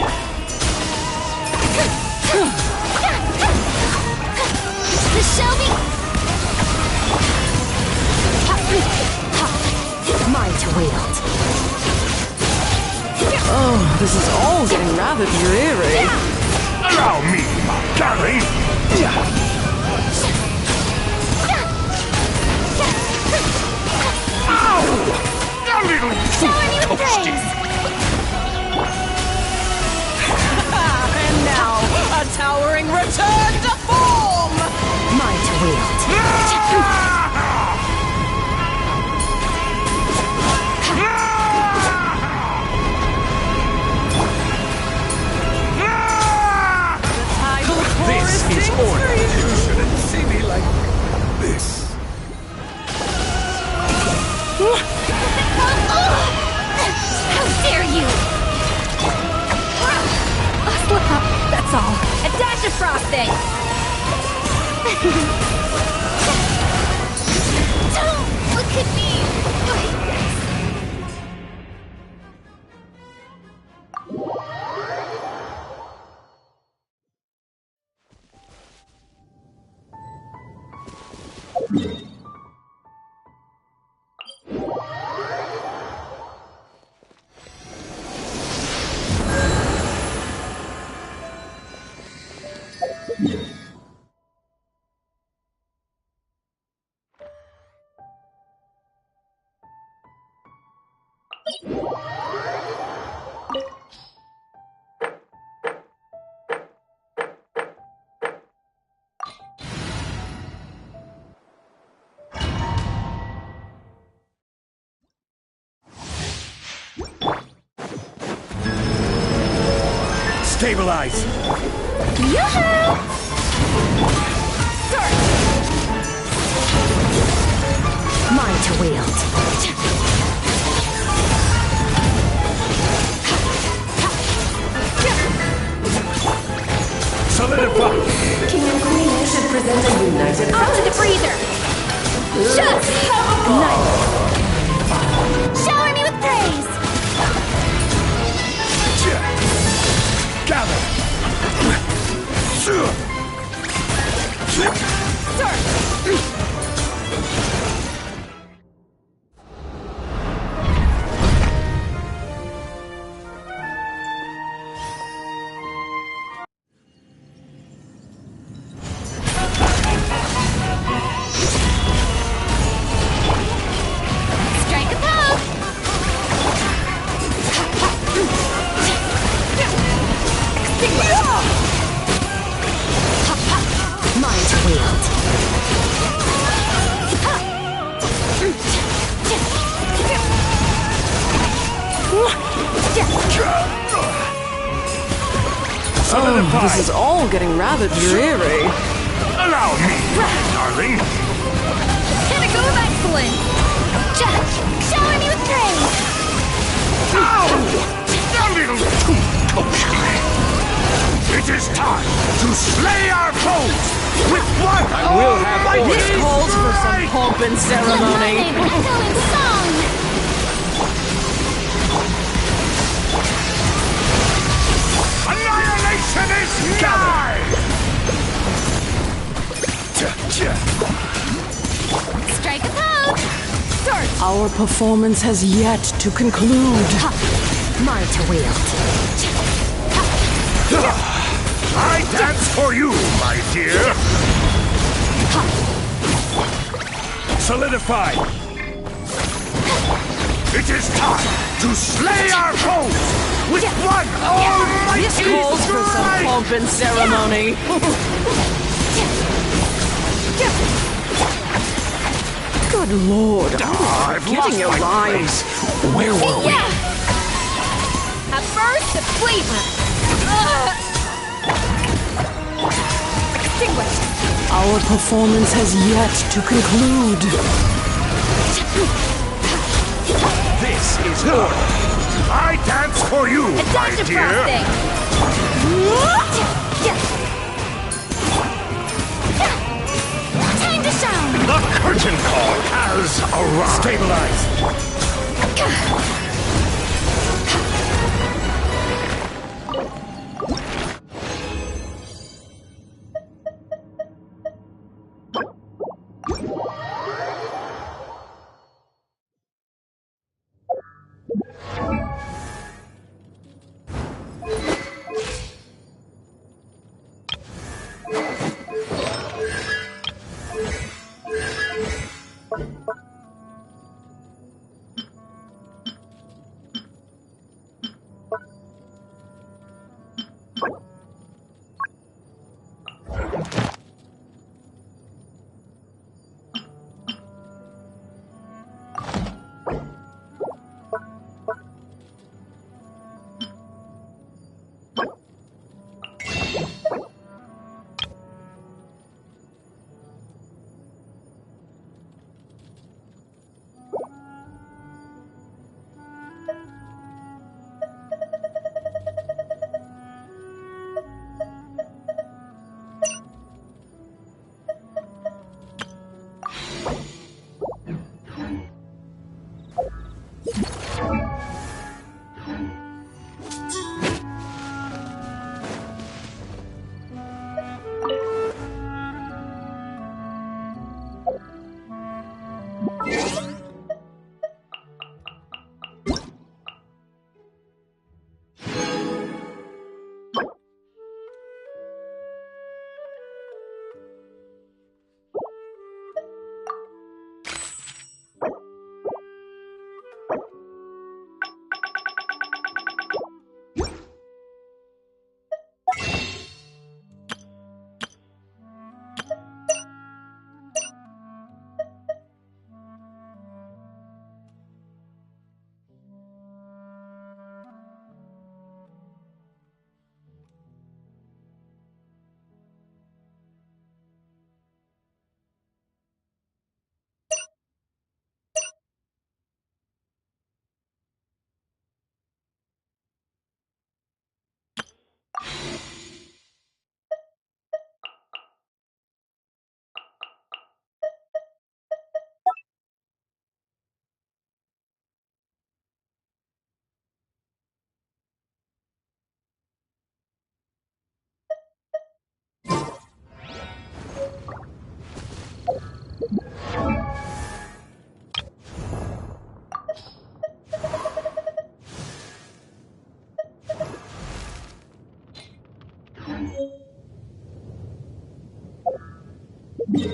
The Shelby! Mine to wield. Oh, this is all getting rather dreary. Allow me, my darling! Ow! A little too toasty! And now, a towering return to form! Mine to wield. How dare you! A slip up, that's all. A dash of frosting! Don't look at me like this. Stabilize! Yoo-hoo! Mine to wield. Solidify! King and Queen should present a united On to the breather! Just nice! Shower me with praise! Gather! Strike a pose! Mine to wield. Oh, this is all getting rather dreary. Allow me, darling! Pinnacle of excellence! Shower me with praise! Ow! A little too kosher. It is time to slay our foes with one almighty This calls for some strike! pomp and My ceremony. name will echo in song! Annihilation is nigh! Strike a pose! Sword! Our performance has yet to conclude. Mine to wield. I dance for you, my dear! Solidify! It is time to slay our foes with one almighty This calls for some strike! pomp and ceremony. Good lord, I've getting lost your my rhymes. place. Where were we? A burst of flavor! Extinguished! Our performance has yet to conclude. This is order. I dance for you, A my dash of dear! frosting! Time to shine! The curtain call has arrived. Stabilize.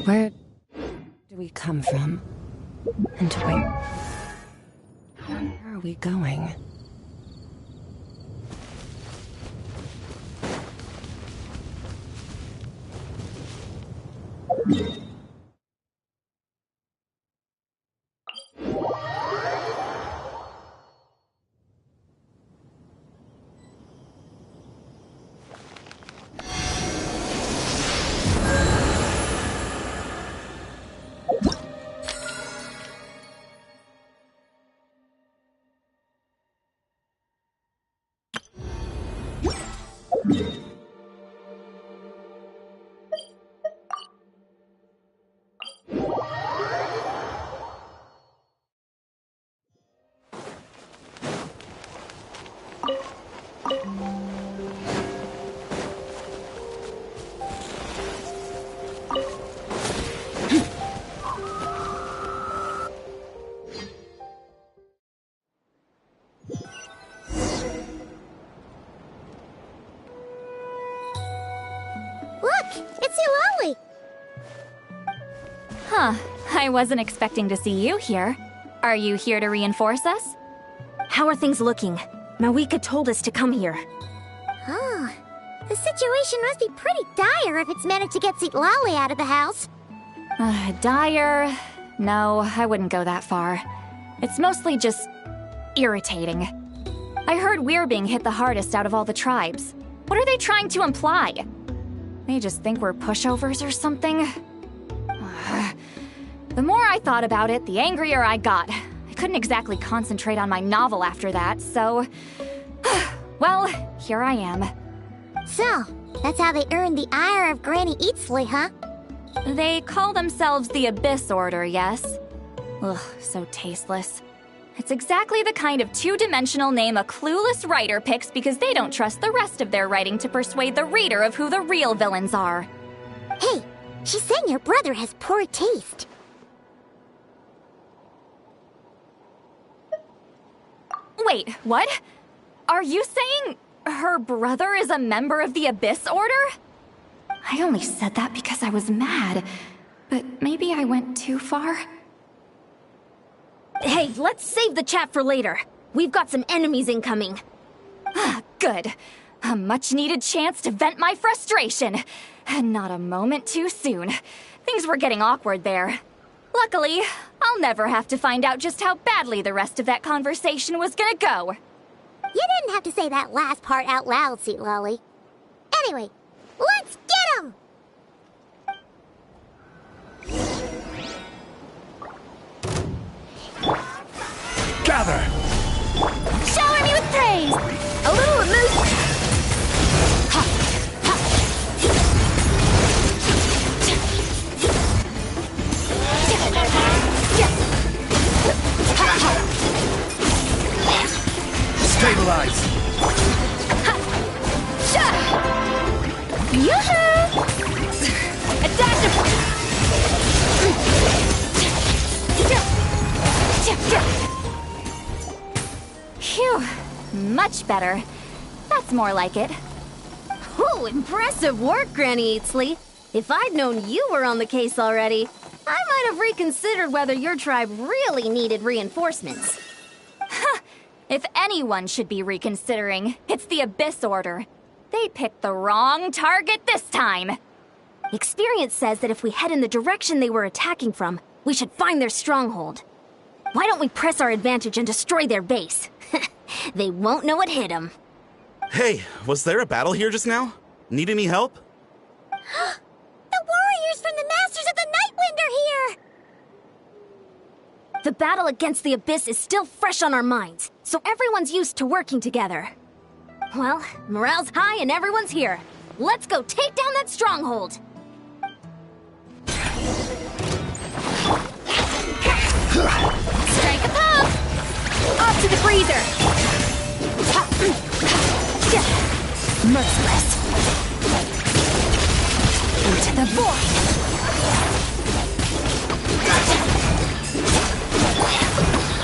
Where do we come from? And where are we going? Huh. I wasn't expecting to see you here. Are you here to reinforce us? How are things looking? Mawika told us to come here. Oh, the situation must be pretty dire if it's managed to get Lolly out of the house. Dire? No, I wouldn't go that far. It's mostly just irritating. I heard we're being hit the hardest out of all the tribes. What are they trying to imply? They just think we're pushovers or something? The more I thought about it, the angrier I got. I couldn't exactly concentrate on my novel after that, so... well, here I am. So, that's how they earned the ire of Granny Eatsley, huh? They call themselves the Abyss Order, yes? Ugh, so tasteless. It's exactly the kind of two-dimensional name a clueless writer picks because they don't trust the rest of their writing to persuade the reader of who the real villains are. Hey, she's saying your brother has poor taste. Wait, what? Are you saying her brother is a member of the Abyss Order? I only said that because I was mad, but maybe I went too far. Hey, let's save the chat for later. We've got some enemies incoming. Good. A much-needed chance to vent my frustration. And not a moment too soon. Things were getting awkward there. Luckily, I'll never have to find out just how badly the rest of that conversation was gonna go. You didn't have to say that last part out loud, Sweet Lolly. Anyway, let's get 'em! Gather! Shower me with praise! A little emotion! Stabilize! Yoo-hoo! Much better. That's more like it. Whew, impressive work, Granny Eatsley. If I'd known you were on the case already, I might have reconsidered whether your tribe really needed reinforcements. If anyone should be reconsidering, it's the Abyss Order. They picked the wrong target this time. Experience says that if we head in the direction they were attacking from, we should find their stronghold. Why don't we press our advantage and destroy their base? They won't know what hit them. Hey, was there a battle here just now? Need any help? The warriors from the Masters of the Nightwind are here! The battle against the Abyss is still fresh on our minds, so everyone's used to working together. Well, morale's high and everyone's here. Let's go take down that stronghold! Strike a pump! Off to the freezer! Merciless! Into the void!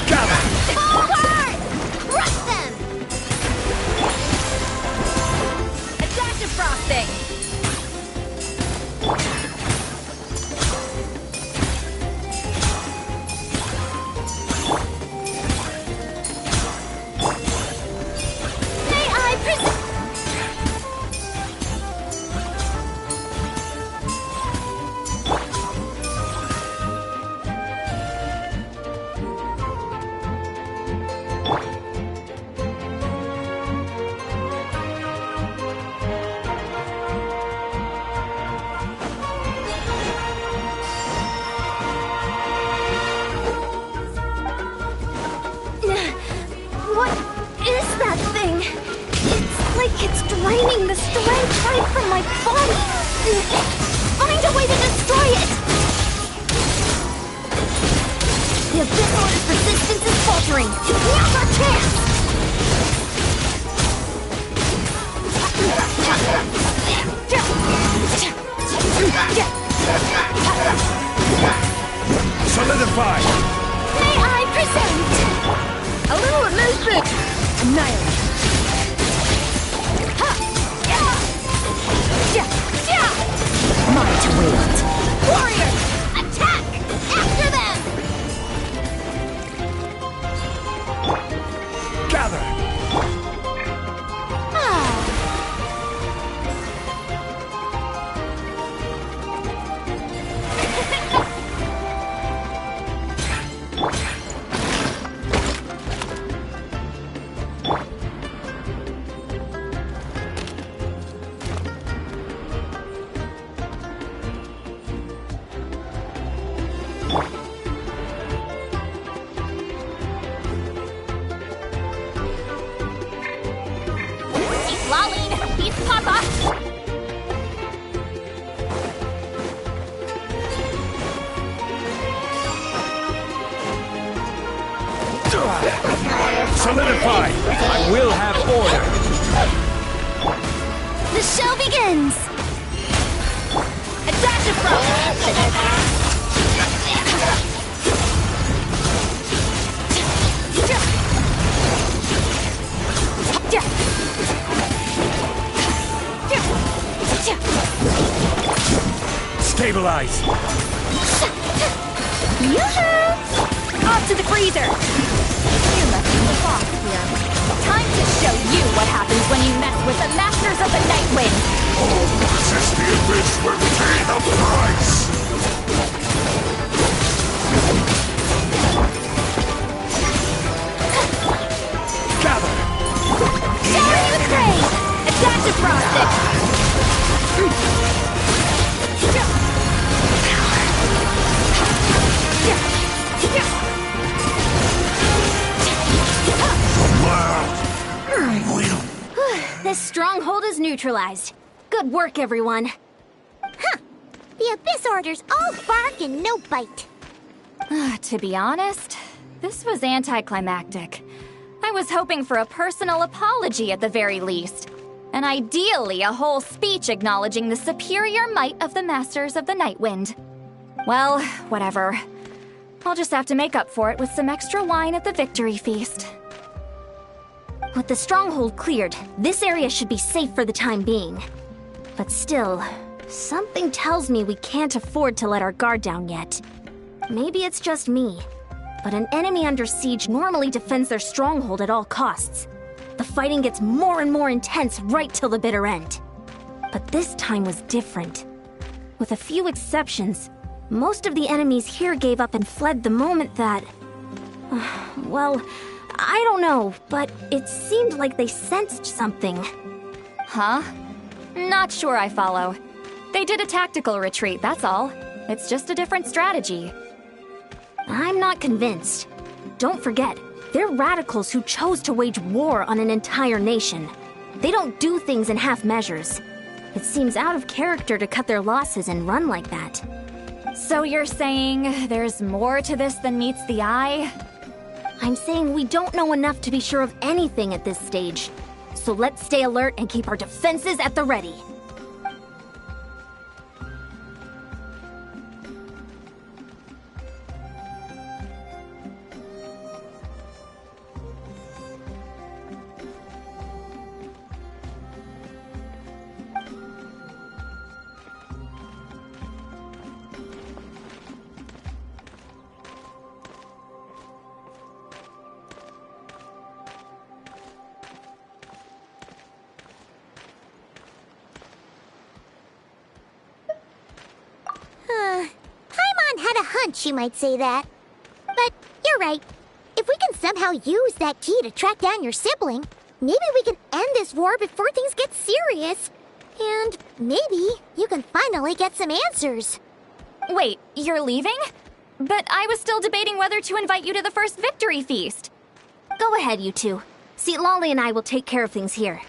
Gather! Forward! Crush them! A dash of frosting! May I present... What is that thing? It's like it's draining the strength right from my body. Find a way to destroy it! The Abyss Order's resistance is faltering. Now's our chance! Solidify! May I present... A little movement! Annihilate! Mine to wield. Warriors, attack! After them! Gather! He's lolling! He's Papa! Solidify! I will have order! The show begins! A dash of frost! Stabilize! Yoo-hoo! Off to the freezer! You must be the boss here. Time to show you what happens when you mess with the Masters of the Nightwind! All resist the Abyss will pay the price! Gather! Shower you with praise! A dash of frosting! This stronghold is neutralized. Good work, everyone. The Abyss Order's all bark and no bite. To be honest, this was anticlimactic. I was hoping for a personal apology at the very least. And ideally, a whole speech acknowledging the superior might of the Masters of the Nightwind. Well, whatever. I'll just have to make up for it with some extra wine at the victory feast. With the stronghold cleared, this area should be safe for the time being. But still, something tells me we can't afford to let our guard down yet. Maybe it's just me, but an enemy under siege normally defends their stronghold at all costs. The fighting gets more and more intense right till the bitter end. But this time was different. With a few exceptions, most of the enemies here gave up and fled the moment that... well, I don't know, but it seemed like they sensed something. Huh? Not sure I follow. They did a tactical retreat, that's all. It's just a different strategy. I'm not convinced. Don't forget, they're radicals who chose to wage war on an entire nation. They don't do things in half measures. It seems out of character to cut their losses and run like that. So you're saying there's more to this than meets the eye? I'm saying we don't know enough to be sure of anything at this stage. So let's stay alert and keep our defenses at the ready. Paimon had a hunch you might say that. But you're right. If we can somehow use that key to track down your sibling, maybe we can end this war before things get serious. And maybe you can finally get some answers. Wait, you're leaving? But I was still debating whether to invite you to the first victory feast. Go ahead, you two. Lolly and I will take care of things here.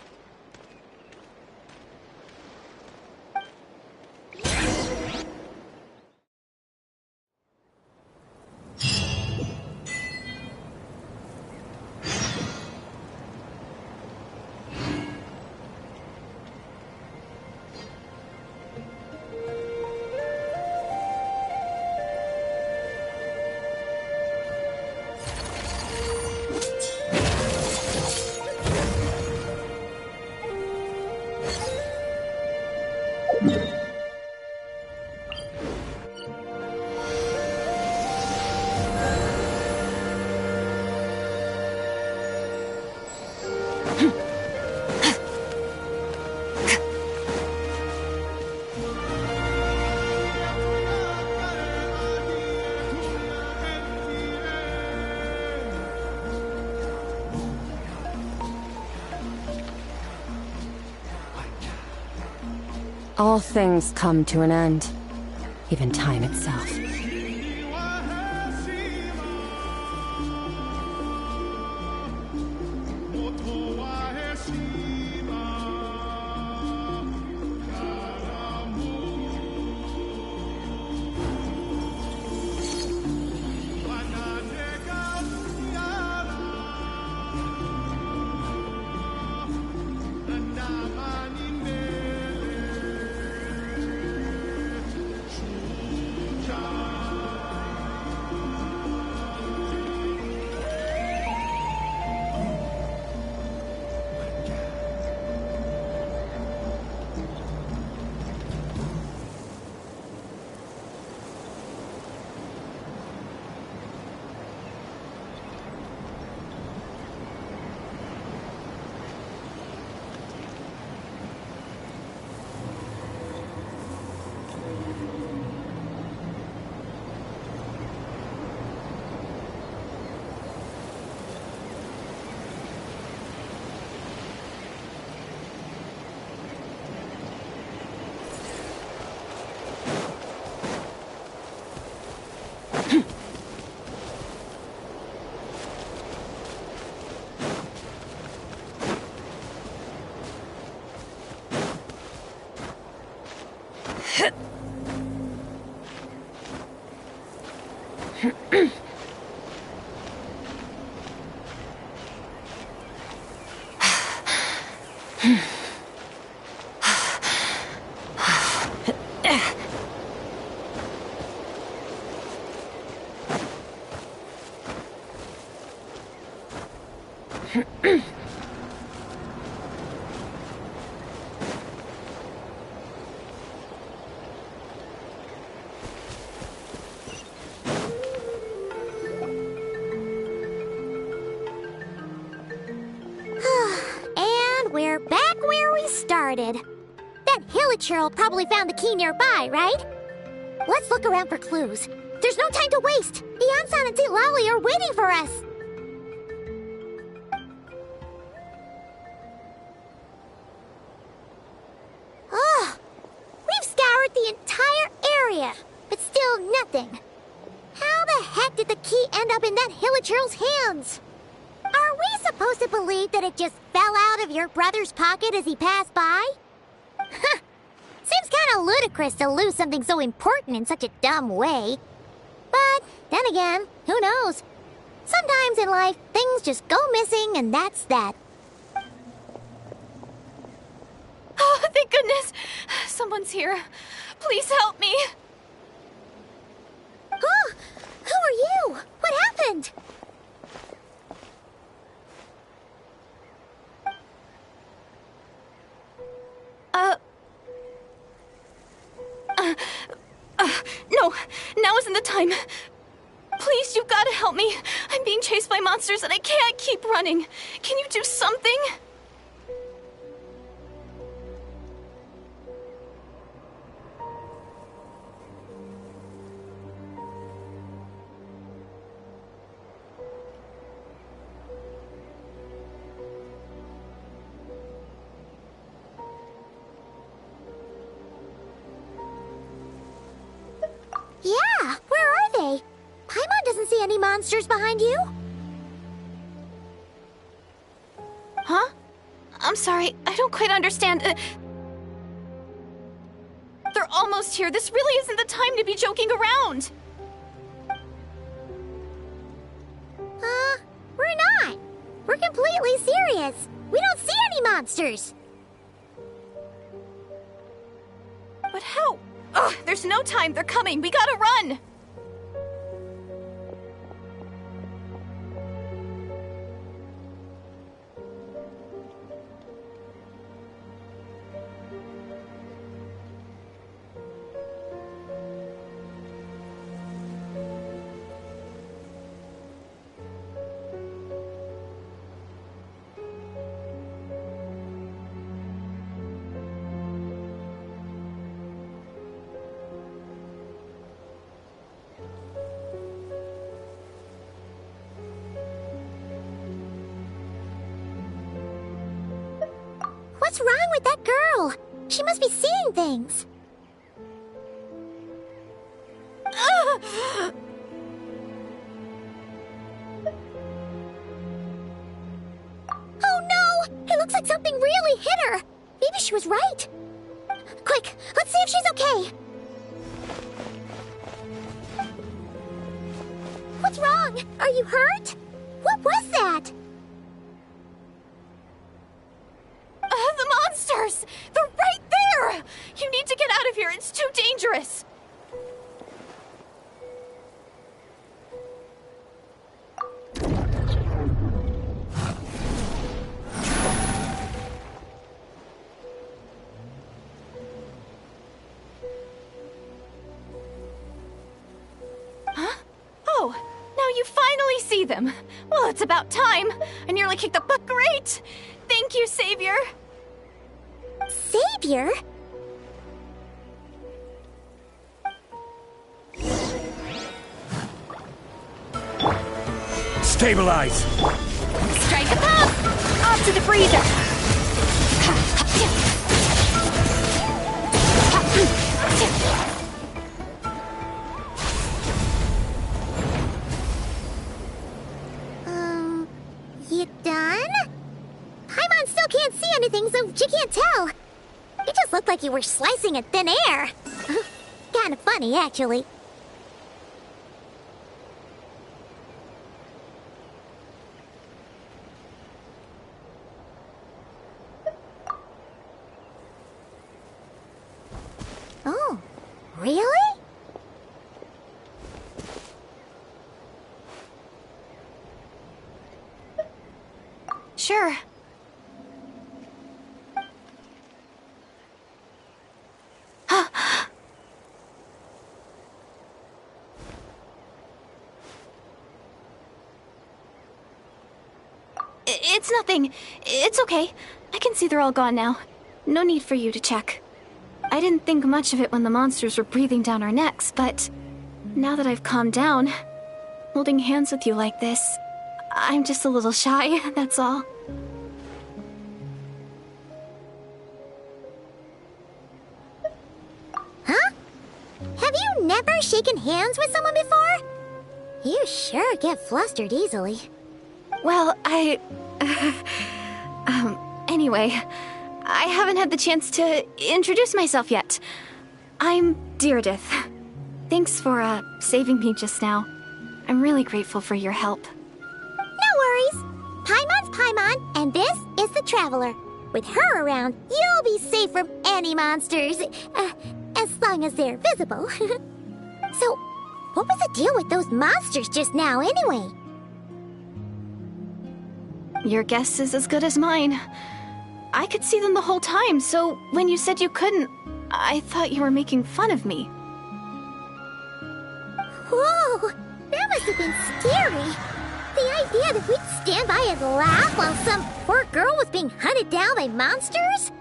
All things come to an end, even time itself. guarded. That hilichurl probably found the key nearby, right? Let's look around for clues. There's no time to waste. Beyond and St. Lowly are waiting for us. Ugh. We've scoured the entire area, but still nothing. How the heck did the key end up in that hilichurl's hands? Are we supposed to believe that it just fell out of your brother's pocket as he passed by? Seems kinda ludicrous to lose something so important in such a dumb way. But then again, who knows? Sometimes in life, things just go missing and that's that. Oh, thank goodness! Someone's here. Please help me! Oh, who are you? What happened? No, now isn't the time. Please, you've got to help me. I'm being chased by monsters and I can't keep running. Can you do something? Yeah, where are they? Paimon doesn't see any monsters behind you. Huh? I'm sorry, I don't quite understand. They're almost here. This really isn't the time to be joking around. We're not. We're completely serious. We don't see any monsters. But how? Ugh, there's no time. They're coming. We gotta run. What's wrong with that girl? She must be seeing things. Oh no! It looks like something really hit her. Maybe she was right. Quick, let's see if she's okay. What's wrong? Are you hurt? What was that? The monsters! They're right there! You need to get out of here. It's too dangerous. Huh? Oh, now you finally see them. Well, it's about time. I nearly kicked the butt. Great! Thank you, Savior. Savior? Stabilize! Strike a pump! Off to the freezer! You done? Paimon still can't see anything, so she can't tell. It just looked like you were slicing at thin air. Kinda funny, actually. Oh, really? Sure. It's nothing. It's okay. I can see they're all gone now. No need for you to check. I didn't think much of it when the monsters were breathing down our necks, but now that I've calmed down, holding hands with you like this, I'm just a little shy, that's all. Huh? Have you never shaken hands with someone before? You sure get flustered easily. Well, anyway, I haven't had the chance to introduce myself yet. I'm Deirdith. Thanks for, saving me just now. I'm really grateful for your help. No worries. Paimon's Paimon, and this is the Traveler. With her around, you'll be safe from any monsters. As long as they're visible. So, what was the deal with those monsters just now, anyway? Your guess is as good as mine. I could see them the whole time, so when you said you couldn't, I thought you were making fun of me. Whoa! That must have been scary. The idea that we'd stand by and laugh while some poor girl was being hunted down by monsters?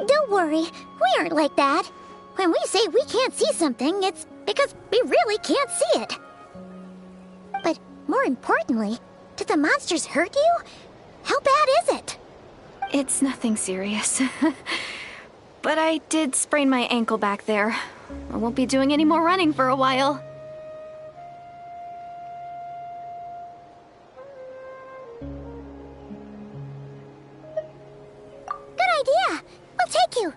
Don't worry, we aren't like that. When we say we can't see something, it's because we really can't see it. But more importantly, did the monsters hurt you? How bad is it? It's nothing serious. But I did sprain my ankle back there. I won't be doing any more running for a while. Good idea! We'll take you!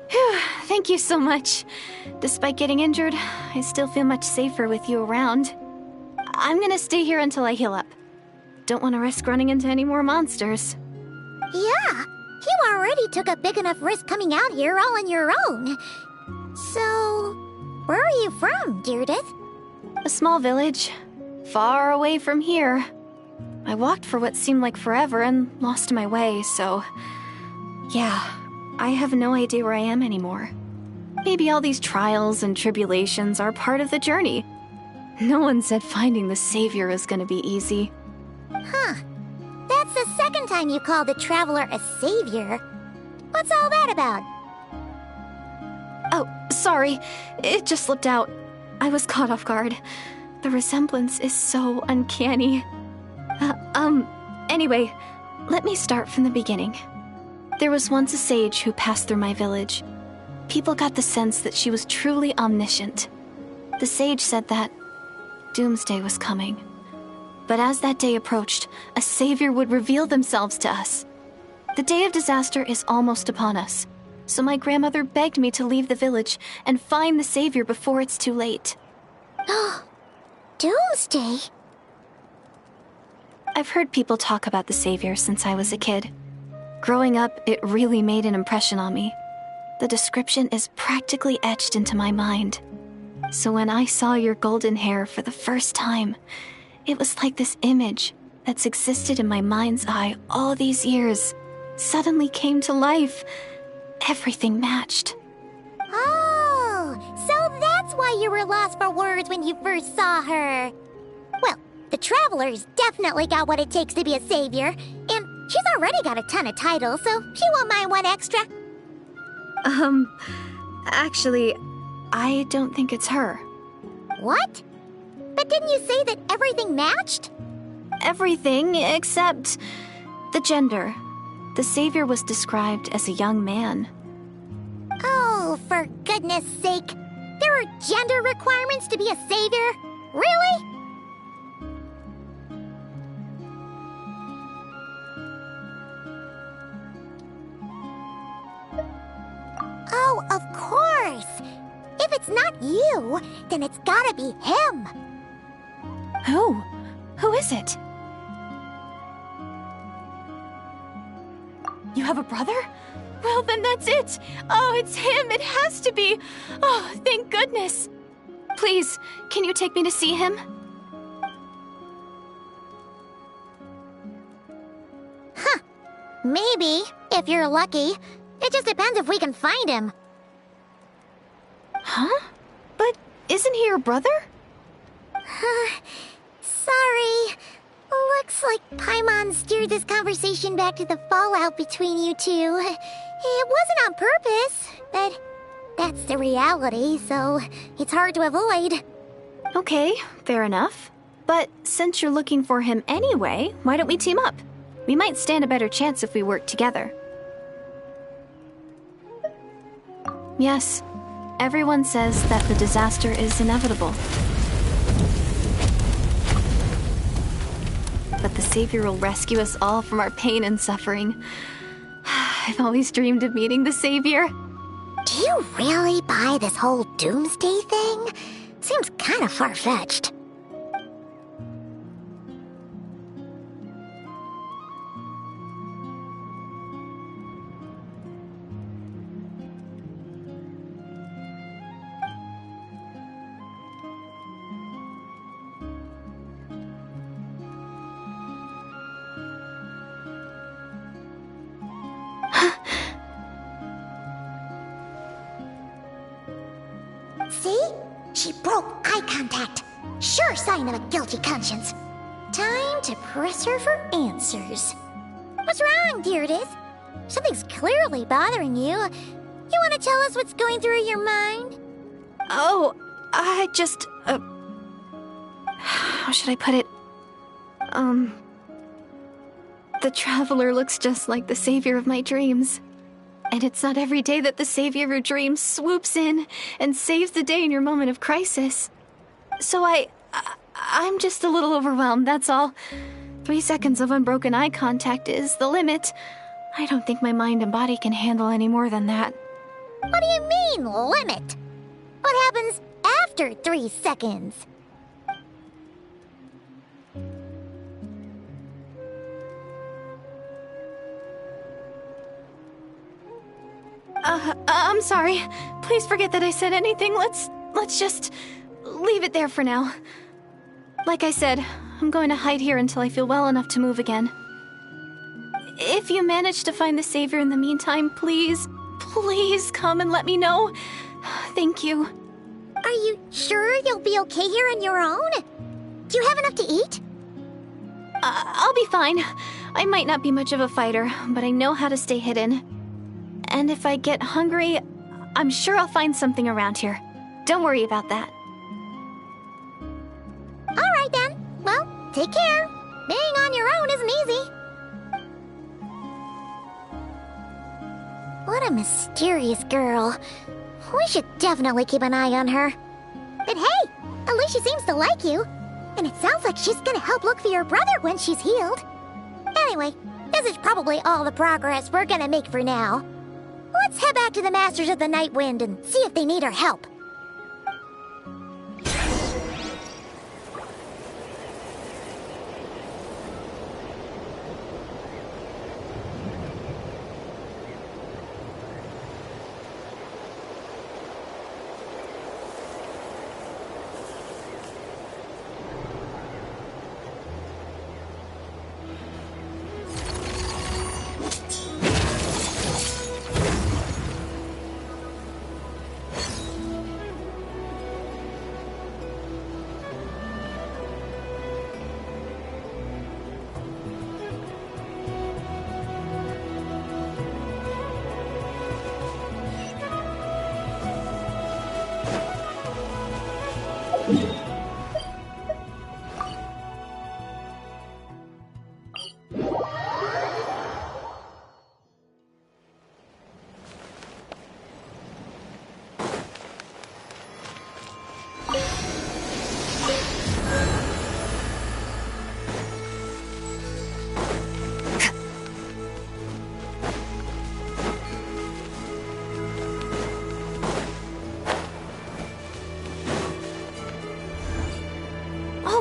Phew, thank you so much. Despite getting injured, I still feel much safer with you around. I'm gonna stay here until I heal up. Don't want to risk running into any more monsters. Yeah, you already took a big enough risk coming out here all on your own. So, where are you from, Deirdith? A small village, far away from here. I walked for what seemed like forever and lost my way, so... yeah, I have no idea where I am anymore. Maybe all these trials and tribulations are part of the journey. No one said finding the Savior is gonna be easy. Huh. That's the second time you called the Traveler a savior. What's all that about? Oh, sorry. It just slipped out. I was caught off guard. The resemblance is so uncanny. Anyway, let me start from the beginning. There was once a sage who passed through my village. People got the sense that she was truly omniscient. The sage said that doomsday was coming. But as that day approached, a savior would reveal themselves to us. The day of disaster is almost upon us, so my grandmother begged me to leave the village and find the savior before it's too late. Doomsday? I've heard people talk about the savior since I was a kid. Growing up, it really made an impression on me. The description is practically etched into my mind. So when I saw your golden hair for the first time, it was like this image that's existed in my mind's eye all these years suddenly came to life. Everything matched. Oh, so that's why you were lost for words when you first saw her. Well, the Traveler's definitely got what it takes to be a savior, and she's already got a ton of titles, so she won't mind one extra. Actually, I don't think it's her. What? But didn't you say that everything matched? Everything except the gender. The savior was described as a young man. Oh, for goodness sake. There are gender requirements to be a savior? Really? Oh, of course. If it's not you, then it's gotta be him. Who? Who is it? You have a brother? Well, then that's it. Oh, it's him. It has to be. Oh, thank goodness. Please, can you take me to see him? Maybe, if you're lucky. It just depends if we can find him. Huh? But isn't he your brother? Sorry. Looks like Paimon steered this conversation back to the fallout between you two. It wasn't on purpose, but that's the reality, so it's hard to avoid. Okay, fair enough. But since you're looking for him anyway, why don't we team up? We might stand a better chance if we work together. Yes, everyone says that the disaster is inevitable. But the Savior will rescue us all from our pain and suffering. I've always dreamed of meeting the Savior. Do you really buy this whole doomsday thing? Seems kind of far-fetched. See? She broke eye contact. Sure sign of a guilty conscience. Time to press her for answers. What's wrong, Deirdis? Something's clearly bothering you. You want to tell us what's going through your mind? Oh, I just... how should I put it? The Traveler looks just like the Savior of my dreams. And it's not every day that the Savior of your dreams swoops in and saves the day in your moment of crisis. So I'm just a little overwhelmed, that's all. 3 seconds of unbroken eye contact is the limit. I don't think my mind and body can handle any more than that. What do you mean, limit? What happens after 3 seconds? I'm sorry. Please forget that I said anything. Let's just leave it there for now. Like I said, I'm going to hide here until I feel well enough to move again. If you manage to find the Savior in the meantime, please come and let me know. Thank you. Are you sure you'll be okay here on your own? Do you have enough to eat? I'll be fine. I might not be much of a fighter, but I know how to stay hidden. And if I get hungry, I'm sure I'll find something around here. Don't worry about that. All right then. Well, take care. Being on your own isn't easy. What a mysterious girl. We should definitely keep an eye on her. But hey, at least she seems to like you. And it sounds like she's gonna help look for your brother when she's healed. Anyway, this is probably all the progress we're gonna make for now. Let's head back to the Masters of the Night Wind and see if they need our help.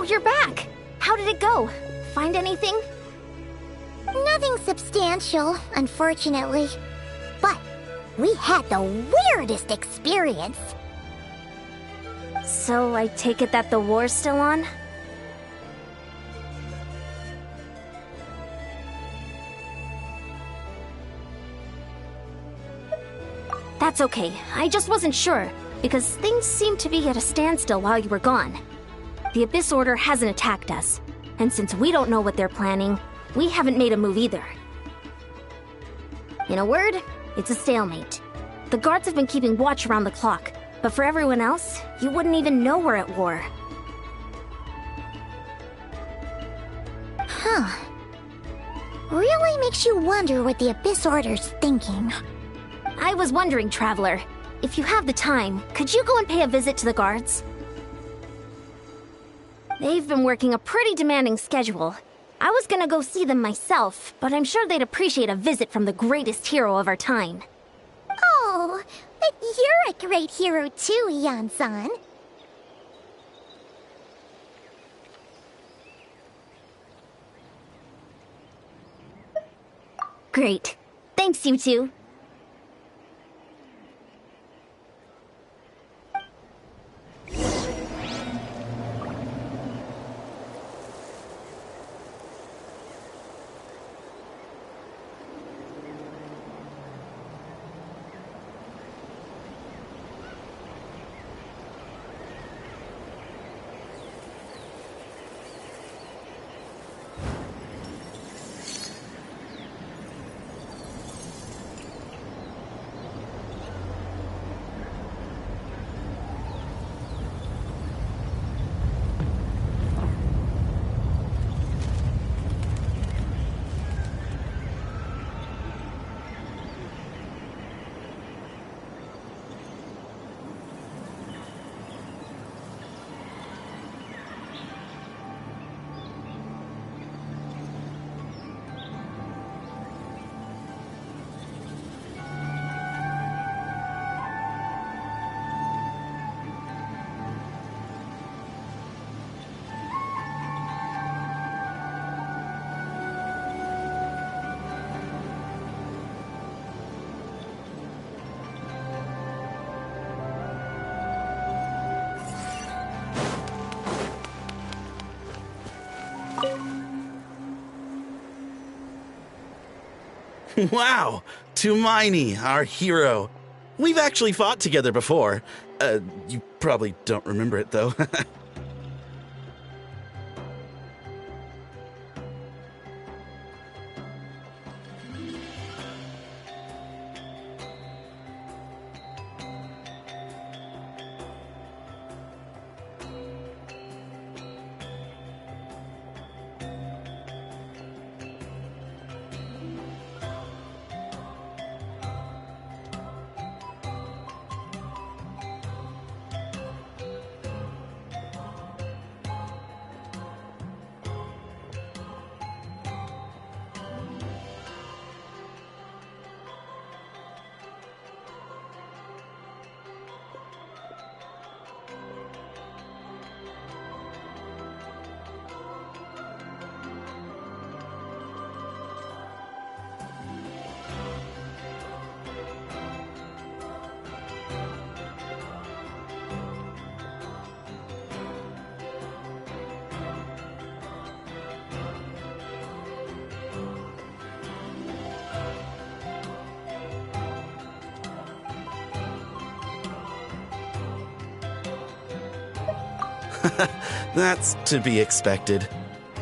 You're back! How did it go? Find anything? Nothing substantial, unfortunately. But we had the weirdest experience. So I take it that the war's still on? That's okay. I just wasn't sure, because things seemed to be at a standstill while you were gone. The Abyss Order hasn't attacked us, and since we don't know what they're planning, we haven't made a move either. In a word, it's a stalemate. The guards have been keeping watch around the clock, but for everyone else, you wouldn't even know we're at war. Huh. Really makes you wonder what the Abyss Order's thinking. I was wondering, Traveler, if you have the time, could you go and pay a visit to the guards? They've been working a pretty demanding schedule. I was gonna go see them myself, but I'm sure they'd appreciate a visit from the greatest hero of our time. Oh, but you're a great hero too, Yan-san. Great. Thanks, you two. Wow, Tumaini, our hero. We've actually fought together before. You probably don't remember it, though. That's to be expected.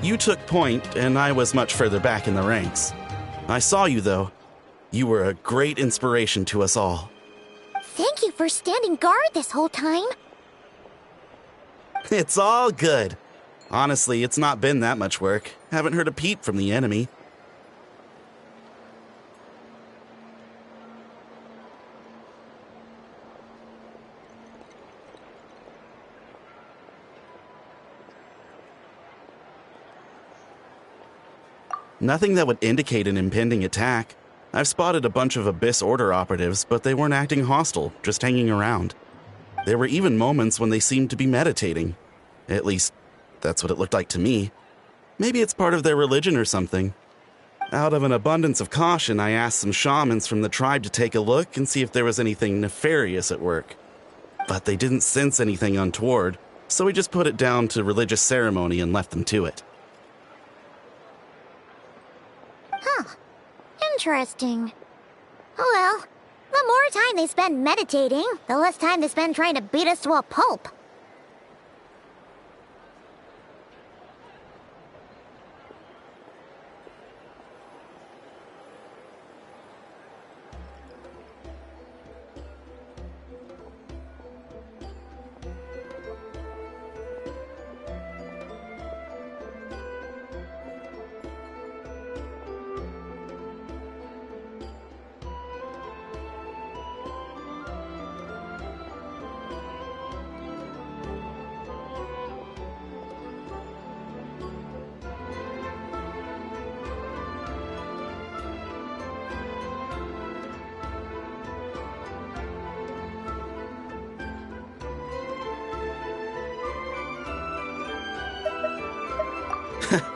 You took point, and I was much further back in the ranks. I saw you, though. You were a great inspiration to us all. Thank you for standing guard this whole time. It's all good. Honestly, it's not been that much work. Haven't heard a peep from the enemy. Nothing that would indicate an impending attack. I've spotted a bunch of Abyss Order operatives, but they weren't acting hostile, just hanging around. There were even moments when they seemed to be meditating. At least, that's what it looked like to me. Maybe it's part of their religion or something. Out of an abundance of caution, I asked some shamans from the tribe to take a look and see if there was anything nefarious at work. But they didn't sense anything untoward, so we just put it down to religious ceremony and left them to it. Huh. Interesting. Oh well, The more time they spend meditating, the less time they spend trying to beat us to a pulp.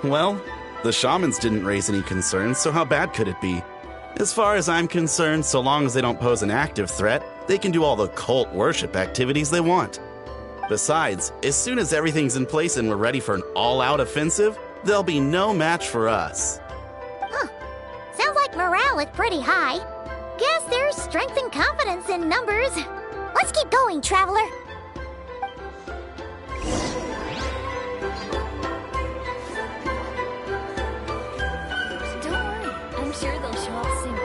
Well, the shamans didn't raise any concerns, so how bad could it be? As far as I'm concerned, so long as they don't pose an active threat, they can do all the cult worship activities they want. Besides, as soon as everything's in place and we're ready for an all-out offensive, there'll be no match for us. Huh. Sounds like morale is pretty high. Guess there's strength and confidence in numbers. Let's keep going, Traveler. Sure they'll show up soon.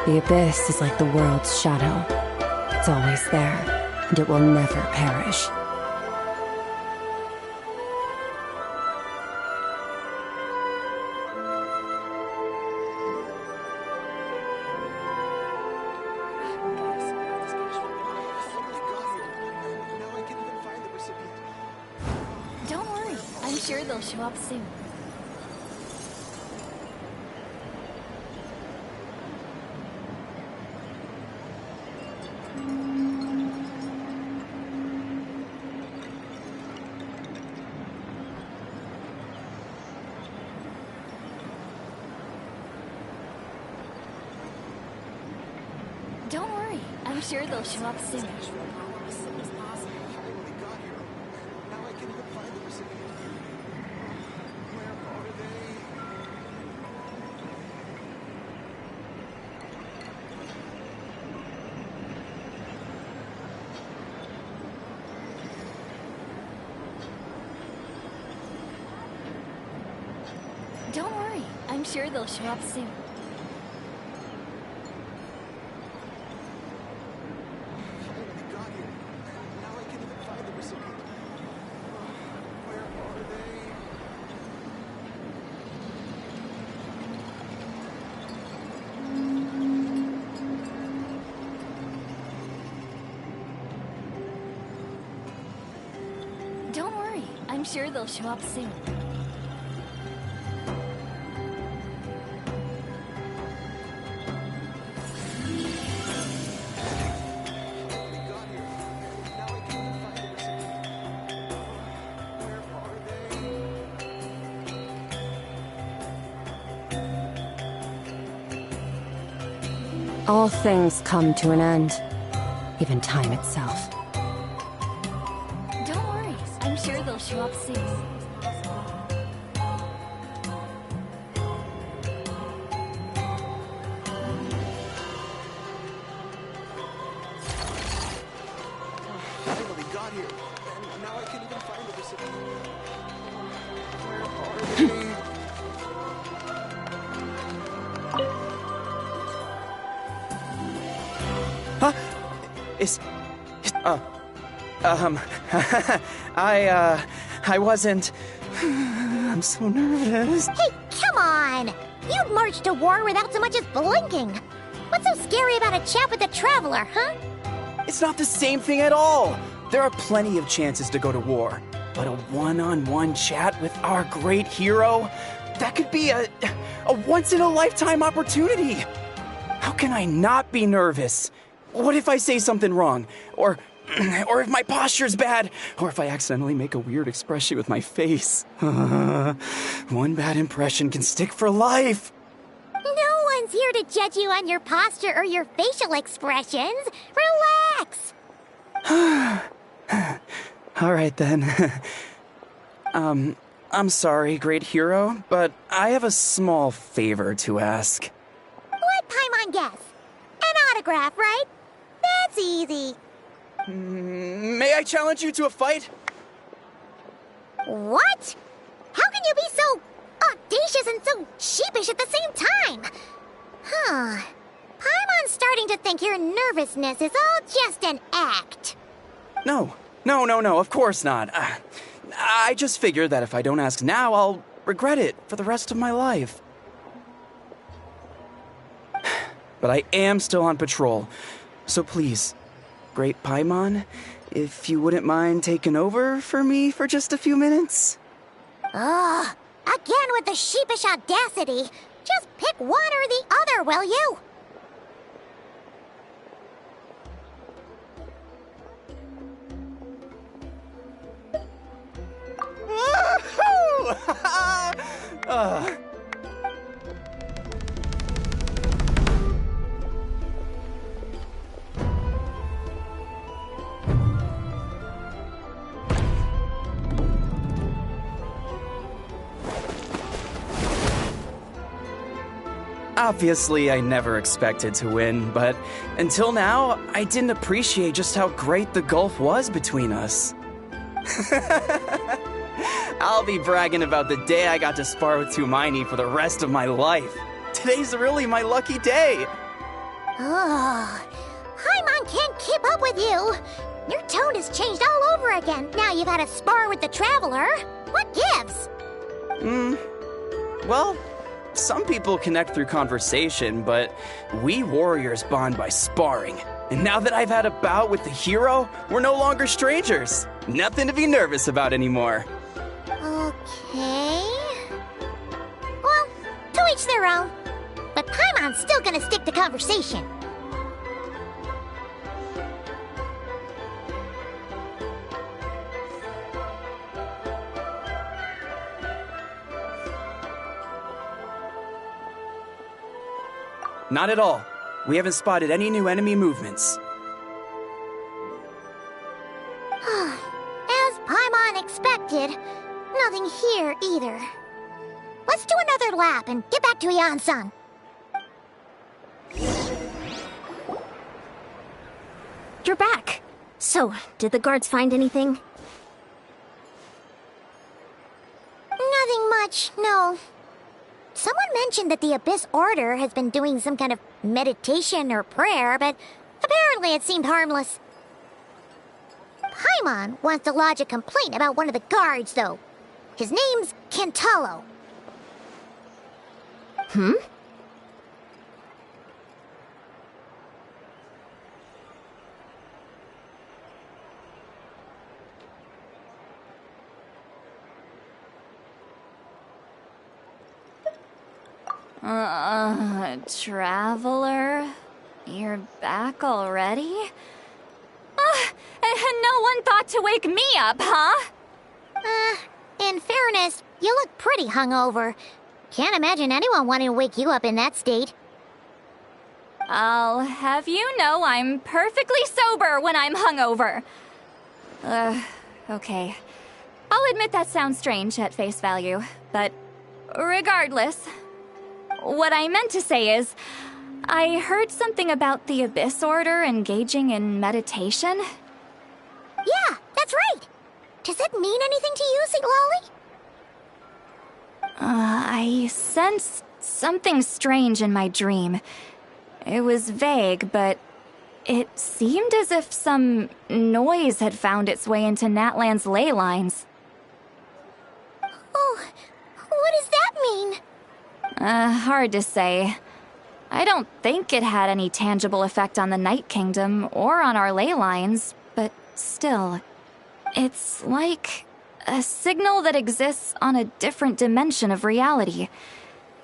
The abyss is like the world's shadow. It's always there, and it will never perish. Don't worry, I'm sure they'll show up soon. Don't worry, I'm sure they'll show up soon. Don't worry, I'm sure they'll show up soon. Don't worry, I'm sure they'll show up soon. All things come to an end, even time itself. Don't worry, I'm sure they'll show up soon. Finally got here, and now I can't even find the recipient. Where are they? Huh? I wasn't. I'm so nervous. Hey, come on! You'd march to war without so much as blinking. What's so scary about a chat with a traveler, huh? It's not the same thing at all. There are plenty of chances to go to war, but a one-on-one chat with our great hero, that could be a once-in-a-lifetime opportunity. How can I not be nervous? What if I say something wrong? Or if my posture's bad? Or if I accidentally make a weird expression with my face? One bad impression can stick for life. No one's here to judge you on your posture or your facial expressions. Relax. All right then. I'm sorry, great hero, but I have a small favor to ask. Let Paimon guess. An autograph, right? That's easy. May I challenge you to a fight? What? How can you be so audacious and so sheepish at the same time? Huh. Paimon's starting to think your nervousness is all just an act. No, of course not. I just figured that if I don't ask now, I'll regret it for the rest of my life. But I am still on patrol, so please, Great Paimon, if you wouldn't mind taking over for me for just a few minutes? Ugh, again with the sheepish audacity. Just pick one or the other, will you? Obviously, I never expected to win, but until now, I didn't appreciate just how great the gulf was between us. I'll be bragging about the day I got to spar with Tumaini for the rest of my life. Today's really my lucky day. Ugh. Paimon can't keep up with you. Your tone has changed all over again. Now you've had a spar with the Traveler. What gives? Well, some people connect through conversation, but we warriors bond by sparring. And now that I've had a bout with the hero, we're no longer strangers. Nothing to be nervous about anymore. Okay. Well, to each their own. But Paimon's still gonna stick to conversation. Not at all. We haven't spotted any new enemy movements. As Paimon expected, nothing here either. Let's do another lap and get back to Yan-san. You're back. So, did the guards find anything? Nothing much, no. Someone mentioned that the Abyss Order has been doing some kind of meditation or prayer, but apparently it seemed harmless. Paimon wants to lodge a complaint about one of the guards, though. His name's Kentaro. Traveler? You're back already? And no one thought to wake me up, huh? In fairness, you look pretty hungover. Can't imagine anyone wanting to wake you up in that state. I'll have you know I'm perfectly sober when I'm hungover. Okay. I'll admit that sounds strange at face value, but regardless, what I meant to say is, I heard something about the Abyss Order engaging in meditation. Yeah, that's right. Does that mean anything to you, Siglali? I sensed something strange in my dream. It was vague, but it seemed as if some noise had found its way into Natlan's ley lines. Oh, what does that mean? Hard to say. I don't think it had any tangible effect on the Night Kingdom or on our ley lines, but still, it's like a signal that exists on a different dimension of reality.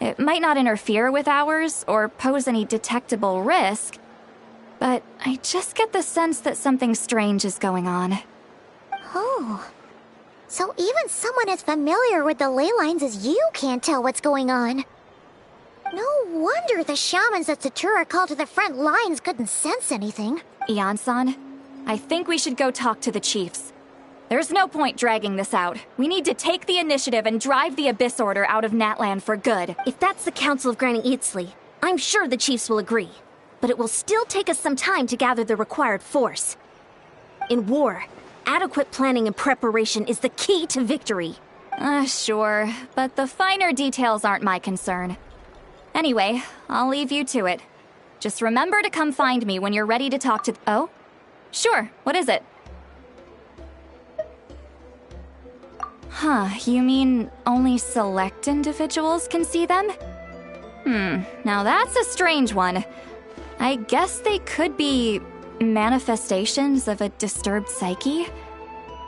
It might not interfere with ours or pose any detectable risk, but I just get the sense that something strange is going on. Oh, so even someone as familiar with the ley lines as you can't tell what's going on. No wonder the shamans that Satura called to the front lines couldn't sense anything. Yan-san, I think we should go talk to the chiefs. There's no point dragging this out. We need to take the initiative and drive the Abyss Order out of Natland for good. If that's the Council of Granny Eatsley, I'm sure the chiefs will agree. But it will still take us some time to gather the required force. In war, adequate planning and preparation is the key to victory. Sure, but the finer details aren't my concern. Anyway, I'll leave you to it. Just remember to come find me when you're ready to talk to... Oh? Sure, what is it? Huh, you mean only select individuals can see them? Now that's a strange one. I guess they could be manifestations of a disturbed psyche?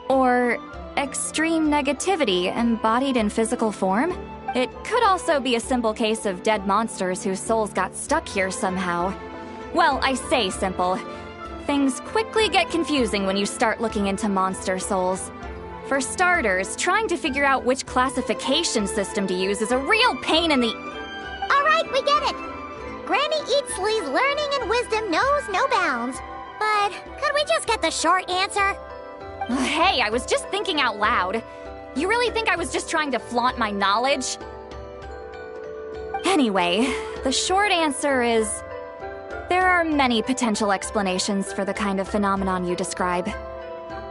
Or extreme negativity embodied in physical form? It could also be a simple case of dead monsters whose souls got stuck here somehow. Well, I say simple. Things quickly get confusing when you start looking into monster souls. For starters, trying to figure out which classification system to use is a real pain in the... Alright, we get it! Granny Eatsley's learning and wisdom knows no bounds. But could we just get the short answer? Hey, I was just thinking out loud. You really think I was just trying to flaunt my knowledge? Anyway, the short answer is... there are many potential explanations for the kind of phenomenon you describe.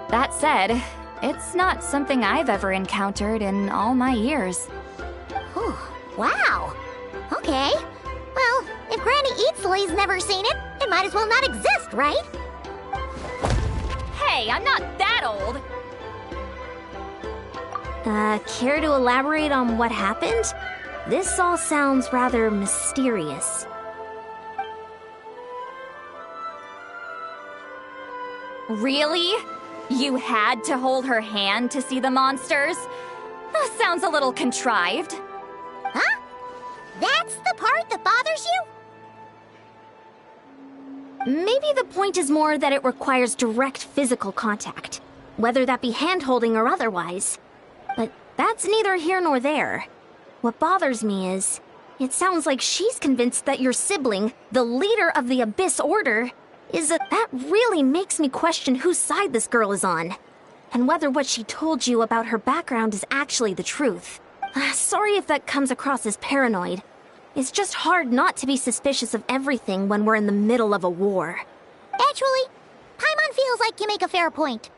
That said, it's not something I've ever encountered in all my years. Whew, wow. Okay. Well, if Granny Eatsley's never seen it, it might as well not exist, right? Hey, I'm not that old! Care to elaborate on what happened? This all sounds rather mysterious. Really? You had to hold her hand to see the monsters? That sounds a little contrived. Huh? That's the part that bothers you? Maybe the point is more that it requires direct physical contact, whether that be hand-holding or otherwise. But that's neither here nor there. What bothers me is, it sounds like she's convinced that your sibling, the leader of the Abyss Order, that really makes me question whose side this girl is on, and whether what she told you about her background is actually the truth. Sorry if that comes across as paranoid. It's just hard not to be suspicious of everything when we're in the middle of a war. Actually, Paimon feels like you make a fair point.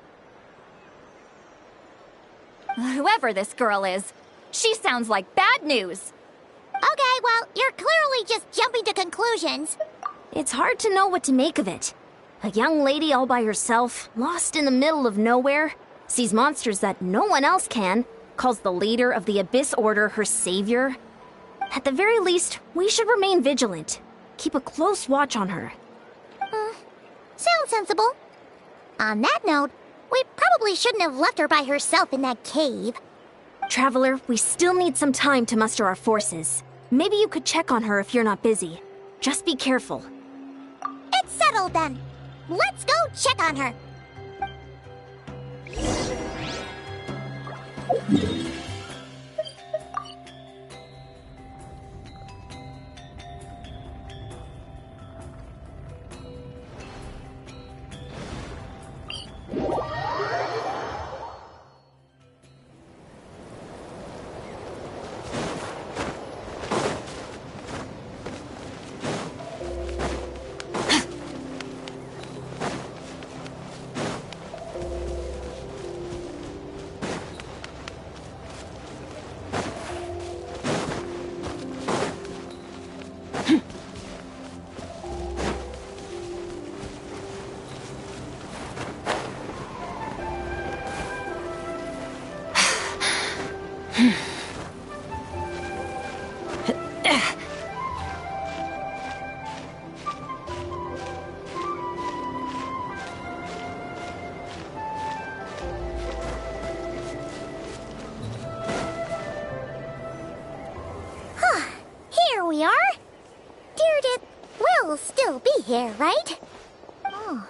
Whoever this girl is, she sounds like bad news. Okay, well, you're clearly just jumping to conclusions. It's hard to know what to make of it. A young lady all by herself, lost in the middle of nowhere, sees monsters that no one else can, calls the leader of the Abyss Order her savior. At the very least, we should remain vigilant. Keep a close watch on her. Sounds sensible. On that note, we probably shouldn't have left her by herself in that cave. Traveler, we still need some time to muster our forces. Maybe you could check on her if you're not busy. Just be careful. It's settled then. Let's go check on her. Here we are. Deirdre will still be here, right? Oh,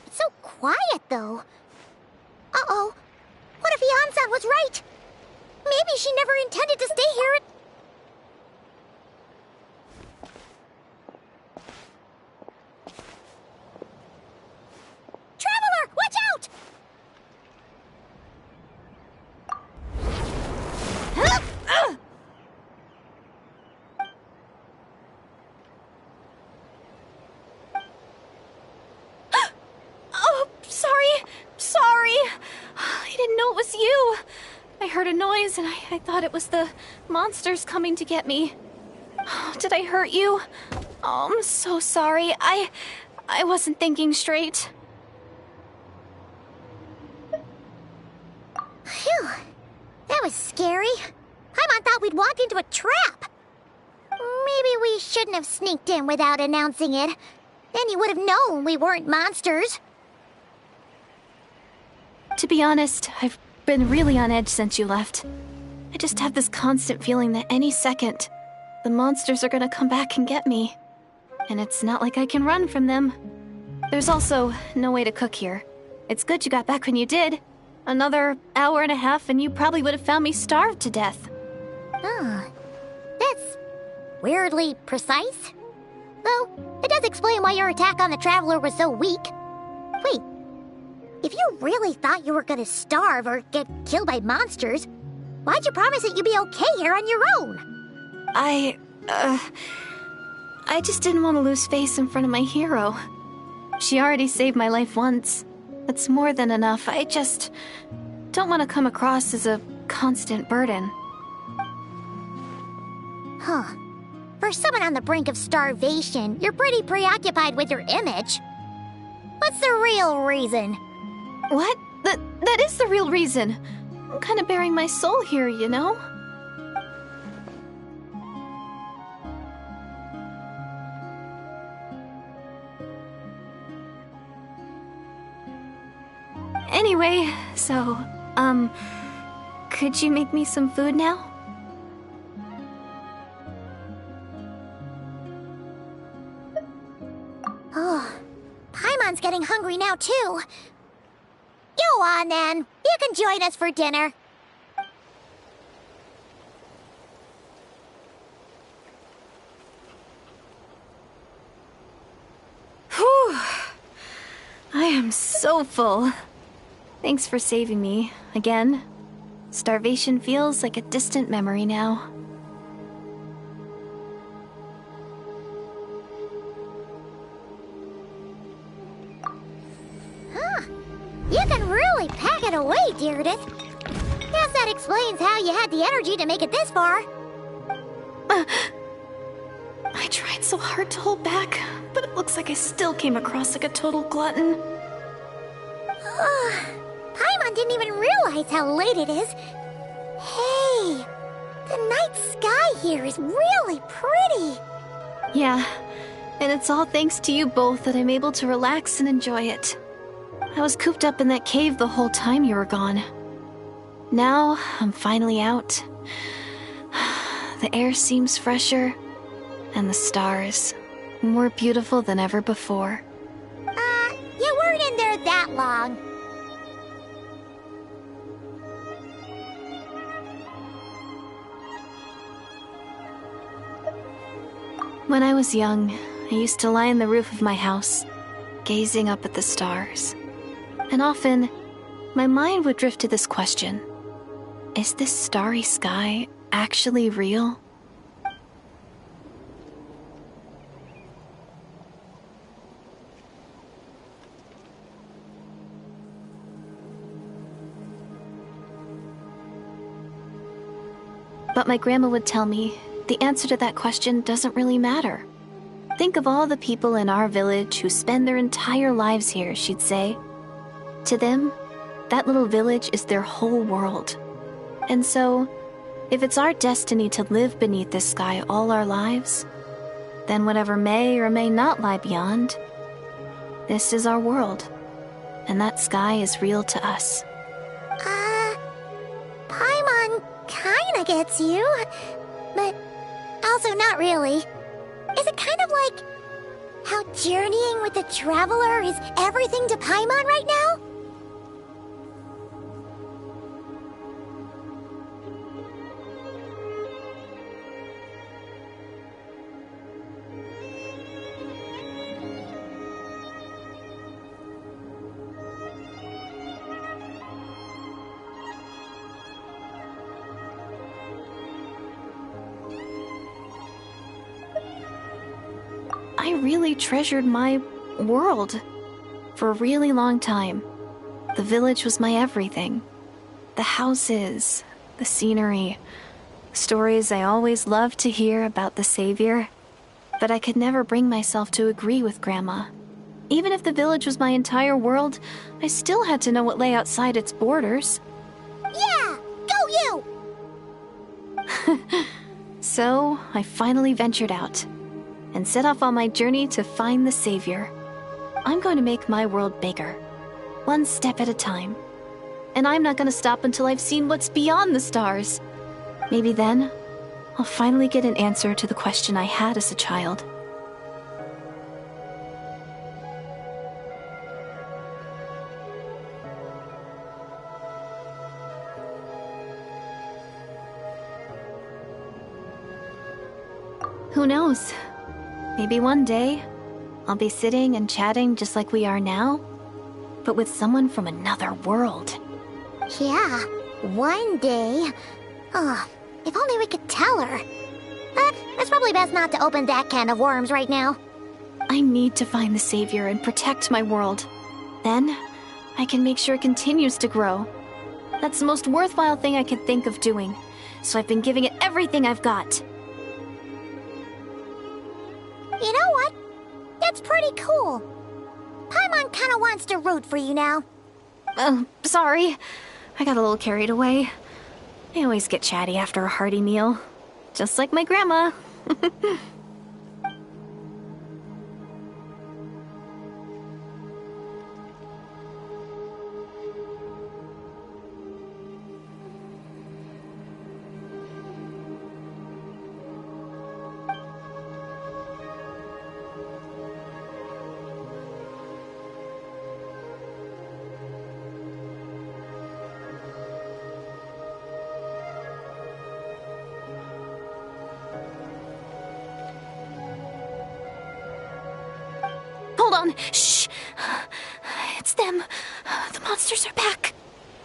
it's so quiet, though. Uh-oh. What if Yansan was right? Maybe she never intended to stay here. Traveler, watch out! heard a noise and I thought it was the monsters coming to get me. Did I hurt you? Oh, I'm so sorry. I wasn't thinking straight. Phew. That was scary. Paimon thought we'd walked into a trap. Maybe we shouldn't have sneaked in without announcing it. Then you would have known we weren't monsters. To be honest, I've been really on edge since you left. I just have this constant feeling that any second, the monsters are gonna come back and get me. And it's not like I can run from them. There's also no way to cook here. It's good you got back when you did. Another hour and a half and you probably would have found me starved to death. Oh, that's weirdly precise. Though, it does explain why your attack on the Traveler was so weak. Wait, if you really thought you were gonna starve or get killed by monsters, why'd you promise that you'd be okay here on your own? I just didn't want to lose face in front of my hero. She already saved my life once. That's more than enough. I just don't want to come across as a constant burden. Huh. For someone on the brink of starvation, you're pretty preoccupied with your image. What's the real reason? What? That is the real reason. I'm kind of bearing my soul here, you know? Anyway, so, could you make me some food now? Oh, Paimon's getting hungry now, too. Go on, then. You can join us for dinner. Whew. I am so full. Thanks for saving me, again. Starvation feels like a distant memory now. You can really pack it away, Deirdre. Guess that explains how you had the energy to make it this far. I tried so hard to hold back, but it looks like I still came across like a total glutton. Paimon didn't even realize how late it is. Hey, the night sky here is really pretty. Yeah, and it's all thanks to you both that I'm able to relax and enjoy it. I was cooped up in that cave the whole time you were gone. Now, I'm finally out. The air seems fresher, and the stars more beautiful than ever before. You weren't in there that long. When I was young, I used to lie on the roof of my house, gazing up at the stars. And often, my mind would drift to this question. Is this starry sky actually real? But my grandma would tell me the answer to that question doesn't really matter. Think of all the people in our village who spend their entire lives here, she'd say. To them, that little village is their whole world. And so, if it's our destiny to live beneath this sky all our lives, then whatever may or may not lie beyond, this is our world. And that sky is real to us. Paimon kinda gets you, but also not really. Is it kind of like how journeying with the Traveler is everything to Paimon right now? I really treasured my world for a really long time. The village was my everything. The houses, the scenery, stories I always loved to hear about the Savior. But I could never bring myself to agree with Grandma. Even if the village was my entire world, I still had to know what lay outside its borders. Yeah! Go you! So, I finally ventured out and set off on my journey to find the Savior. I'm going to make my world bigger, one step at a time. And I'm not going to stop until I've seen what's beyond the stars. Maybe then, I'll finally get an answer to the question I had as a child. Who knows? Maybe one day, I'll be sitting and chatting just like we are now, but with someone from another world. Yeah, one day. Oh, if only we could tell her. But it's probably best not to open that can of worms right now. I need to find the Savior and protect my world. Then, I can make sure it continues to grow. That's the most worthwhile thing I could think of doing, so I've been giving it everything I've got. You know what? That's pretty cool. Paimon kinda wants to root for you now. Oh, sorry. I got a little carried away. I always get chatty after a hearty meal. Just like my grandma. Hold on. Shh. It's them. The monsters are back.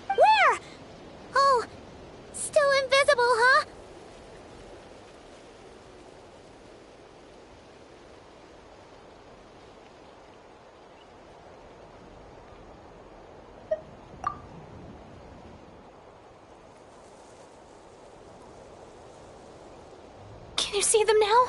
Where? Oh, still invisible, huh? Can you see them now?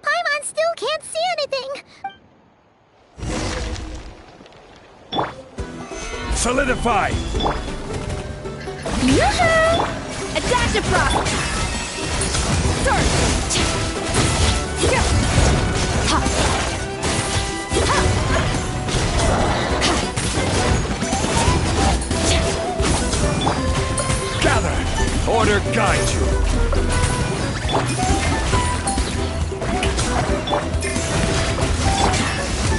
Paimon still can't see anything. Solidify! Yoo-hoo! A dash of frost! Sword! Ha! Gather! Order guide you!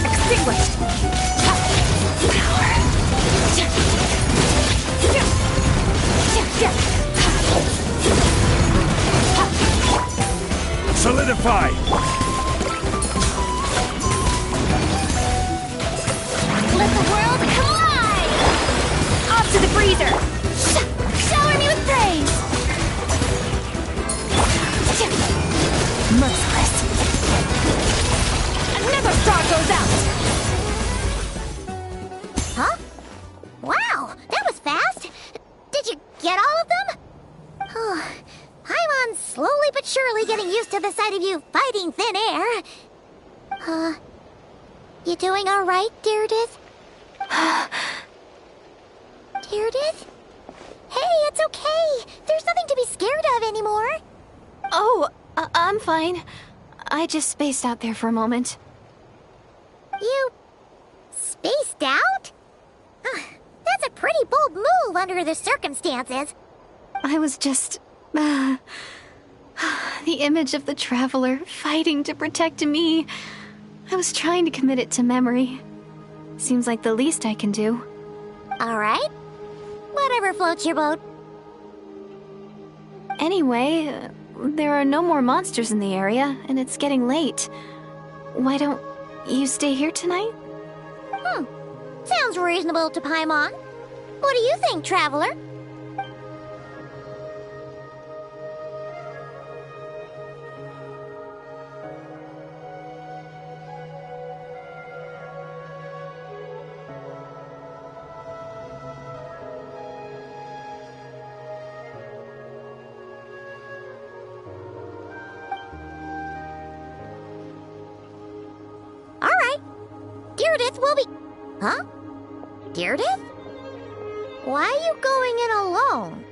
Extinguished! Solidify! Let the world collide! Off to the freezer! Shower me with praise! Merciless! Another star goes out! Huh? Wow, that was fast. Did you get all of them? Oh, Paimon's slowly but surely getting used to the sight of you fighting thin air. You doing all right, Deirdith? Deirdith? Hey, it's okay. There's nothing to be scared of anymore. Oh, I'm fine. I just spaced out there for a moment. You spaced out? That's a pretty bold move under the circumstances. I was just... the image of the traveler fighting to protect me. I was trying to commit it to memory. Seems like the least I can do. All right. Whatever floats your boat. Anyway, there are no more monsters in the area, and it's getting late. Why don't You stay here tonight? Sounds reasonable to Paimon. What do you think, Traveler? Alright. Deirdith will be... Huh? Deirdith? Why are you going in alone?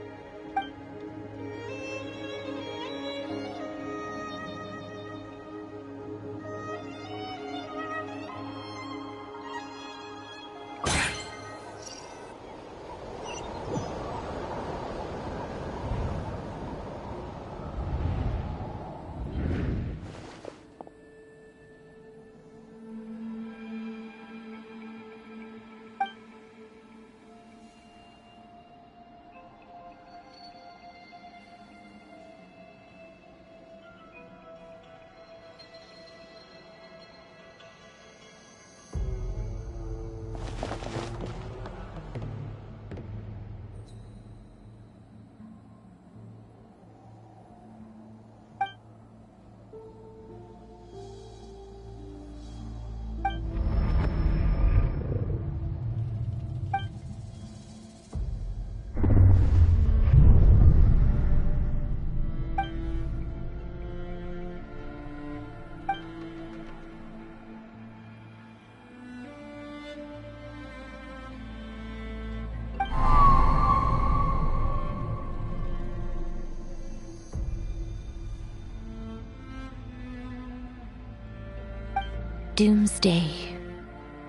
Doomsday.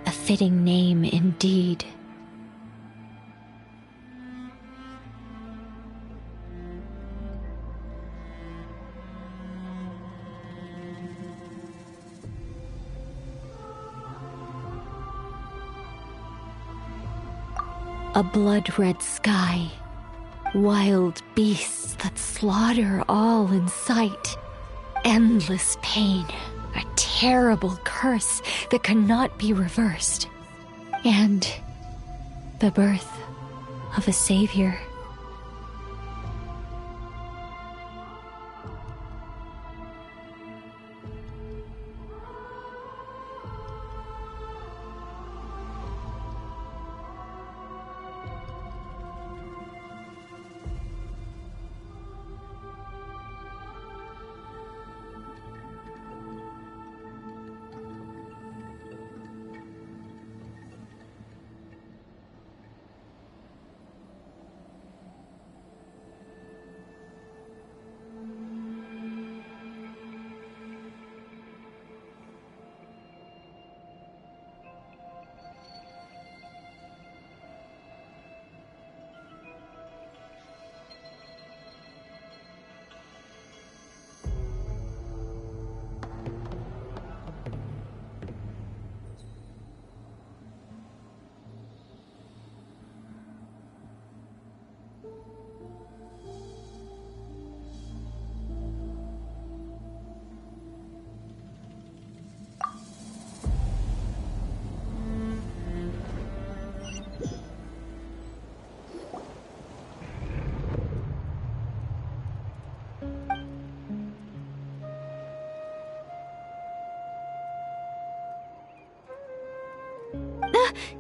A fitting name indeed. A blood-red sky. Wild beasts that slaughter all in sight. Endless pain. A terrible curse that cannot be reversed. And the birth of a savior.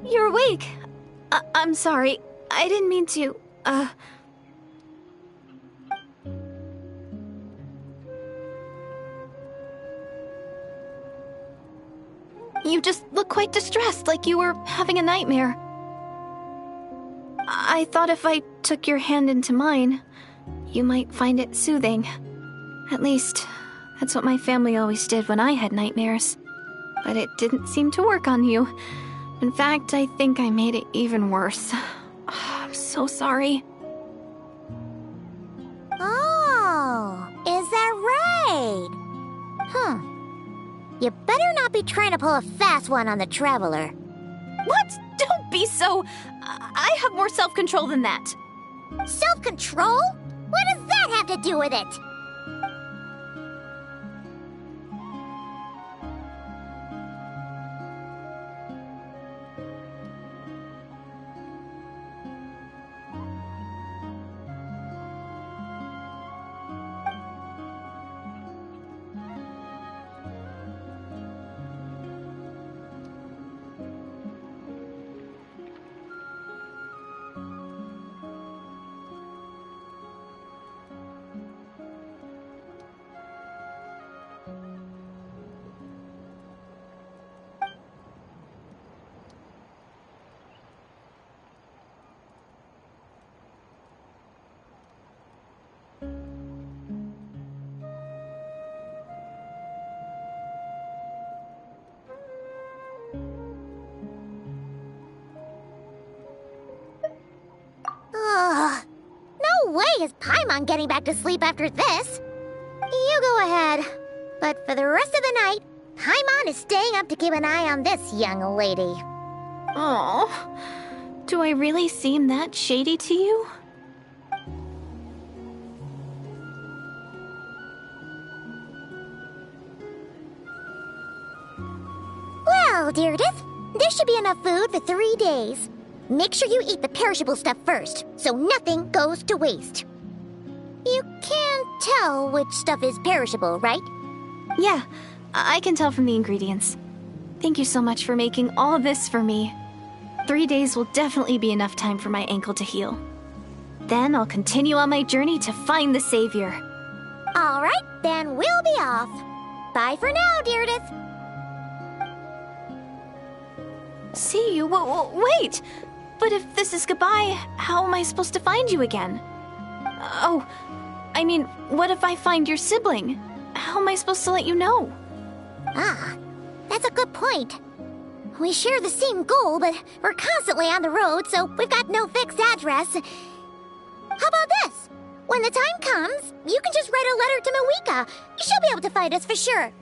You're awake. I'm sorry. I didn't mean to, You just look quite distressed, like you were having a nightmare. I thought if I took your hand into mine, you might find it soothing. At least, that's what my family always did when I had nightmares. But it didn't seem to work on you. In fact, I think I made it even worse. I'm so sorry. Oh, is that right? You better not be trying to pull a fast one on the Traveler. What? Don't be so... I have more self-control than that. Self-control? What does that have to do with it? his Paimon getting back to sleep after this. You go ahead. But for the rest of the night, Paimon is staying up to keep an eye on this young lady. Oh, do I really seem that shady to you? Well, Deirdith, there should be enough food for 3 days. Make sure you eat the perishable stuff first, so nothing goes to waste. You can't tell which stuff is perishable, right? Yeah, I can tell from the ingredients. Thank you so much for making all this for me. 3 days will definitely be enough time for my ankle to heal. Then I'll continue on my journey to find the Savior. All right, then we'll be off. Bye for now, Deirdith. See you? Wait! But if this is goodbye, how am I supposed to find you again? Oh, I mean, what if I find your sibling? How am I supposed to let you know? Ah, that's a good point. We share the same goal, but we're constantly on the road, so we've got no fixed address. How about this? When the time comes, you can just write a letter to Mawika. She'll be able to find us for sure.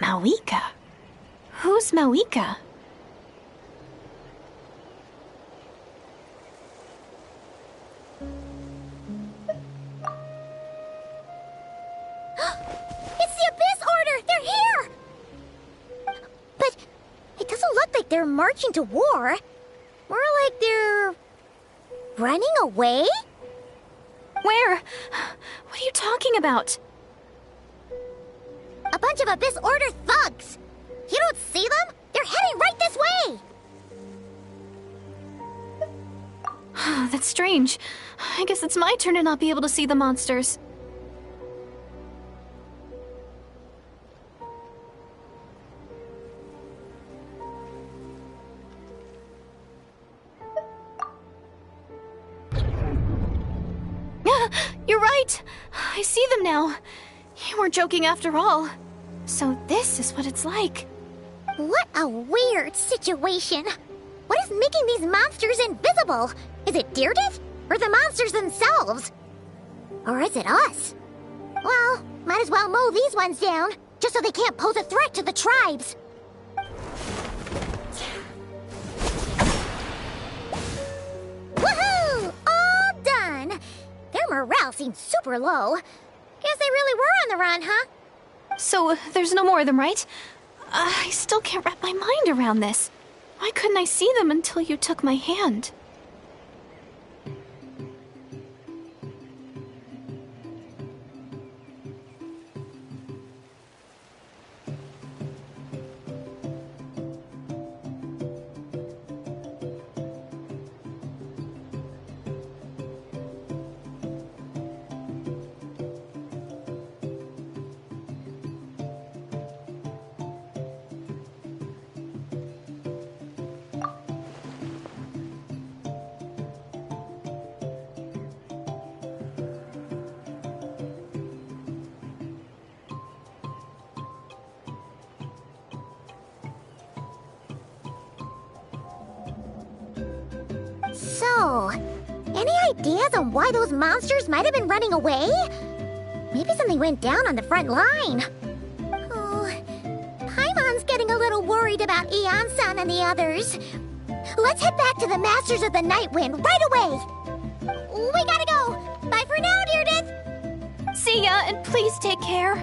Mawika? Who's Mawika? It's the Abyss Order! They're here! But it doesn't look like they're marching to war. More like they're running away? Where? What are you talking about? A bunch of Abyss Order thugs! You don't see them? They're heading right this way! That's strange. I guess it's my turn to not be able to see the monsters. You're right! I see them now. You weren't joking after all. So this is what it's like. What a weird situation. What is making these monsters invisible? Is it Deirdith? Or the monsters themselves? Or is it us? Well, might as well mow these ones down, just so they can't pose a threat to the tribes. Woohoo! All done! Their morale seems super low. Guess they really were on the run, huh? So, there's no more of them, right? I still can't wrap my mind around this. Why couldn't I see them until you took my hand? So, any ideas on why those monsters might have been running away? Maybe something went down on the front line. Oh, Paimon's getting a little worried about Eon-san and the others. Let's head back to the Masters of the Night Wind right away. We gotta go. Bye for now, Deirdith. See ya, and please take care.